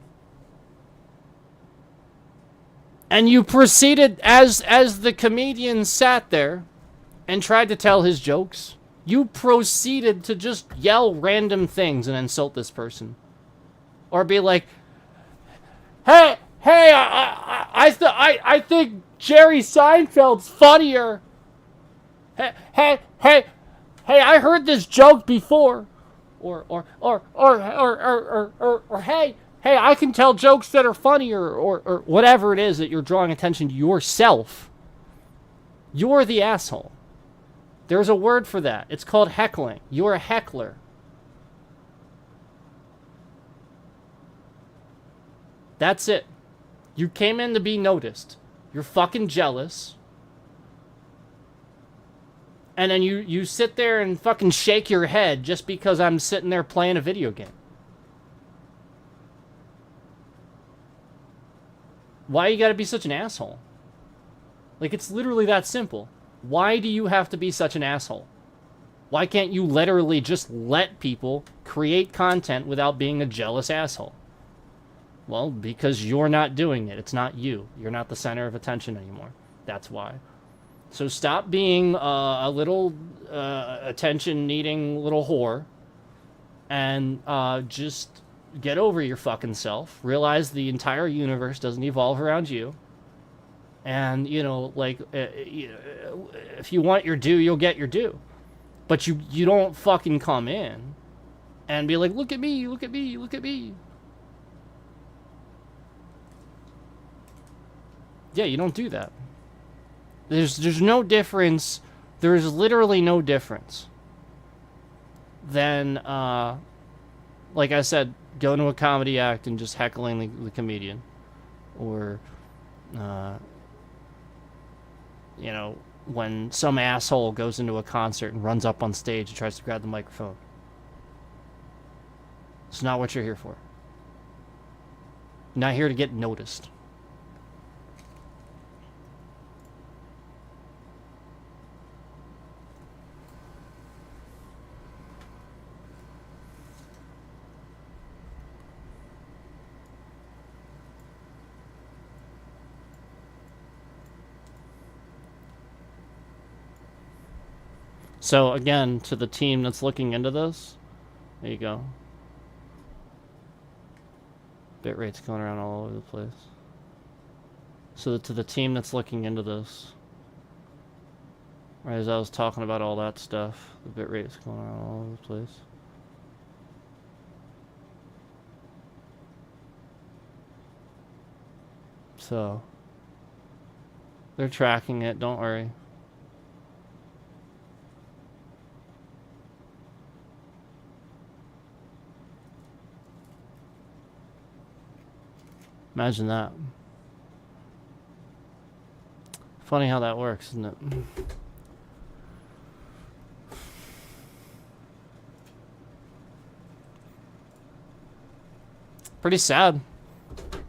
and you proceeded, as the comedian sat there and tried to tell his jokes, you proceeded to just yell random things and insult this person. Or be like, hey, I think Jerry Seinfeld's funnier. Hey, I heard this joke before. Or hey, I can tell jokes that are funnier, or whatever it is that you're drawing attention to yourself. You're the asshole. There's a word for that. It's called heckling. You're a heckler. That's it. You came in to be noticed. You're fucking jealous. And then you sit there and fucking shake your head just because I'm sitting there playing a video game. Why you gotta be such an asshole? Like, it's literally that simple. Why do you have to be such an asshole? Why can't you literally just let people create content without being a jealous asshole? Well, because you're not doing it. It's not you. You're not the center of attention anymore. That's why. So stop being a little attention-needing little whore and just get over your fucking self. Realize the entire universe doesn't evolve around you. And, you know, like, if you want your due, you'll get your due. But you don't fucking come in and be like, look at me, look at me, look at me. Yeah, you don't do that. There's no difference. There's literally no difference than, like I said, going to a comedy act and just heckling the comedian. Or, you know, when some asshole goes into a concert and runs up on stage and tries to grab the microphone. It's not what you're here for. You're not here to get noticed. So again, to the team that's looking into this, there you go. Bitrate's going around all over the place. So to the team that's looking into this, right as I was talking about all that stuff, the bitrate's going around all over the place. So they're tracking it, don't worry. Imagine that. Funny how that works, isn't it? Pretty sad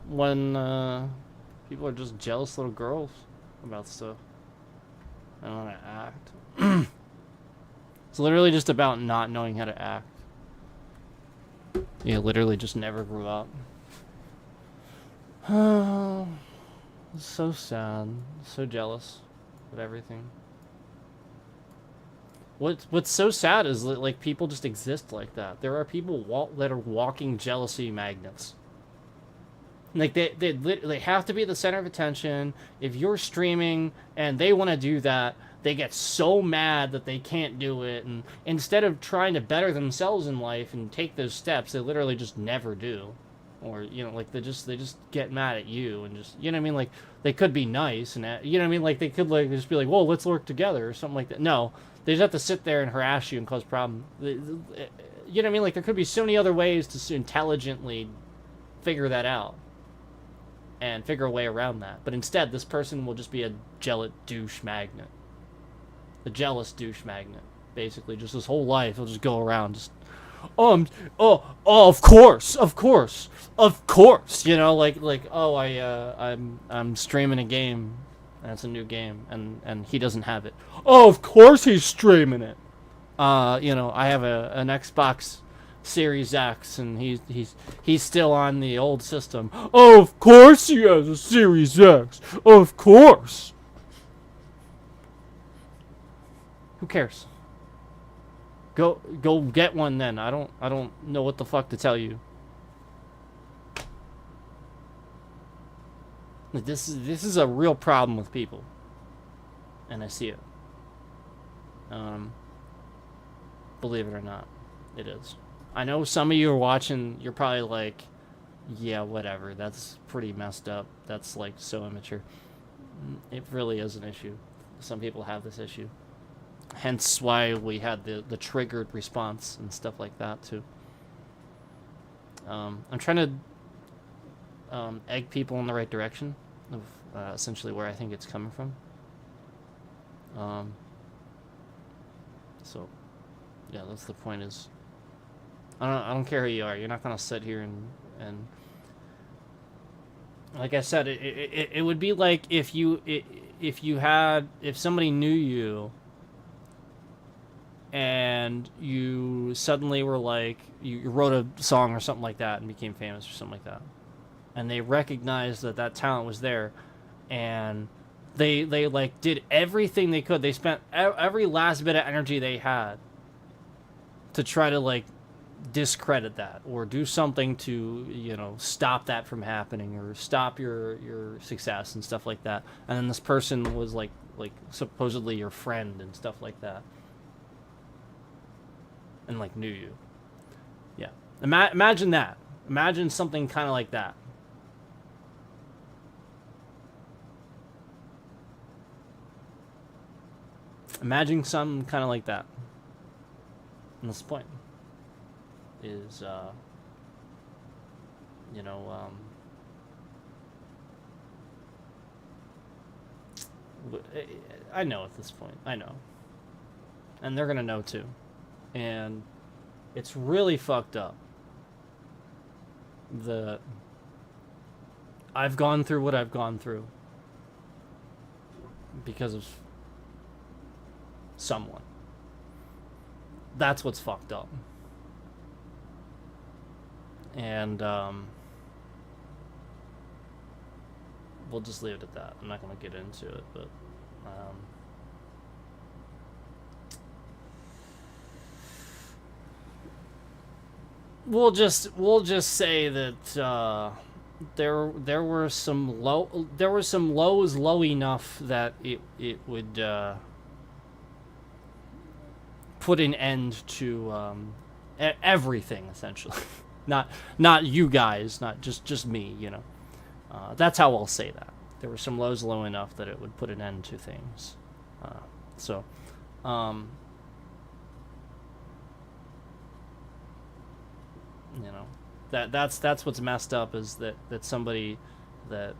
when people are just jealous little girls about stuff. I don't know how to act. It's literally just about not knowing how to act. You literally just never grew up. Oh, so sad. So jealous of everything. What's so sad is that, like, people just exist like that. There are people that are walking jealousy magnets. Like, they have to be the center of attention. If you're streaming and they want to do that, they get so mad that they can't do it. And instead of trying to better themselves in life and take those steps, they literally just never do. Or, you know, like, they just get mad at you and just, you know what I mean? Like, they could be nice and, you know what I mean? Like, they could, like, just be like, whoa, let's work together or something like that. No, they just have to sit there and harass you and cause problems. You know what I mean? Like, there could be so many other ways to intelligently figure that out and figure a way around that. But instead, this person will just be a jealous douche magnet. A jealous douche magnet, basically. Just his whole life, he'll just go around just, of course, you know, like, oh, I'm streaming a game, and it's a new game, and he doesn't have it. Oh, of course he's streaming it. You know, I have an Xbox Series X, and he's still on the old system. Oh, of course he has a Series X. Of course. Who cares? Go get one then. I don't know what the fuck to tell you. This is a real problem with people. And I see it. Believe it or not, it is. I know some of you are watching, you're probably like, yeah, whatever, that's pretty messed up. That's, like, so immature. It really is an issue. Some people have this issue. Hence why we had the triggered response and stuff like that too. I'm trying to egg people in the right direction of essentially where I think it's coming from. So, yeah, that's the point. Is I don't care who you are. You're not gonna sit here and like I said, it would be like if somebody knew you and you suddenly were like you wrote a song or something like that and became famous or something like that, and they recognized that talent was there, and they like did everything they could. They spent every last bit of energy they had to try to like discredit that or do something to, you know, stop that from happening or stop your success and stuff like that. And then this person was like supposedly your friend and stuff like that, and like knew you. Yeah, imagine that. Imagine something kind of like that. Imagine something kind of like that. And that's the point. Is, you know, I know at this point. I know. And they're gonna know too. And it's really fucked up. I've gone through what I've gone through because of someone. That's what's fucked up. And we'll just leave it at that. I'm not going to get into it, but we'll just say that there were some lows low enough that it would put an end to everything, essentially. Not you guys, not just me, you know. That's how I'll say that. There were some lows low enough that it would put an end to things. You know, that's what's messed up, is that somebody that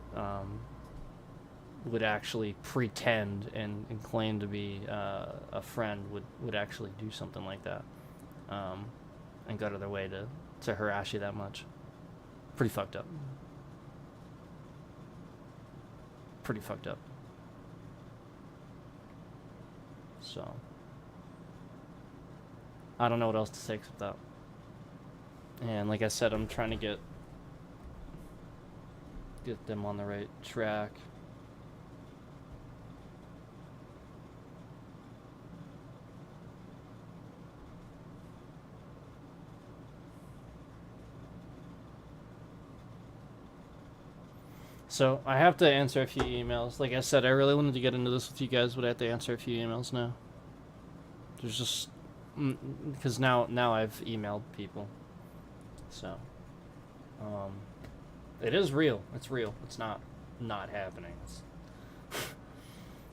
would actually pretend and claim to be a friend would actually do something like that, and go to their way to harass you that much. Pretty fucked up. Pretty fucked up. So I don't know what else to say except that. And like I said, I'm trying to get them on the right track. So, I have to answer a few emails. Like I said, I really wanted to get into this with you guys, but I have to answer a few emails now. There's just... because now I've emailed people. So... it is real. It's real. It's not happening.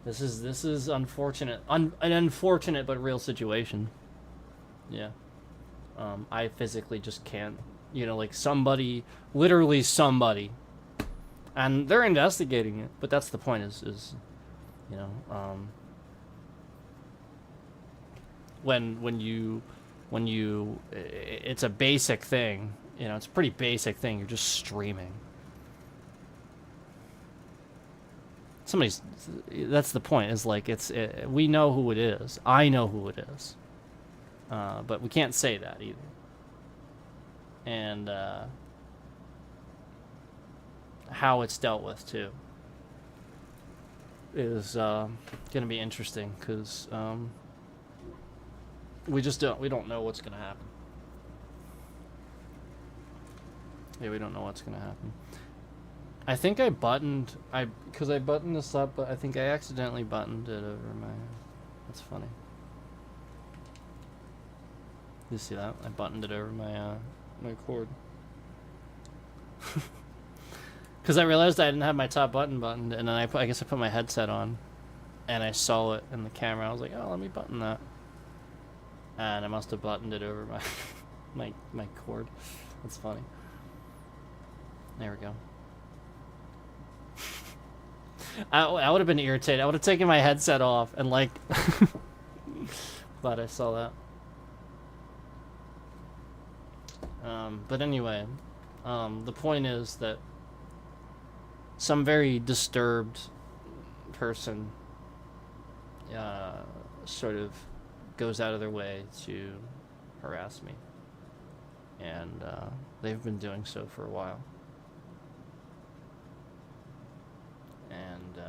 This is unfortunate. An unfortunate but real situation. Yeah. I physically just can't... you know, like somebody... literally somebody... and they're investigating it, but that's the point, is you know, when you it's a basic thing, you know, it's a pretty basic thing, you're just streaming. That's the point, is like, we know who it is. I know who it is. But we can't say that either. And, how it's dealt with too is gonna be interesting, because we don't know what's gonna happen. Yeah, we don't know what's gonna happen. I think because I buttoned this up, but I think I accidentally buttoned it over my... That's funny. You see that? I buttoned it over my my cord. Because I realized I didn't have my top button buttoned, and then I guess I put my headset on, and I saw it in the camera. I was like, oh, let me button that. And I must have buttoned it over my my cord. That's funny. There we go. I would have been irritated. I would have taken my headset off and like Glad I saw that. But anyway, the point is that some very disturbed person sort of goes out of their way to harass me. And they've been doing so for a while. And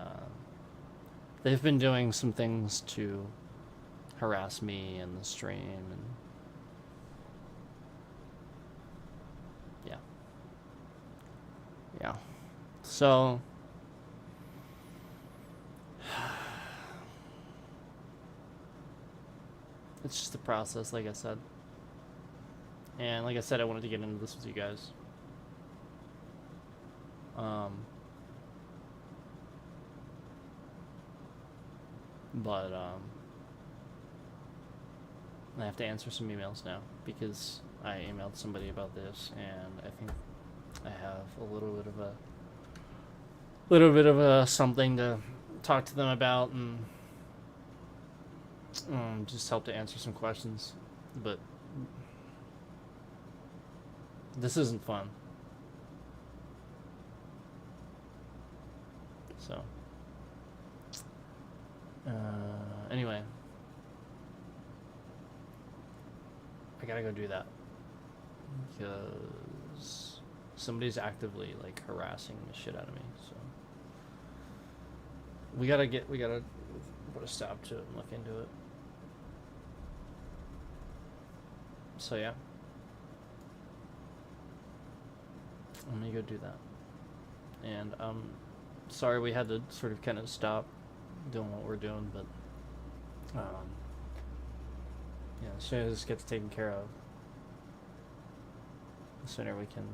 they've been doing some things to harass me in the stream, and yeah. So it's just a process, like I said. And like I said, I wanted to get into this with you guys. But I have to answer some emails now because I emailed somebody about this, and I think I have a little bit of a something to talk to them about, and just help to answer some questions. But this isn't fun. So anyway, I gotta go do that because somebody's actively like harassing the shit out of me. So we gotta put a stop to it and look into it. So yeah, I'm gonna go do that. And sorry we had to sort of kind of stop doing what we're doing, but yeah, as soon as this gets taken care of, the sooner we can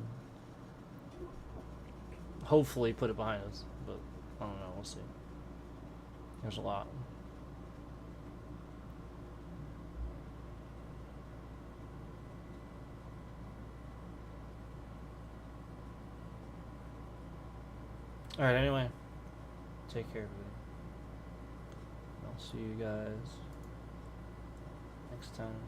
hopefully put it behind us. But I don't know, we'll see. There's a lot. Alright, anyway, take care, everybody. I'll see you guys next time.